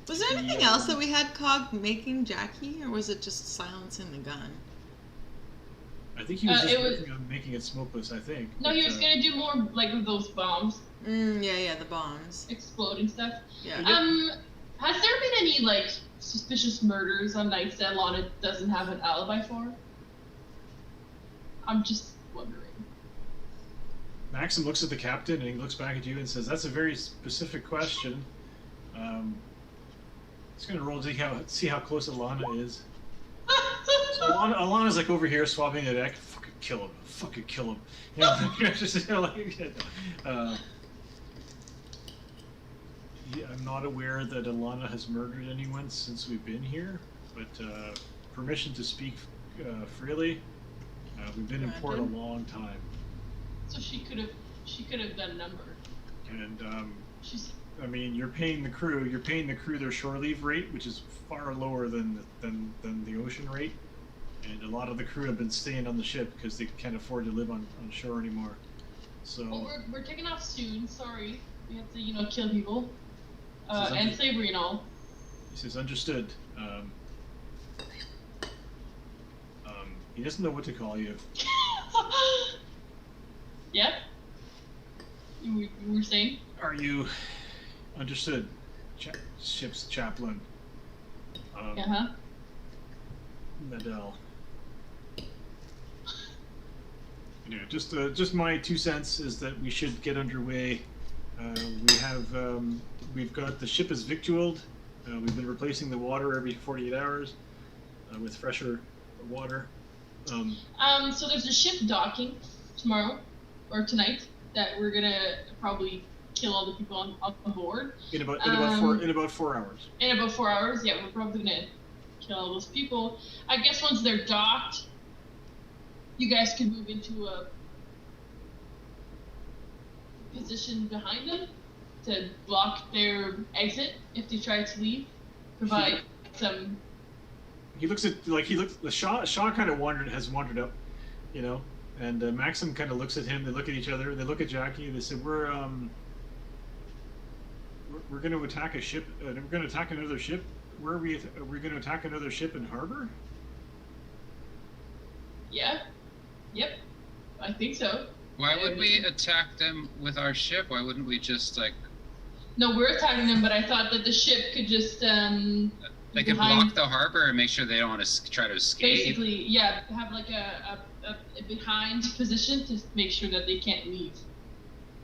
Was there anything else that we had Cog making Jackie, or was it just silencing the gun? I think he was just it was- working on making it smokeless. I think. No, But, he was gonna do more like with those bombs, Yeah, the bombs. exploding stuff. Yeah. Has there been any like suspicious murders on nights that Lana doesn't have an alibi for? I'm just wondering. Maxim looks at the captain and he looks back at you and says, "That's a very specific question. He's gonna roll to see how close Alana is." So Alana's like over here swabbing the deck. Fucking kill him! Fucking kill him! You know, just, you know, like, yeah, I'm not aware that Alana has murdered anyone since we've been here, but permission to speak freely. We've been in port a long time, So she could have done a number. and She's I mean, you're paying the crew their shore leave rate, which is far lower than the ocean rate, and a lot of the crew have been staying on the ship because they can't afford to live on shore anymore. So well, we're taking off soon. Sorry, we have to kill people, Says and slavery and all. he says, "Understood." He doesn't know what to call you. Yeah. You were saying? Are you understood, ship's chaplain? Nadal. Anyway, just my 2 cents is that we should get underway. We've got the ship is victualled. We've been replacing the water every 48 hours with fresher water. So there's a ship docking tomorrow or tonight that we're gonna probably kill all the people on board. In about 4 hours. In about 4 hours, yeah, we're probably gonna kill all those people. I guess once they're docked, you guys can move into a position behind them to block their exit if they try to leave. Provide some. He looks at the Shaw kind of has wandered up, you know, and Maxim kind of looks at him. They look at each other. They look at Jackie. They said, "We're going to attack a ship. We're going to attack another ship. Where are we? Are we going to attack another ship in harbor?" Yeah. Yep. I think so. Why would we attack them with our ship? Why wouldn't we just like? No, we're attacking them, but I thought that the ship could just They could block the harbor and make sure they don't want to try to escape. basically, yeah, have like a behind position to make sure that they can't leave.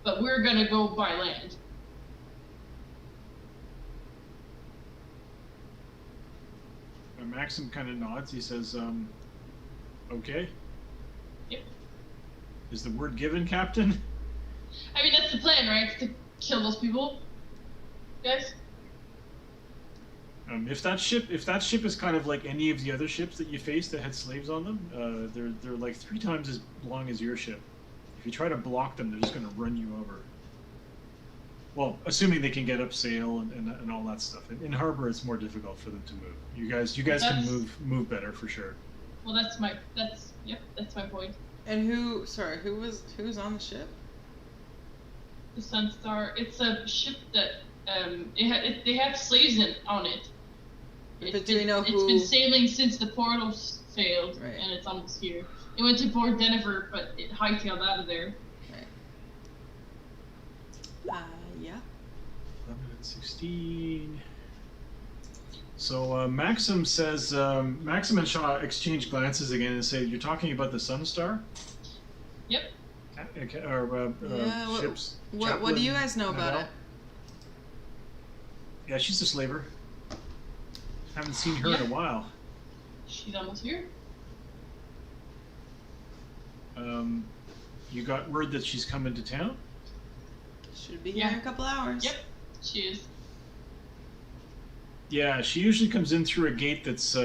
But we're gonna go by land. Maxim kind of nods. He says, "Okay." Yep. Is the word given, Captain? I mean, that's the plan, right? To kill those people, guys. If that ship is kind of like any of the other ships that you faced that had slaves on them, they're like 3 times as long as your ship. If you try to block them, they're just going to run you over. Well, assuming they can get up sail and all that stuff. In harbor, it's more difficult for them to move. You guys can move better for sure. Well, that's my point. And who was on the ship? The Sunstar. It's a ship that They have slaves on it. But do we know It's who? been sailing since the portal failed, Right. and it's almost here. It went to Port Denver, but it hightailed out of there. Yeah. 11:16. So Maxim says, Maxim and Shaw exchange glances again and say, "You're talking about the Sun Star?" Yep. Or Yeah, ships. What do you guys know about Nadal? it? Yeah, she's a slaver. Haven't seen her in a while. She's almost here. You got word that she's coming to town? Should be here in a couple hours. Yep, she is. Yeah, she usually comes in through a gate that's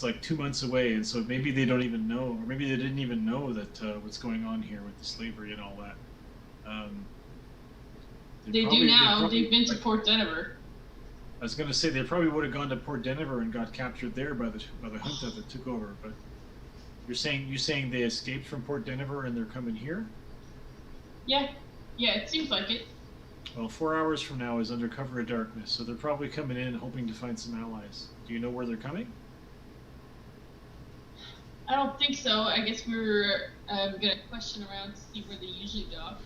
like 2 months away, and so maybe they don't even know, or maybe they didn't even know that what's going on here with the slavery and all that. They do now. They've been to Port Denver. I was gonna say they probably would have gone to Port Denver and got captured there by the junta that took over. But you're saying they escaped from Port Denver and they're coming here? Yeah, it seems like it. Well, 4 hours from now is under cover of darkness, so they're probably coming in hoping to find some allies. Do you know where they're coming? I don't think so. I guess we were gonna question around to see where they usually dock.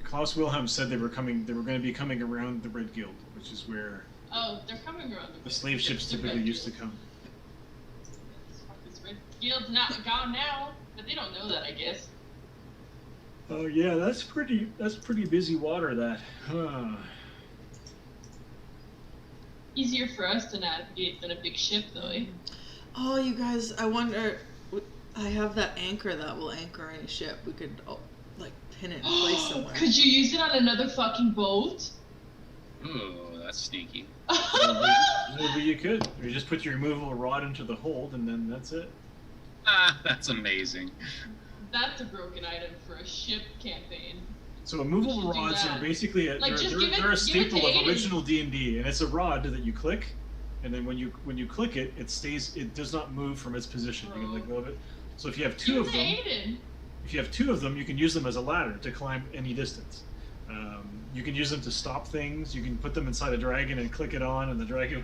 Klaus Wilhelm said they were going to be coming around the Red Guild, which is where Oh, they're coming around the slave ships typically used to come. This Red Guild's not gone now, but they don't know that, I guess. Oh yeah, that's pretty busy water. That. Easier for us to navigate than a big ship, though. Eh? Oh, you guys, I wonder. I have that anchor that will anchor any ship. We could like pin it in place somewhere. Could you use it on another fucking boat? Ooh, that's sneaky. Maybe you could. You just put your removable rod into the hold, and then that's it. Ah, that's amazing. That's a broken item for a ship campaign. So removable We should do rods that. are basically they're a staple of original D&D, and it's a rod that you click, and then when you click it, it stays. It does not move from its position. You can let go of it. So if you have two of them, you can use them as a ladder to climb any distance. You can use them to stop things. You can put them inside a dragon and click it on, and the dragon,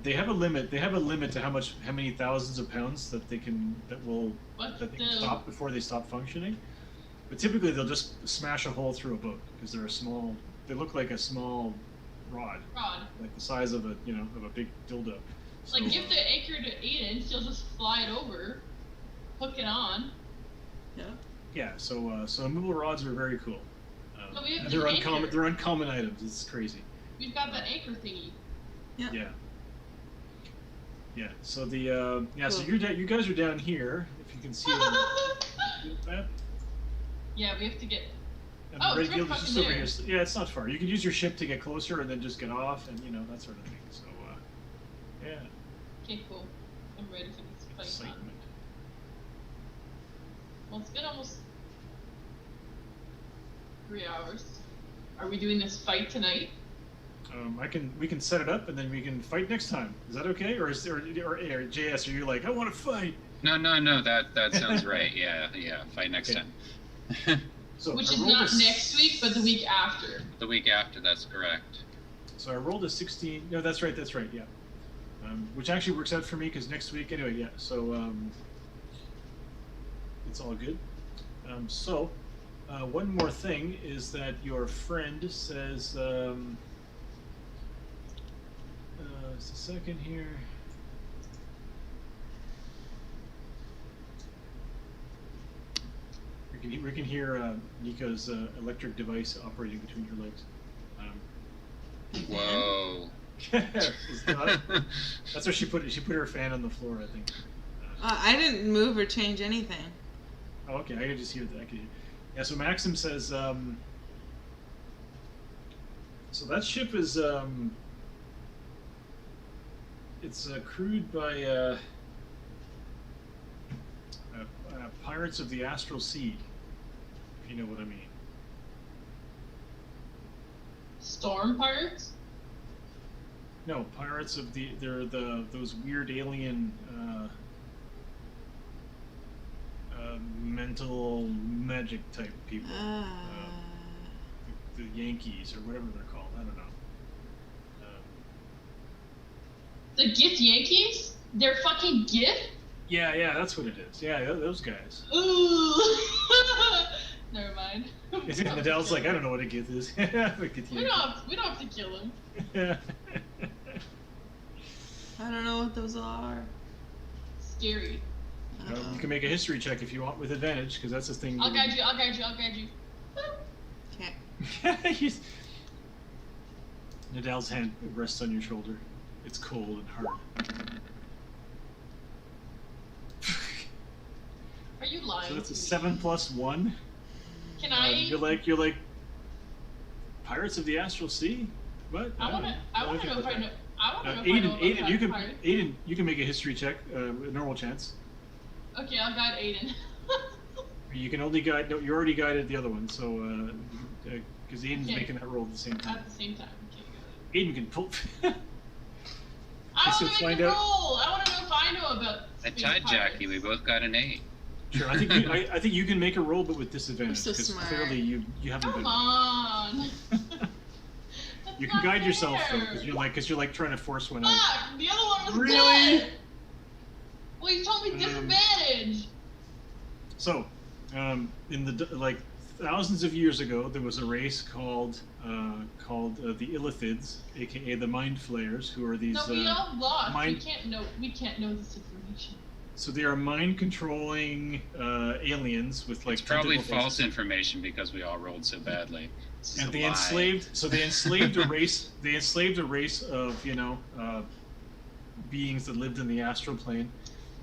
they have a limit. They have a limit to how many thousands of pounds that they can stop before they stop functioning. But typically, they'll just smash a hole through a boat because they're a small. They look like a small rod, like the size of a big dildo. So, Like if the anchor to Aiden, she'll just fly it over, hook it on. Yeah. Yeah. So removable rods are very cool. But we have They're this uncommon. anchor. They're uncommon items. It's crazy. We've got that anchor thingy. Yeah. So the So you guys are down here. If you can see it on the map. Yeah, we have to get. And Oh, the it's Red Guild right is just fucking over there. here. Yeah, it's not far. You can use your ship to get closer and then just get off and that sort of thing. So yeah. Okay, cool. I'm ready for this fight. Excitement. Well, it's been almost 3 hours. Are we doing this fight tonight? We can set it up and then we can fight next time. Is that okay? Or JS, are you like, I want to fight? No, that sounds right. Yeah, fight next time. So Which I is rolled not next week, but the week after. The week after, that's correct. So I rolled a 16. No, that's right. Yeah. Which actually works out for me because next week, anyway. Yeah. So it's all good. One more thing is that your friend says. Just a second here. We can hear Nika's electric device operating between her legs. Whoa. That's where she put it. She put her fan on the floor, I think. I didn't move or change anything. Oh, okay. I can just hear that. Yeah. So Maxim says. So that ship is. It's crewed by pirates of the Astral Sea. If you know what I mean. Storm pirates? No, pirates of those weird alien mental magic type people. The Yankees or whatever they're called. I don't know. The Gith Yankees? They're fucking Gith? Yeah, that's what it is. Yeah, those guys. Ooh. Never mind. Nadal's like, I don't know what a Gith is. We don't have to kill him. I don't know what those are. Scary. You can make a history check if you want with advantage, because that's the thing. I'll guide you. Okay. Nadal's hand rests on your shoulder. It's cold and hard. Are you lying? So that's a 7 + 1. Can I? You're like Pirates of the Astral Sea. What? I wanna know if I know. Aiden, you can make a history check, a normal chance. Okay, I'll guide Aiden. You can only guide. No, you already guided the other one, so because Aiden's making that roll at the same time. At the same time. Okay, Aiden can pull. I want to make a roll. I want to know if I know about. I tied Jackie. We both got an 8. Sure, I think you can make a roll, but with disadvantage because clearly you haven't Come been. on. You can guide yourself though, because you're like trying to force one out. Fuck! The other one was Really? good. Well, you told me disadvantage. So, in the thousands of years ago, there was a race called the Illithids, aka the Mind Flayers, who are these. No, we all lost. Mind... We can't know this information. So they are mind-controlling aliens with like. It's probably false information because we all rolled so badly. And they enslaved a race. They enslaved a race of beings that lived in the astral plane,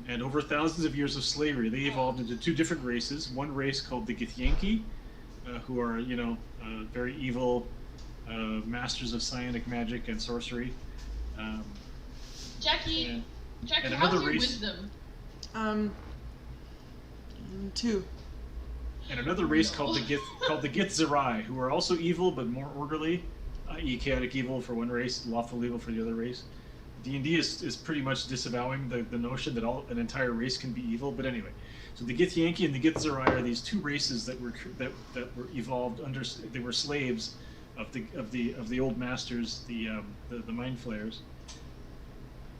and over thousands of years of slavery, they evolved into 2 different races. One race called the Githyanki, who are very evil masters of psionic magic and sorcery. Jackie, and how's another your race, wisdom? 2. And another race called the Githzerai, who are also evil but more orderly, i.e. chaotic evil for one race, lawful evil for the other race. D&D is pretty much disavowing the notion that an entire race can be evil. But anyway, so the Githyanki and the Githzerai are these 2 races that were evolved under. They were slaves of the old masters, the Mind Flayers,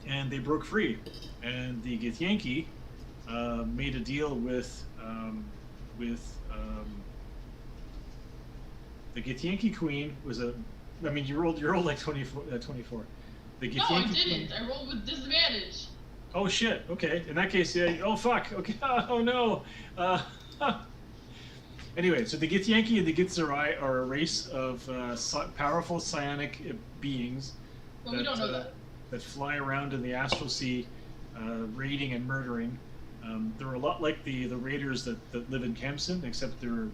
and they broke free. And the Githyanki made a deal with the Githyanki queen was a. I mean, you rolled like 24. The No, I didn't. I rolled with disadvantage. Oh shit. Okay. In that case, yeah. Oh fuck. Okay. Oh no. Anyway, so the Githyanki and the Githzerai are a race of powerful psionic beings. But we don't know that. That fly around in the astral sea, raiding and murdering. They're a lot like the raiders that live in Kempson, except they're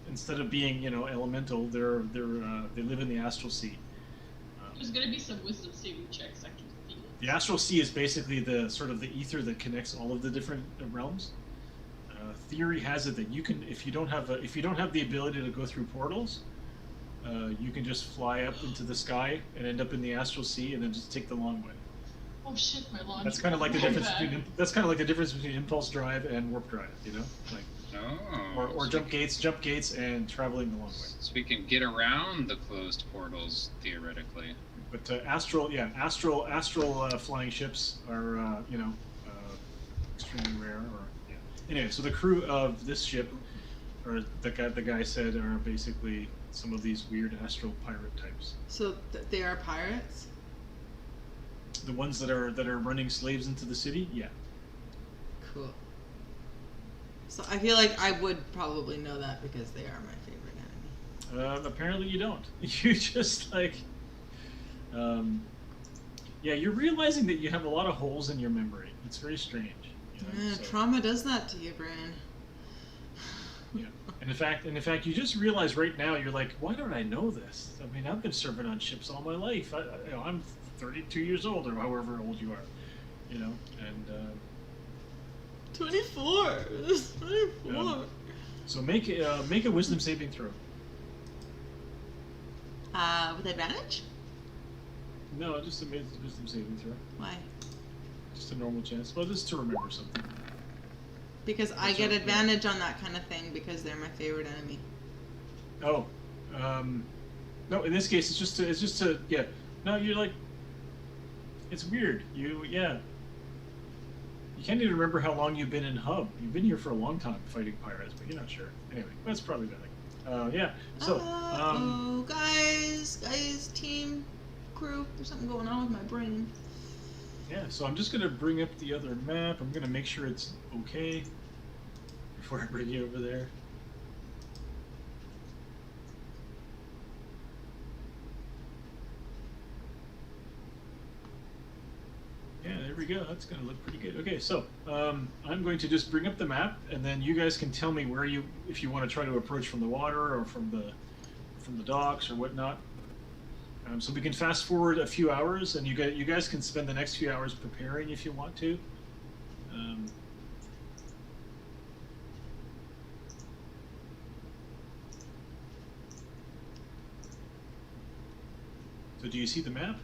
instead of being elemental, they live in the astral sea. There's gonna be some wisdom saving checks. I can feel it. The astral sea is basically the sort of the ether that connects all of the different realms. Theory has it that you can, if you don't have the ability to go through portals, you can just fly up into the sky and end up in the astral sea, and then just take the long way. Oh shit, my launch. That's kind of like the difference between impulse drive and warp drive, or jump gates and traveling the long way. So we can get around the closed portals theoretically. But astral flying ships are extremely rare. Anyway, so the crew of this ship, or the guy said, are basically some of these weird astral pirate types. So they are pirates? The ones that are running slaves into the city, yeah. Cool. So I feel like I would probably know that because they are my favorite enemy. Apparently you don't. You just you're realizing that you have a lot of holes in your memory. It's very strange. Trauma does that to you, Brian. Yeah. And in fact, you just realize right now, you're like, why don't I know this? I mean, I've been serving on ships all my life. I'm 32 years old, or however old you are, and 24. 24. So make a wisdom saving throw. With advantage? No, just a wisdom saving throw. Why? Just a normal chance. Well, just to remember something. Because I That's get right, yeah. advantage on that kind of thing because they're my favorite enemy. Oh, no. In this case, it's just to yeah. No, you're like. It's weird. You can't even remember how long you've been in Hub. You've been here for a long time fighting pirates, but you're not sure. Anyway, that's probably nothing. Yeah. So, oh, guys, team, crew. There's something going on with my brain. yeah. So I'm just gonna bring up the other map. I'm gonna make sure it's okay before I bring you over there. Yeah, there we go. That's going to look pretty good. Okay, so I'm going to just bring up the map, and then you guys can tell me where if you want to try to approach from the water or from the docks or whatnot. So we can fast forward a few hours, and you guys can spend the next few hours preparing if you want to. So do you see the map?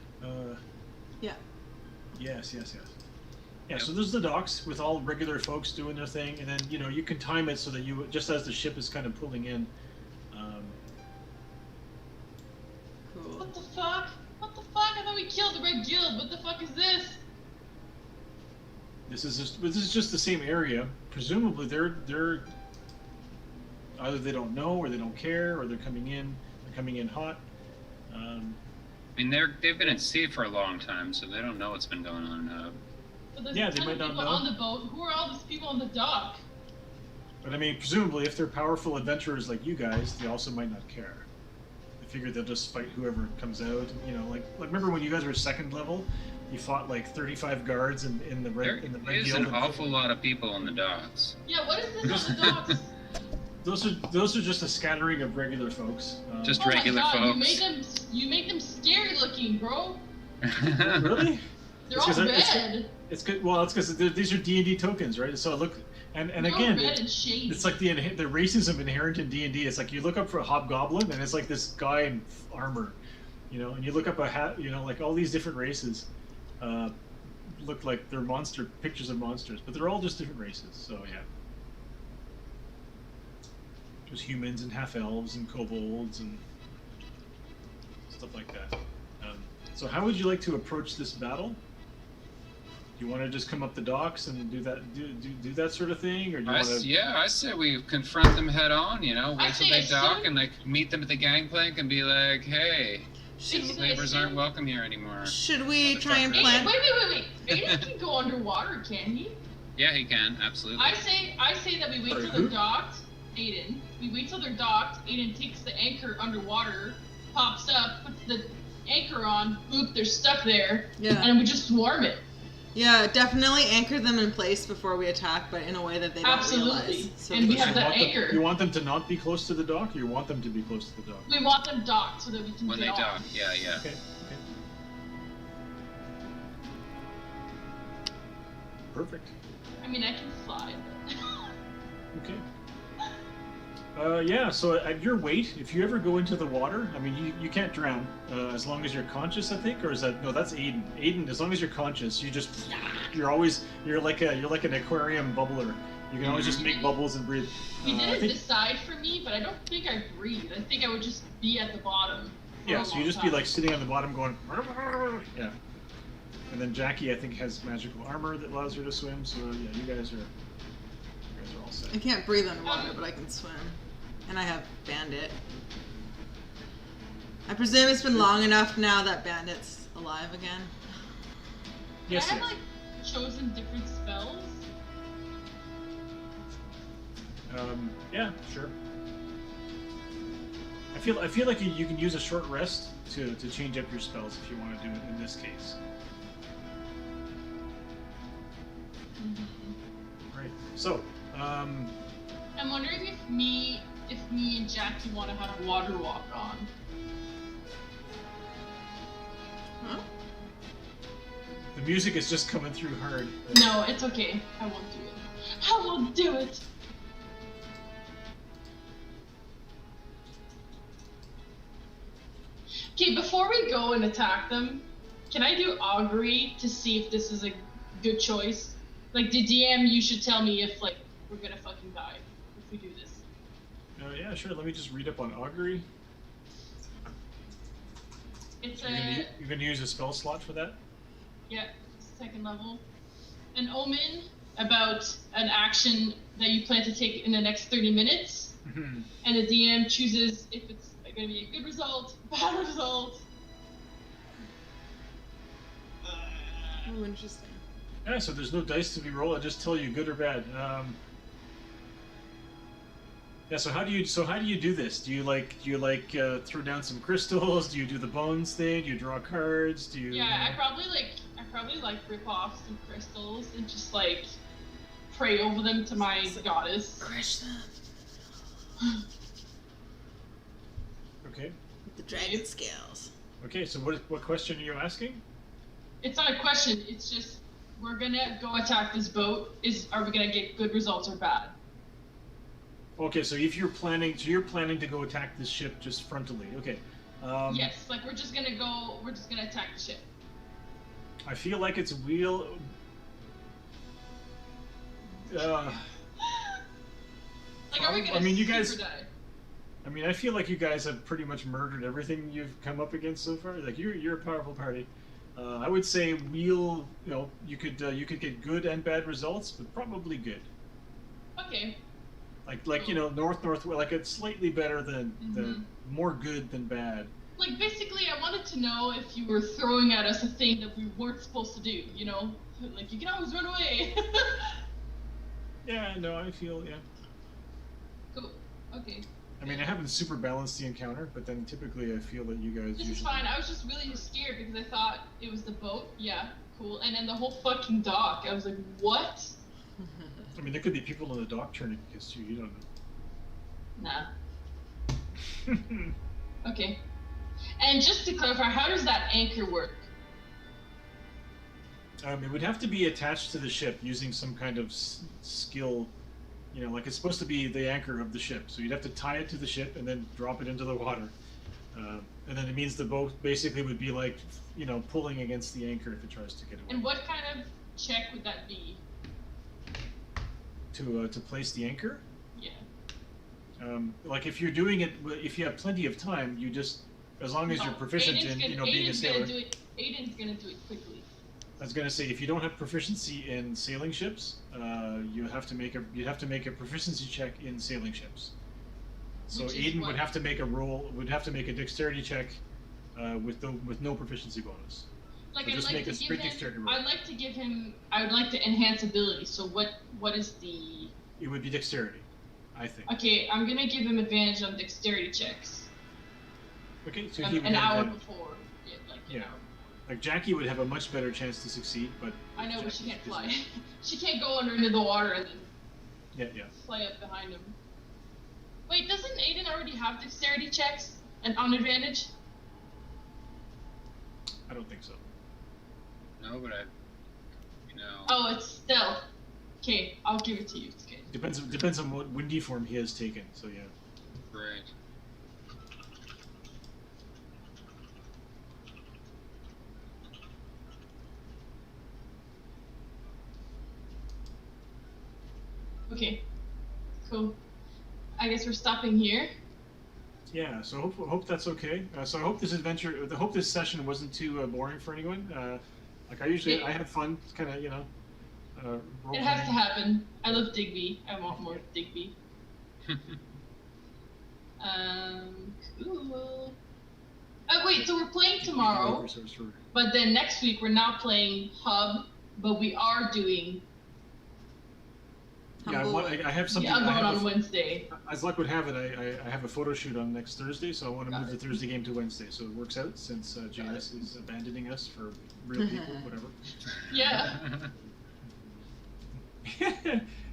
Yeah. Yes. Yeah, so there's the docks with all regular folks doing their thing, and then you can time it so that you just as the ship is kind of pulling in. Cool. What the fuck? What the fuck? I thought we killed the Red Guild. What the fuck is this? This is just the same area. Presumably they're either they don't know or they don't care or they're coming in hot. I mean, they've been at sea for a long time, so they don't know what's been going on. But there's Yeah, a they ton might of not people know. on the boat. Who are all these people on the dock? But I mean, presumably if they're powerful adventurers like you guys, they also might not care. They figure they'll just fight whoever comes out. Like remember when you guys were second level, you fought like 35 guards in the red There is guild. an awful lot of people on the docks. Yeah, what is this on the docks? Those are just a scattering of regular folks. Just Oh regular my God, folks. You made them scary looking, bro. Really? They're It's 'cause all it's- red. It's good. Well, it's because these are D&D tokens, right? So look, and They're again, all red and shady. it's like the racism inherent in D&D. It's like you look up for a hobgoblin, and it's like this guy in armor, and you look up a hat, like all these different races, look like they're pictures of monsters, but they're all just different races. So yeah, there's humans and half elves and kobolds and stuff like that. So how would you like to approach this battle? Do you want to just come up the docks and do that sort of thing, or do you want to? Yeah, I say we confront them head on. Wait till think they it's dock so- and meet them at the gangplank and be like, "Hey, Should, Basically, slavers aren't welcome here anymore." should we try and Wait, plan? wait. Aiden can go underwater, can he? Yeah, he can absolutely. I say that we wait till Who? they're docked, Aiden. We wait till they're docked. Aiden takes the anchor underwater, pops up, puts the anchor on. Boop, they're stuck there, Yeah. and we just swarm it. Yeah, definitely anchor them in place before we attack, but in a way that they don't Absolutely. realize. So And we that- have the anchor. You want them to not be close to the dock, or you want them to be close to the dock? We want them docked so that we can when get they off. dock, yeah. Okay. Perfect. I mean, I can fly. But... Okay. Yeah, so at your weight, if you ever go into the water, I mean, you can't drown as long as you're conscious, I think, or is that no? That's Aiden. Aiden, as long as you're conscious, you're like an aquarium bubbler. You can always just make bubbles and breathe. He I didn't think, decide for me, but I don't think I breathe. I think I would just be at the bottom. for yeah, a so you long just be time. like sitting on the bottom going, yeah. And then Jackie, I think, has magical armor that allows her to swim. So yeah, you guys are all set. I can't breathe underwater, but I can swim. And I have Bandit. I presume it's been long enough now that Bandit's alive again. Yes, Can I yes. have, chosen different spells? Yeah, sure. I feel like you can use a short rest to change up your spells if you want to do it in this case. Right. So, I'm wondering if me and Jackie want to have water walk on. Huh? the music is just coming through hard. No, it's okay. I won't do it. I won't do it. Okay, before we go and attack them, can I do augury to see if this is a good choice? Like the DM, you should tell me if like we're gonna fucking die if we do this. Yeah, sure. Let me just read up on augury. It's You're gonna use a spell slot for that? Yeah, 2nd level. An omen about an action that you plan to take in the next 30 minutes, and the DM chooses if it's going to be a good result, bad result. Oh, interesting. Yeah, so there's no dice to be rolled. I just tell you good or bad. Yeah. So how do you do this? Do you throw down some crystals? Do you do the bones thing? Do you draw cards? Do you? Yeah, I probably rip off some crystals and just like pray over them to my goddess. Crush them Okay. with the dragon scales. Okay. So what question are you asking? It's not a question. It's just we're gonna go attack this boat. Are we gonna get good results or bad? Okay. So if you're planning to go attack this ship just frontally. Okay. Yes, like we're just gonna attack the ship. I feel like it's real. Like, are we gonna I mean, you super guys. die? I mean, I feel like you guys have pretty much murdered everything you've come up against so far. Like you're a powerful party. I would say you could get good and bad results, but probably good. Okay. Like north, like it's slightly better than more good than bad. Like, basically, I wanted to know if you were throwing at us a thing that we weren't supposed to do, you know? Like, you can always run away. Yeah, no, I feel, yeah. Cool. Okay. I mean, I haven't super balanced the encounter, but then typically I feel that you guys This usually... is fine. I was just really scared because I thought it was the boat. Yeah, cool. And then the whole fucking dock. I was like, what? I mean, there could be people on the dock turning against you. You don't know. Nah. Okay. And just to clarify, how does that anchor work? It would have to be attached to the ship using some kind of skill, like it's supposed to be the anchor of the ship. So you'd have to tie it to the ship and then drop it into the water. And then it means the boat basically would be like, pulling against the anchor if it tries to get away. And what kind of check would that be? To place the anchor? Yeah. Like if you're doing it, if you have plenty of time, you just, as long as you're proficient in, being a sailor. Aiden's gonna do it quickly. I was gonna say, if you don't have proficiency in sailing ships, you have to make a proficiency check in sailing ships. So Aiden would have to make a dexterity check with no proficiency bonus. Like, So just make a straight dexterity roll. I would like to enhance ability. So what is the? It would be dexterity, I think. Okay, I'm gonna give him advantage on dexterity checks. Okay, so he would An have hour that. before. Yeah, like an Yeah. hour. Like Jackie would have a much better chance to succeed, but I know, but she Jackie can't is- fly. She can't go under into the water and then Yeah. fly up behind him. Wait, doesn't Aiden already have dexterity checks and on advantage? I don't think so. No, but Oh, it's stealth. Okay, I'll give it to you. It's okay. Depends on what windy form he has taken. So yeah. right. Okay, cool. I guess we're stopping here. Yeah, so hope that's okay. So I hope this session wasn't too boring for anyone. Like I had fun, kind of, role It has to playing. happen. I love Digby. I want more Digby. Cool. Oh wait, so we're playing tomorrow, but then next week we're not playing Hub, but we are doing Yeah, I have something. Hub on Wednesday. As luck would have it, I have a photo shoot on next Thursday, so I want to move the Thursday game to Wednesday. So it works out since JS is abandoning us for real people, whatever. Yeah.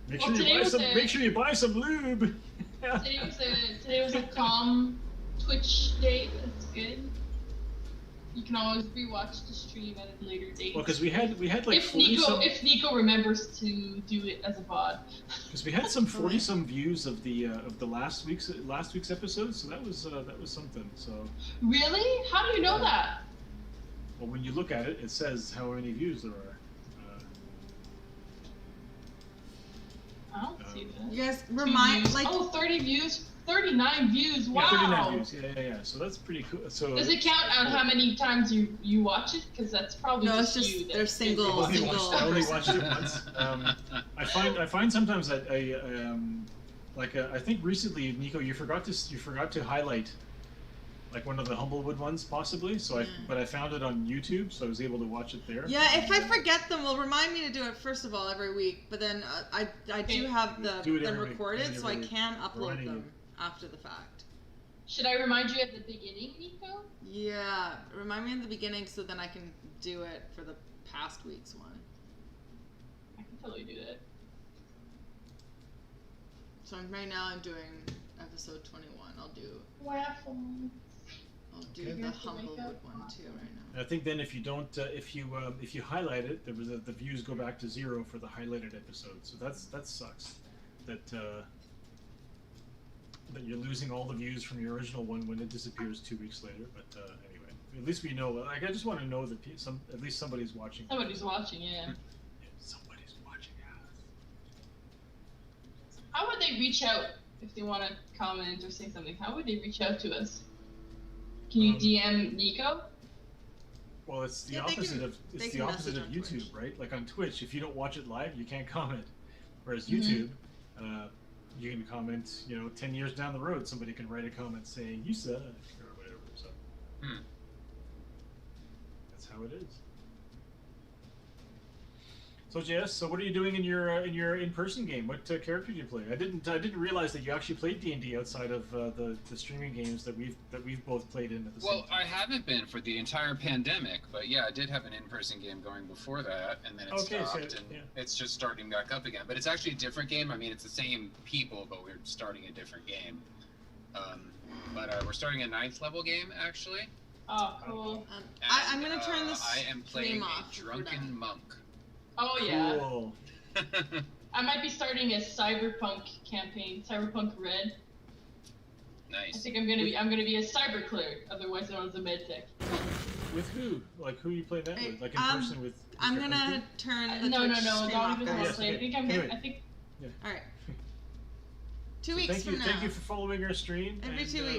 Make Well, sure you buy some lube. Today was a calm Twitch date. That's good. You can always rewatch the stream at a later date. Well, because we had like if 40 some. If Nico remembers to do it as a VOD. Because we had some 40 some views of the last week's episode, so that was something. So. Really? How do you know that? Well, when you look at it, it says how many views there are. I don't see that. You guys 2 remind views. like 30 views, 39 views. Wow. Yeah, 39 views. Yeah. So that's pretty cool. So Does it count on how many times you watch it? Because that's probably no, it's just just you. they're single. I only watched it once. I find sometimes that I think recently, Nico, you forgot to highlight like one of the Humblewood ones possibly. So but I found it on YouTube, so I was able to watch it there. Yeah, if I forget them, well, remind me to do it first of all every week. But then I do have them recorded, so I can upload them after the fact. Should I remind you at the beginning, Nico? Yeah, remind me in the beginning so then I can do it for the past week's one. I can totally do that. So right now I'm doing episode 21. I'll do Okay. the Humblewood one too right now. I think then if you don't, if you highlight it, the views go back to 0 for the highlighted episode. So that sucks. That you're losing all the views from your original one when it disappears 2 weeks later. But anyway, at least we know. Like, I just want to know that at least somebody's watching. Somebody's watching, yeah. Yeah, somebody's watching. How would they reach out if they want to comment or say something? How would they reach out to us? Can you DM Nico? Well, it's the Yeah, they opposite can- of they can opposite message of on YouTube, Twitch. right? Like on Twitch, if you don't watch it live, you can't comment. Whereas Mm-hmm. YouTube, you can comment. 10 years down the road, somebody can write a comment saying you suck or whatever. So that's how it is. So Jess, so what are you doing in your in-person game? What character do you play? I didn't realize that you actually played D&D outside of the streaming games that we've both played in at the same Well, time. I haven't been for the entire pandemic, but yeah, I did have an in-person game going before that, and then it stopped, and it's just starting back up again. But it's actually a different game. I mean, it's the same people, but we're starting a different game. But we're starting a 9th level game, actually. Oh, cool. I'm gonna turn this I am playing stream a off if we're drunken done. monk. Oh, yeah. Cool. I might be starting a cyberpunk campaign, Cyberpunk Red. Nice. I think I'm gonna be a cyber cleric, otherwise known as a medtech. With who? Like who are you playing that with? Like in person with? I'm gonna turn the No, Twitch stream Donnie off, doesn't want guys. to play. I think I'm Anyway. gonna. I think. All right. 2 weeks Thank you from now. for following our stream. Every and, 2 weeks.